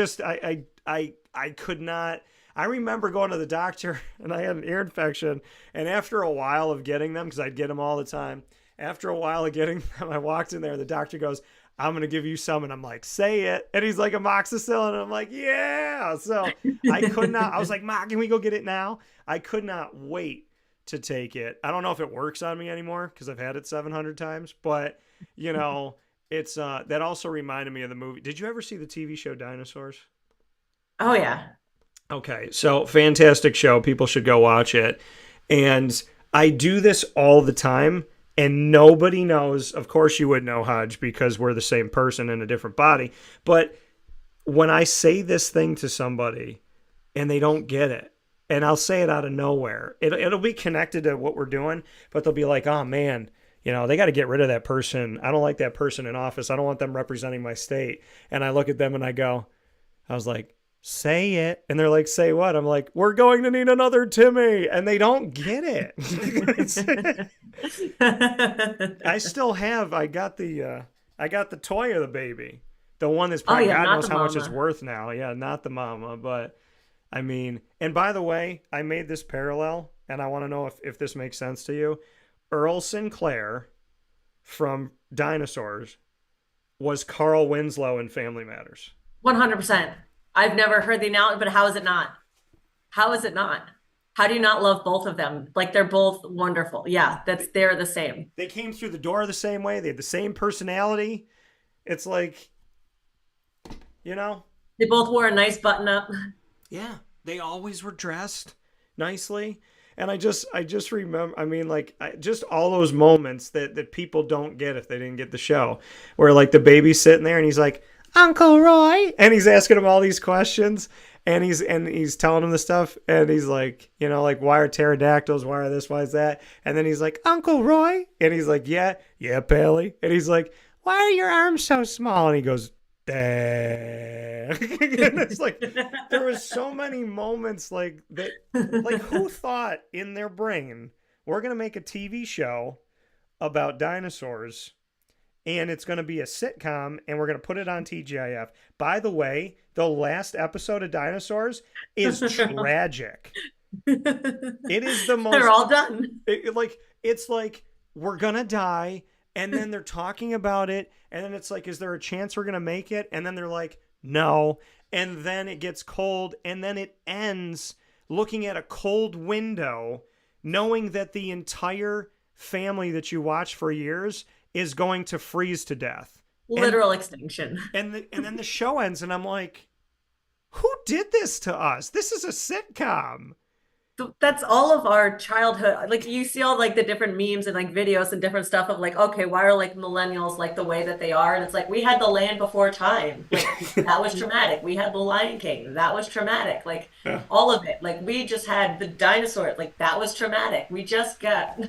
could not. I remember going to the doctor and I had an ear infection, and after a while of getting them, because I'd get them all the time, after a while of getting them, I walked in there and the doctor goes, I'm going to give you some. And I'm like, say it. And he's like, amoxicillin. And I'm like, yeah. So I could not. I was like, Ma, can we go get it now? I could not wait to take it. I don't know if it works on me anymore because I've had it 700 times. But, you know, it's that also reminded me of the movie. Did you ever see the TV show Dinosaurs? Oh, yeah. Okay. So fantastic show. People should go watch it. And I do this all the time. And nobody knows, of course you would know, Hodge, because we're the same person in a different body. But when I say this thing to somebody and they don't get it, and I'll say it out of nowhere, it'll be connected to what we're doing, but they'll be like, oh man, you know, they got to get rid of that person. I don't like that person in office. I don't want them representing my state. And I look at them and I was like, say it. And they're like, say what? I'm like, we're going to need another Timmy. And they don't get it. I got the toy of the baby. The one that's probably, God knows how much it's worth now. Yeah, not the mama. But I mean, and by the way, I made this parallel and I want to know if this makes sense to you. Earl Sinclair from Dinosaurs was Carl Winslow in Family Matters. 100%. I've never heard the analogy, but how is it not? How is it not? How do you not love both of them? Like, they're both wonderful. Yeah, they're the same. They came through the door the same way. They had the same personality. It's like, you know. They both wore a nice button up. Yeah, they always were dressed nicely. And I just remember, I mean, like, just all those moments that people don't get if they didn't get the show. Where, like, the baby's sitting there and he's like, Uncle Roy, and he's asking him all these questions, and he's telling him the stuff, and he's like, you know, like, why are pterodactyls? Why are this? Why is that? And then he's like, Uncle Roy, and he's like, yeah, Pally, and he's like, why are your arms so small? And he goes, and it's like there was so many moments like that. Like, who thought in their brain we're gonna make a TV show about dinosaurs, and it's going to be a sitcom, and we're going to put it on TGIF. By the way, the last episode of Dinosaurs is tragic. It is the most... They're all done. It's like, we're going to die, and then they're talking about it, and then it's like, is there a chance we're going to make it? And then they're like, no. And then it gets cold, and then it ends looking at a cold window, knowing that the entire family that you watch for years is going to freeze to death. Literal extinction. And then the show ends, and I'm like, who did this to us? This is a sitcom. That's all of our childhood. Like, you see all like the different memes and like videos and different stuff of like, okay, why are like millennials like the way that they are? And it's like, we had the land before time. Like, that was traumatic. We had the Lion King. That was traumatic. Like, all of it. Like, we just had the dinosaur. Like, that was traumatic. We just got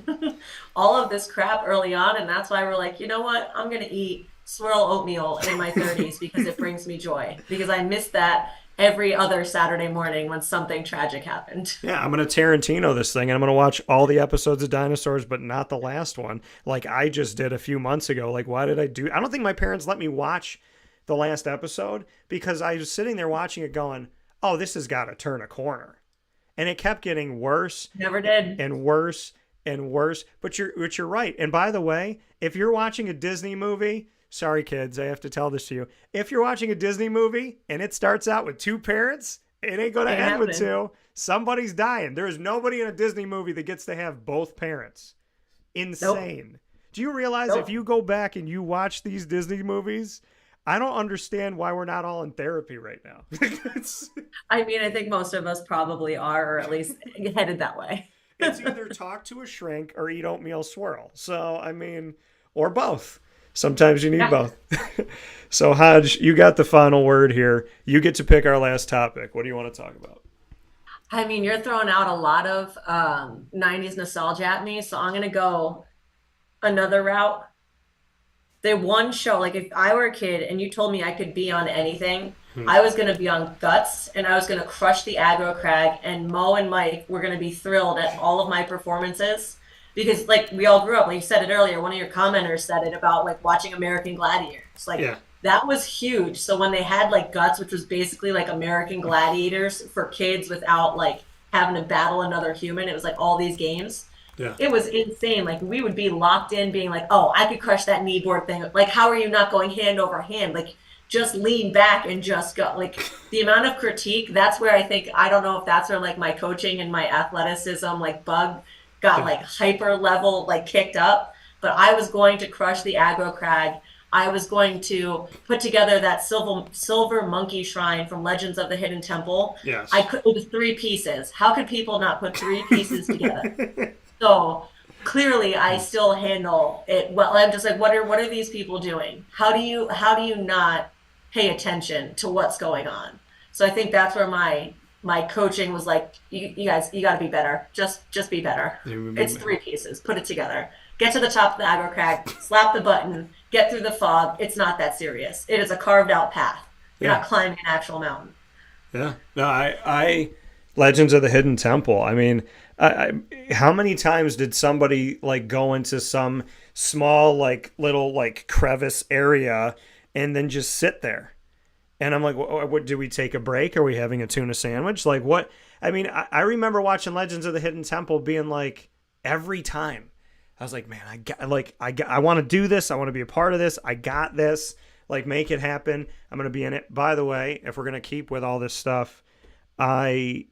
all of this crap early on. And that's why we're like, you know what? I'm going to eat swirl oatmeal in my 30s because it brings me joy. Because I missed that every other Saturday morning when something tragic happened. Yeah, I'm going to Tarantino this thing, and I'm going to watch all the episodes of Dinosaurs, but not the last one, like I just did a few months ago. Like, why did I do... I don't think my parents let me watch the last episode because I was sitting there watching it going, oh, this has got to turn a corner. And it kept getting worse. Never did. And worse and worse. But you're right. And by the way, if you're watching a Disney movie... Sorry, kids, I have to tell this to you. If you're watching a Disney movie and it starts out with 2 parents, it ain't going to end with 2. Somebody's dying. There is nobody in a Disney movie that gets to have both parents. Insane. Nope. Do you realize if you go back and you watch these Disney movies, I don't understand why we're not all in therapy right now. I mean, I think most of us probably are, or at least headed that way. It's either talk to a shrink or eat oatmeal swirl. So, I mean, or both. Sometimes you need both. So, Hodge, you got the final word here. You get to pick our last topic. What do you want to talk about? I mean, you're throwing out a lot of 90s nostalgia at me, so I'm going to go another route. The one show, like if I were a kid and you told me I could be on anything, I was going to be on Guts, and I was going to crush the aggro crag, and Mo and Mike were going to be thrilled at all of my performances. Because, like, we all grew up, like you said it earlier, one of your commenters said it about, like, watching American Gladiators. Like, that was huge. So when they had, like, Guts, which was basically, like, American Gladiators for kids without, like, having to battle another human, it was, like, all these games. Yeah. It was insane. Like, we would be locked in being like, oh, I could crush that kneeboard thing. Like, how are you not going hand over hand? Like, just lean back and just go. Like, the amount of critique, that's where I think, I don't know if that's where, like, my coaching and my athleticism, like, bug got like hyper level, like kicked up, but I was going to crush the aggro crag. I was going to put together that silver monkey shrine from Legends of the Hidden Temple. Yes. It was 3 pieces. How could people not put 3 pieces together? So clearly I still handle it well. I'm just like, what are these people doing? How do you not pay attention to what's going on? So I think that's where my coaching was like, you guys, you got to be better. Just be better. It's 3 pieces. Put it together. Get to the top of the aggro crag, slap the button, get through the fog. It's not that serious. It is a carved out path. You're not climbing an actual mountain. Yeah. No, I Legends of the Hidden Temple. I mean, how many times did somebody like go into some small, like little like crevice area and then just sit there? And I'm like, what, do we take a break? Are we having a tuna sandwich? Like what? I mean, I remember watching Legends of the Hidden Temple being like every time I was like, man, I want to do this. I want to be a part of this. I got this, like make it happen. I'm going to be in it. By the way, if we're going to keep with all this stuff, I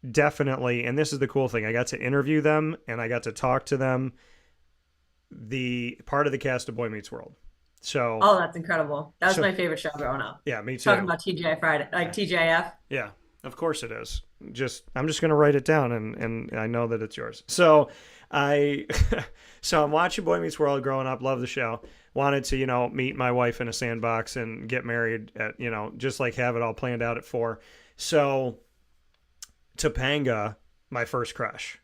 definitely, and this is the cool thing, I got to interview them and I got to talk to them, the part of the cast of Boy Meets World. So, that's incredible. That was my favorite show growing up. Yeah, me too. Talking about TGI Friday, like TGIF. Yeah, of course it is. I'm just gonna write it down, and I know that it's yours. So I'm watching Boy Meets World growing up. Love the show. Wanted to meet my wife in a sandbox and get married at just like have it all planned out at 4. So Topanga, my first crush.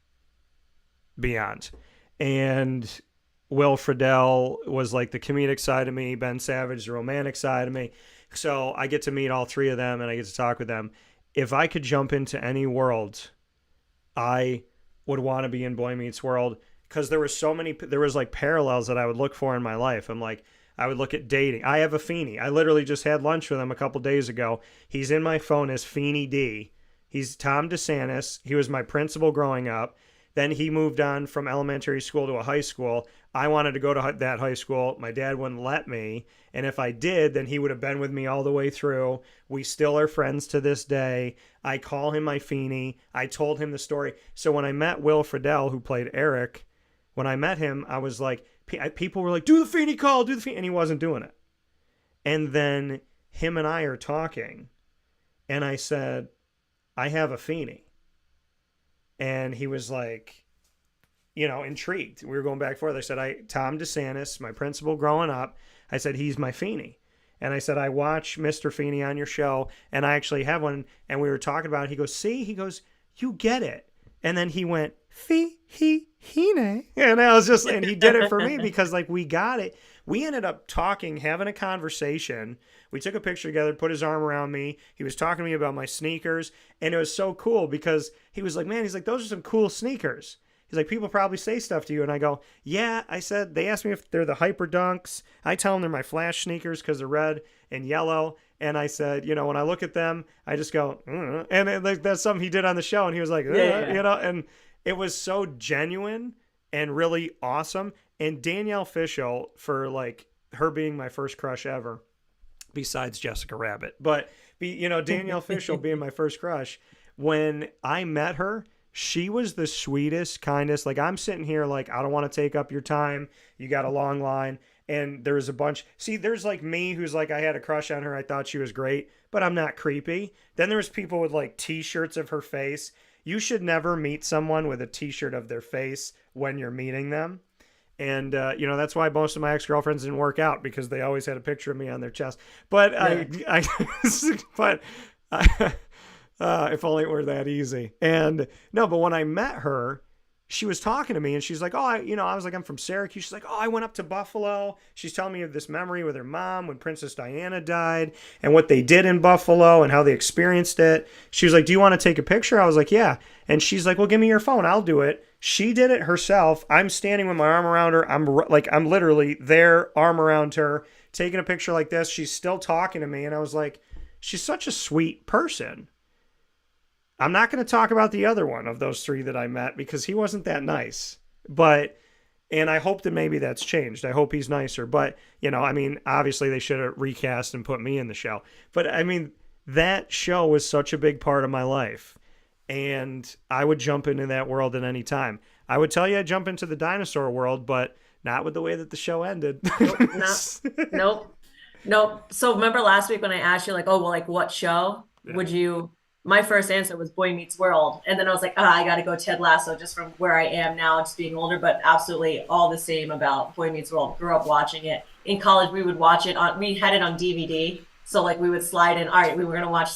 Beyond, and Will Friedle was like the comedic side of me, Ben Savage, the romantic side of me. So I get to meet all 3 of them and I get to talk with them. If I could jump into any world, I would want to be in Boy Meets World. because there was like parallels that I would look for in my life. I'm like, I would look at dating. I have a Feeney. I literally just had lunch with him a couple days ago. He's in my phone as Feeney D. He's Tom DeSantis. He was my principal growing up. Then he moved on from elementary school to a high school. I wanted to go to that high school. My dad wouldn't let me. And if I did, then he would have been with me all the way through. We still are friends to this day. I call him my Feeney. I told him the story. So when I met Will Friedle, who played Eric, when I met him, I was like, people were like, do the Feeney call, do the Feeney. And he wasn't doing it. And then him and I are talking. And I said, I have a Feeney. And he was like, intrigued. We were going back and forth. I said, Tom DeSantis, my principal growing up, I said, he's my Feeney. And I said, I watch Mr. Feeney on your show, and I actually have one. And we were talking about it. He goes, see? He goes, you get it. And then he went, Fee-he-he-ne. And I was just, and he did it for me because, like, we got it. We ended up talking, having a conversation. We took a picture together, put his arm around me. He was talking to me about my sneakers. And it was so cool because he was like, man, he's like, those are some cool sneakers. He's like, people probably say stuff to you. And I go, yeah. I said, they asked me if they're the Hyper Dunks. I tell them they're my Flash sneakers because they're red and yellow. And I said, when I look at them, I just go, and like, that's something he did on the show. And he was like, and it was so genuine and really awesome. And Danielle Fishel, for like her being my first crush ever, besides Jessica Rabbit, but Danielle Fishel being my first crush, when I met her, she was the sweetest, kindest. Like, I'm sitting here like, I don't want to take up your time. You got a long line. And there's a bunch. See, there's like me who's like, I had a crush on her. I thought she was great, but I'm not creepy. Then there's people with like T-shirts of her face. You should never meet someone with a T-shirt of their face when you're meeting them. And, that's why most of my ex-girlfriends didn't work out, because they always had a picture of me on their chest. But if only it were that easy. And no, but when I met her, she was talking to me and she's like, I was like, I'm from Syracuse. She's like, I went up to Buffalo. She's telling me of this memory with her mom when Princess Diana died and what they did in Buffalo and how they experienced it. She was like, do you want to take a picture? I was like, yeah. And she's like, well, give me your phone. I'll do it. She did it herself. I'm standing with my arm around her. I'm literally there, arm around her, taking a picture like this. She's still talking to me. And I was like, she's such a sweet person. I'm not going to talk about the other one of those three that I met because he wasn't that nice. And I hope that maybe that's changed. I hope he's nicer. But, obviously they should have recast and put me in the show. But, that show was such a big part of my life. And I would jump into that world at any time. I would tell you I'd jump into the dinosaur world, but not with the way that the show ended. Nope. So remember last week when I asked you, like, what show would you... My first answer was Boy Meets World. And then I was like, I got to go Ted Lasso just from where I am now, just being older, but absolutely all the same about Boy Meets World. Grew up watching it. In college, we would watch it we had it on DVD. So like we would slide in, all right, we were going to watch,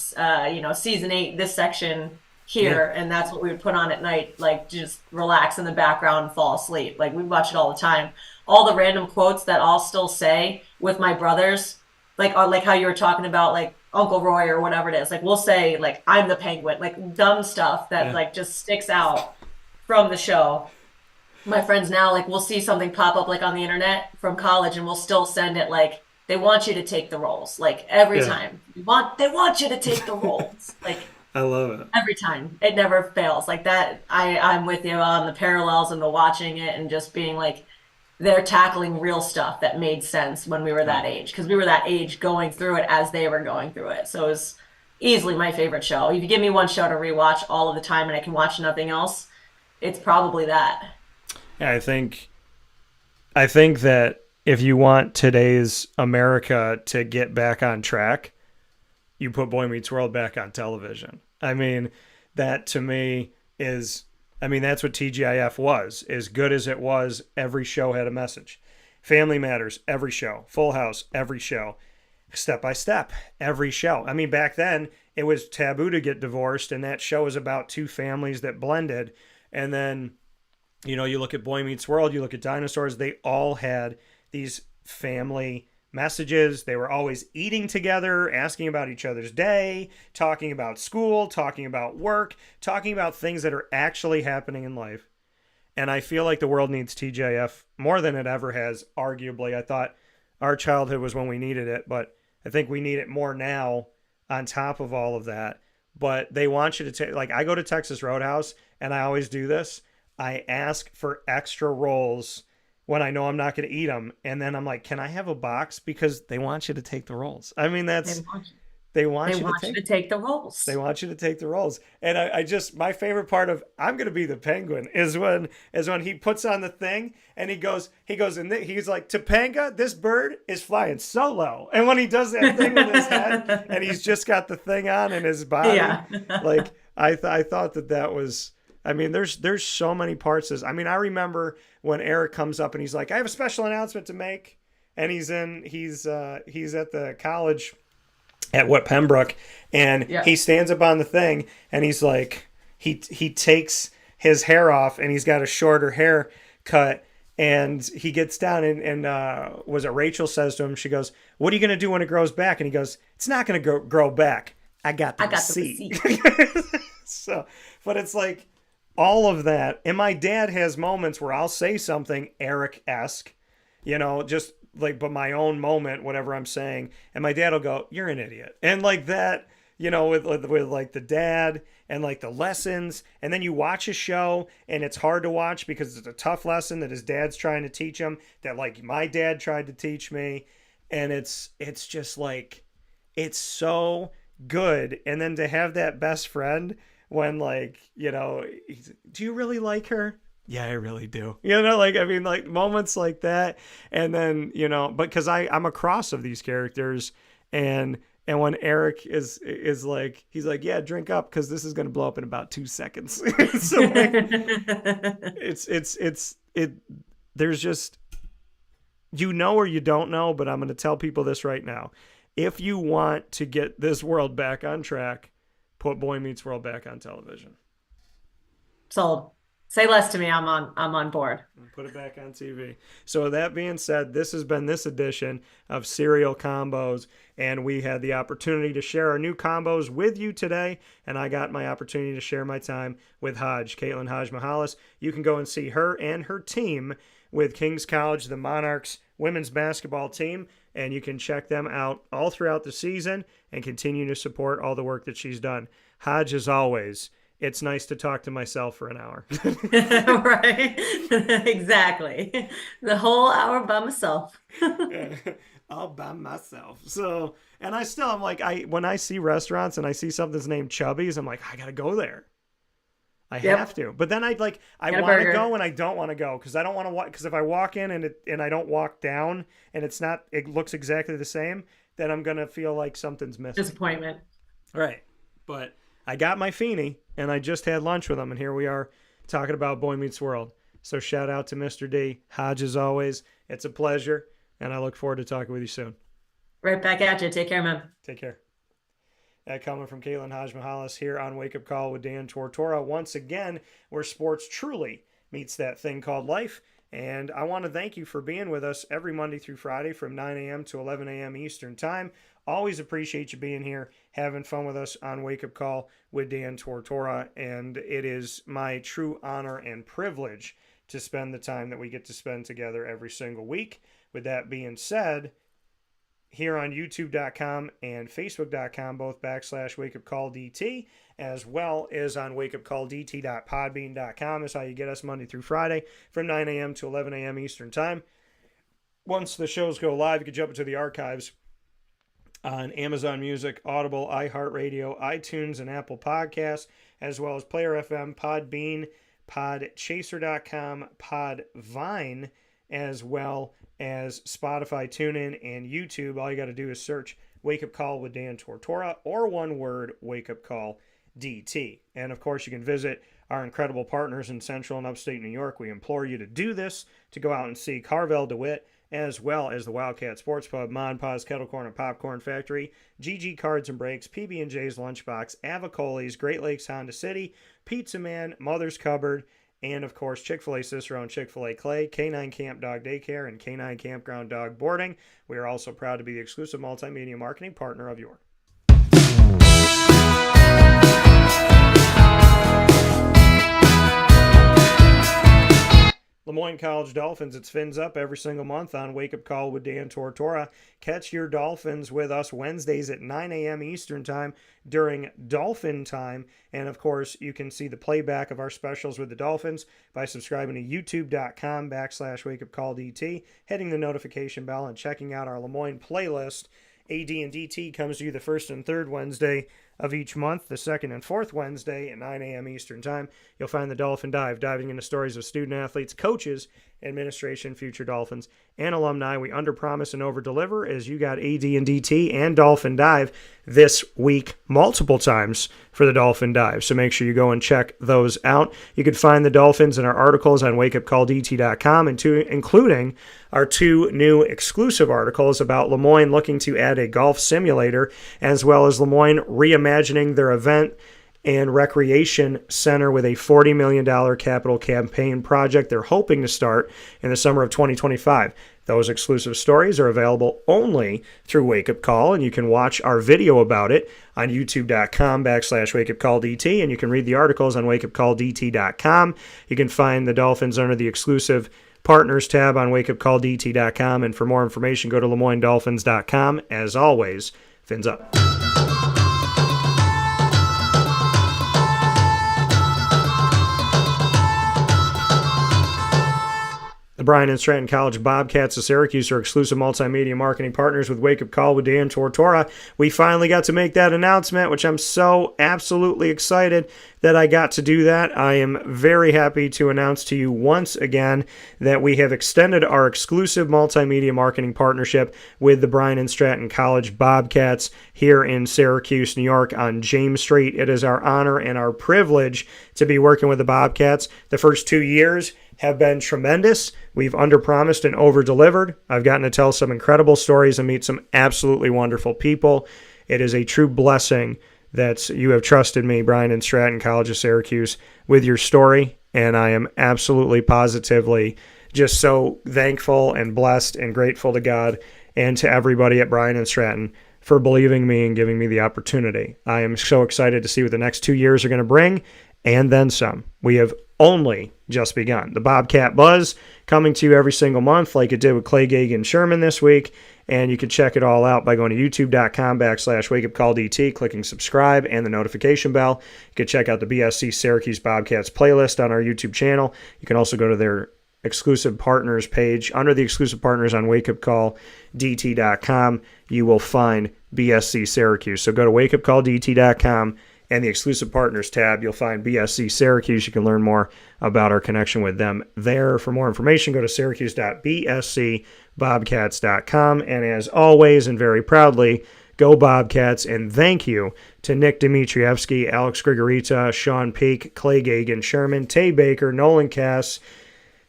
season 8, this section here. Yeah. And that's what we would put on at night, like just relax in the background and fall asleep. Like we'd watch it all the time. All the random quotes that I'll still say with my brothers, like how you were talking about, like, Uncle Roy or whatever it is, like we'll say like I'm the penguin, like dumb stuff that like just sticks out from the show. My friends now, like we'll see something pop up like on the internet from college and we'll still send it like they want you to take the roles, like every time they want you to take the roles, like I love it every time. It never fails like that. I'm with you on the parallels and the watching it and just being like they're tackling real stuff that made sense when we were that age, because we were that age going through it as they were going through it. So it was easily my favorite show. If you give me one show to rewatch all of the time and I can watch nothing else, it's probably that. Yeah, I think that if you want today's America to get back on track, you put Boy Meets World back on television. That to me is... that's what TGIF was. As good as it was, every show had a message. Family Matters, every show. Full House, every show. Step by Step, every show. Back then, it was taboo to get divorced, and that show was about two families that blended. And then, you look at Boy Meets World, you look at Dinosaurs, they all had these family messages. They were always eating together, asking about each other's day, talking about school, talking about work, talking about things that are actually happening in life. And I feel like the world needs TJF more than it ever has, arguably. I thought our childhood was when we needed it, but I think we need it more now on top of all of that. But they want you to take, like, I go to Texas Roadhouse, and I always do this. I ask for extra rolls when I know I'm not going to eat them. And then I'm like, can I have a box? Because they want you to take the rolls. I mean, they want you to take the rolls. They want you to take the rolls. And I just, my favorite part of I'm going to be the penguin is when he puts on the thing and he goes, and he's like, Topanga, this bird is flying so low. And when he does that thing with his head and he's just got the thing on in his body, like I thought that was, I mean, there's so many parts. I mean, I remember when Eric comes up and he's like, I have a special announcement to make. And he's at the college at Pembroke, and he stands up on the thing and he's like, he takes his hair off and he's got a shorter haircut, and he gets down and was it Rachel says to him, she goes, what are you going to do when it grows back? And he goes, it's not going to grow back. I got the receipt. So, but it's like all of that. And my dad has moments where I'll say something Eric-esque, just like, but my own moment, whatever I'm saying, and my dad will go, you're an idiot. And like that, with like the dad and like the lessons, and then you watch a show and it's hard to watch because it's a tough lesson that his dad's trying to teach him that like my dad tried to teach me. And it's just like, it's so good. And then to have that best friend when like, do you really like her? Yeah, I really do. Like moments like that. And then, because I'm a cross of these characters, and when Eric is like, he's like, yeah, drink up because this is going to blow up in about 2 seconds. So like, there's just, or you don't know, but I'm going to tell people this right now. If you want to get this world back on track, put Boy Meets World back on television. Sold. Say less to me. I'm on board. Put it back on TV. So that being said, this has been this edition of Cereal Combos, and we had the opportunity to share our new combos with you today, and I got my opportunity to share my time with Hodge, Caitlin Hadzimichalis. You can go and see her and her team with King's College, the Monarchs women's basketball team, and you can check them out all throughout the season and continue to support all the work that she's done. Hodge, as always, it's nice to talk to myself for an hour. Right. Exactly. The whole hour by myself. All by myself. So, and I'm like, when I see restaurants and I see something's named Chubby's, I'm like, I got to go there. I have to. But then I want to go and I don't want to go because I don't want to walk. Because if I walk in and I don't walk down and it looks exactly the same, then I'm going to feel like something's missing. Disappointment. Right. But I got my Feeney, and I just had lunch with him, and here we are talking about Boy Meets World. So shout out to Mr. D. Hodge, as always. It's a pleasure, and I look forward to talking with you soon. Right back at you. Take care, man. Take care. That coming from Caitlin Hadzimichalis here on Wake Up Call with Dan Tortora. Once again, where sports truly meets that thing called life. And I want to thank you for being with us every Monday through Friday from 9 a.m. to 11 a.m. Eastern Time. Always appreciate you being here, having fun with us on Wake Up Call with Dan Tortora. And it is my true honor and privilege to spend the time that we get to spend together every single week. With that being said, here on youtube.com and facebook.com, both /WakeUpCallDT, as well as on wakeupcalldt.podbean.com is how you get us Monday through Friday from 9 a.m. to 11 a.m. Eastern Time. Once the shows go live, you can jump into the archives on Amazon Music, Audible, iHeartRadio, iTunes, and Apple Podcasts, as well as Player FM, Podbean, Podchaser.com, Podvine, as well as Spotify, TuneIn, and YouTube. All you got to do is search Wake Up Call with Dan Tortora, or one word, Wake Up Call DT. And of course, you can visit our incredible partners in Central and Upstate New York. We implore you to do this, to go out and see Carvel DeWitt, as well as the Wildcat Sports Pub, Mon Pa's Kettle Corn and Popcorn Factory, GG Cards and Breaks, PB&J's Lunchbox, Avicoli's, Great Lakes Honda City, Pizza Man, Mother's Cupboard, and of course Chick-fil-A Cicero and Chick-fil-A Clay, K9 Camp Dog Daycare, and K9 Kampground Dog Boarding. We are also proud to be the exclusive multimedia marketing partner of your Lemoyne College Dolphins, it's Fins Up every single month on Wake Up Call with Dan Tortora. Catch your Dolphins with us Wednesdays at 9 a.m. Eastern Time during Dolphin Time. And, of course, you can see the playback of our specials with the Dolphins by subscribing to youtube.com/wakeupcalldt, hitting the notification bell, and checking out our Lemoyne playlist. AD&DT comes to you the first and third Wednesday of each month, the second and fourth Wednesday at 9 a.m. Eastern Time. You'll find the Dolphin Dive, diving into stories of student-athletes, coaches, administration, future Dolphins, and alumni. We underpromise and overdeliver, as you got AD&DT and Dolphin Dive this week multiple times for the Dolphin Dive. So make sure you go and check those out. You can find the Dolphins in our articles on wakeupcalldt.com, including our two new exclusive articles about Lemoyne looking to add a golf simulator, as well as Lemoyne reimagining their event and recreation center with a $40 million capital campaign project they're hoping to start in the summer of 2025. Those exclusive stories are available only through Wake Up Call, and you can watch our video about it on youtube.com/wakeupcalldt, and you can read the articles on wakeupcalldt.com. You can find the Dolphins under the exclusive partners tab on wakeupcalldt.com, and for more information, go to LeMoyneDolphins.com. As always, Fins Up. The Bryan and Stratton College Bobcats of Syracuse are exclusive multimedia marketing partners with Wake Up Call with Dan Tortora. We finally got to make that announcement, which I'm so absolutely excited that I got to do that. I am very happy to announce to you once again that we have extended our exclusive multimedia marketing partnership with the Bryan and Stratton College Bobcats here in Syracuse, New York on James Street. It is our honor and our privilege to be working with the Bobcats. The first 2 years have been tremendous. We've underpromised and over-delivered. I've gotten to tell some incredible stories and meet some absolutely wonderful people. It is a true blessing that you have trusted me, Bryan and Stratton College of Syracuse, with your story, and I am absolutely positively just so thankful and blessed and grateful to God and to everybody at Bryan and Stratton for believing me and giving me the opportunity. I am so excited to see what the next 2 years are going to bring, and then some. We have only just begun. The Bobcat Buzz coming to you every single month like it did with Clay, Gagan, Sherman this week, and you can check it all out by going to youtube.com/wakeupcalldt, clicking subscribe and the notification bell. You can check out the BSC Syracuse Bobcats playlist on our YouTube channel. You can also go to their exclusive partners page. Under the exclusive partners on wakeupcalldt.com, you will find BSC Syracuse. So go to wakeupcalldt.com and the exclusive partners tab, you'll find BSC Syracuse. You can learn more about our connection with them there. For more information, go to syracuse.bscbobcats.com. And as always, and very proudly, go Bobcats, and thank you to Nick Dimitrievsky, Alex Grigorita, Sean Peak, Clay Gagan, Sherman, Tay Baker, Nolan Cass,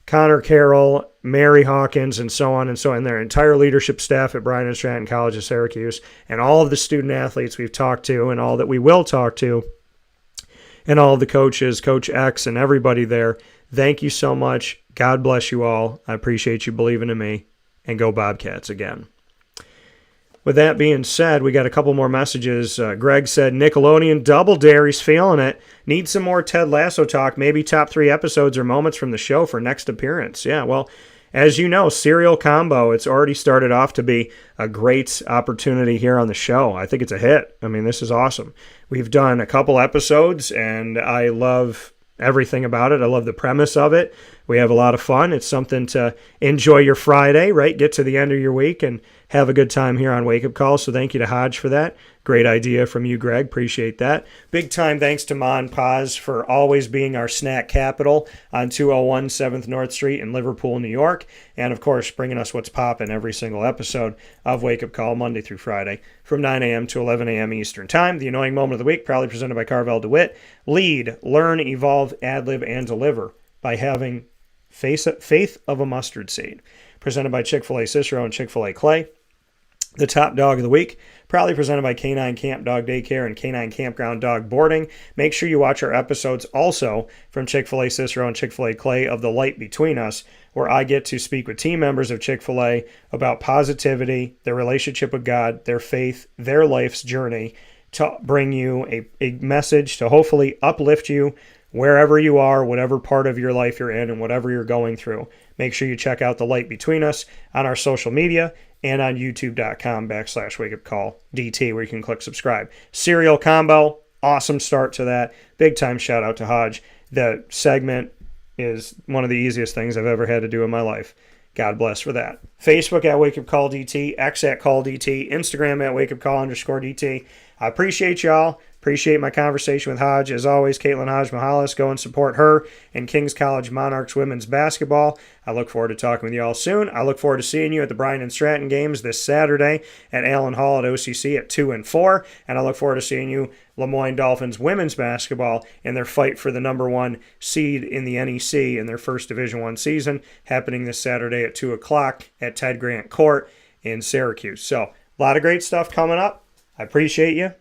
Connor Carroll, Mary Hawkins, and so on, and their entire leadership staff at Bryan and Stratton College of Syracuse, and all of the student athletes we've talked to and all that we will talk to, and all of the coaches, Coach X and everybody there. Thank you so much. God bless you all. I appreciate you believing in me, and go Bobcats again. With that being said, we got a couple more messages. Greg said, Nickelodeon Double Dare, he's feeling it. Need some more Ted Lasso talk, maybe top 3 episodes or moments from the show for next appearance. Yeah, well, as you know, Serial Combo, it's already started off to be a great opportunity here on the show. I think it's a hit. I mean, this is awesome. We've done a couple episodes, and I love everything about it. I love the premise of it. We have a lot of fun. It's something to enjoy your Friday, right? Get to the end of your week and have a good time here on Wake Up Call. So thank you to Hodge for that. Great idea from you, Greg. Appreciate that. Big time thanks to Ma and Pa's for always being our snack capital on 201 7th North Street in Liverpool, New York. And, of course, bringing us what's poppin' every single episode of Wake Up Call Monday through Friday from 9 a.m. to 11 a.m. Eastern Time. The Annoying Moment of the Week, proudly presented by Carvel DeWitt. Lead, learn, evolve, ad-lib, and deliver by having faith of a mustard seed. Presented by Chick-fil-A Cicero and Chick-fil-A Clay. The Top Dog of the Week, proudly presented by K9 Kamp Dog Daycare and K9 Kampground Dog Boarding. Make sure you watch our episodes also from Chick-fil-A Cicero and Chick-fil-A Clay of The Light Between Us, where I get to speak with team members of Chick-fil-A about positivity, their relationship with God, their faith, their life's journey, to bring you a message to hopefully uplift you, wherever you are, whatever part of your life you're in, and whatever you're going through. Make sure you check out The Light Between Us on our social media and on youtube.com/wakeupcalldt, where you can click subscribe. Cereal combo, awesome start to that. Big time shout out to Hodge. The segment is one of the easiest things I've ever had to do in my life. God bless for that. Facebook at wakeupcalldt, X at calldt, Instagram at wakeupcall_DT. I appreciate y'all. Appreciate my conversation with Hodge. As always, Caitlin Hadzimichalis. Go and support her and Kings College Monarchs women's basketball. I look forward to talking with you all soon. I look forward to seeing you at the Bryan and Stratton games this Saturday at Allen Hall at OCC at 2 and 4. And I look forward to seeing you, Lemoyne Dolphins women's basketball, in their fight for the #1 seed in the NEC in their first Division I season, happening this Saturday at 2 o'clock at Ted Grant Court in Syracuse. So, a lot of great stuff coming up. I appreciate you.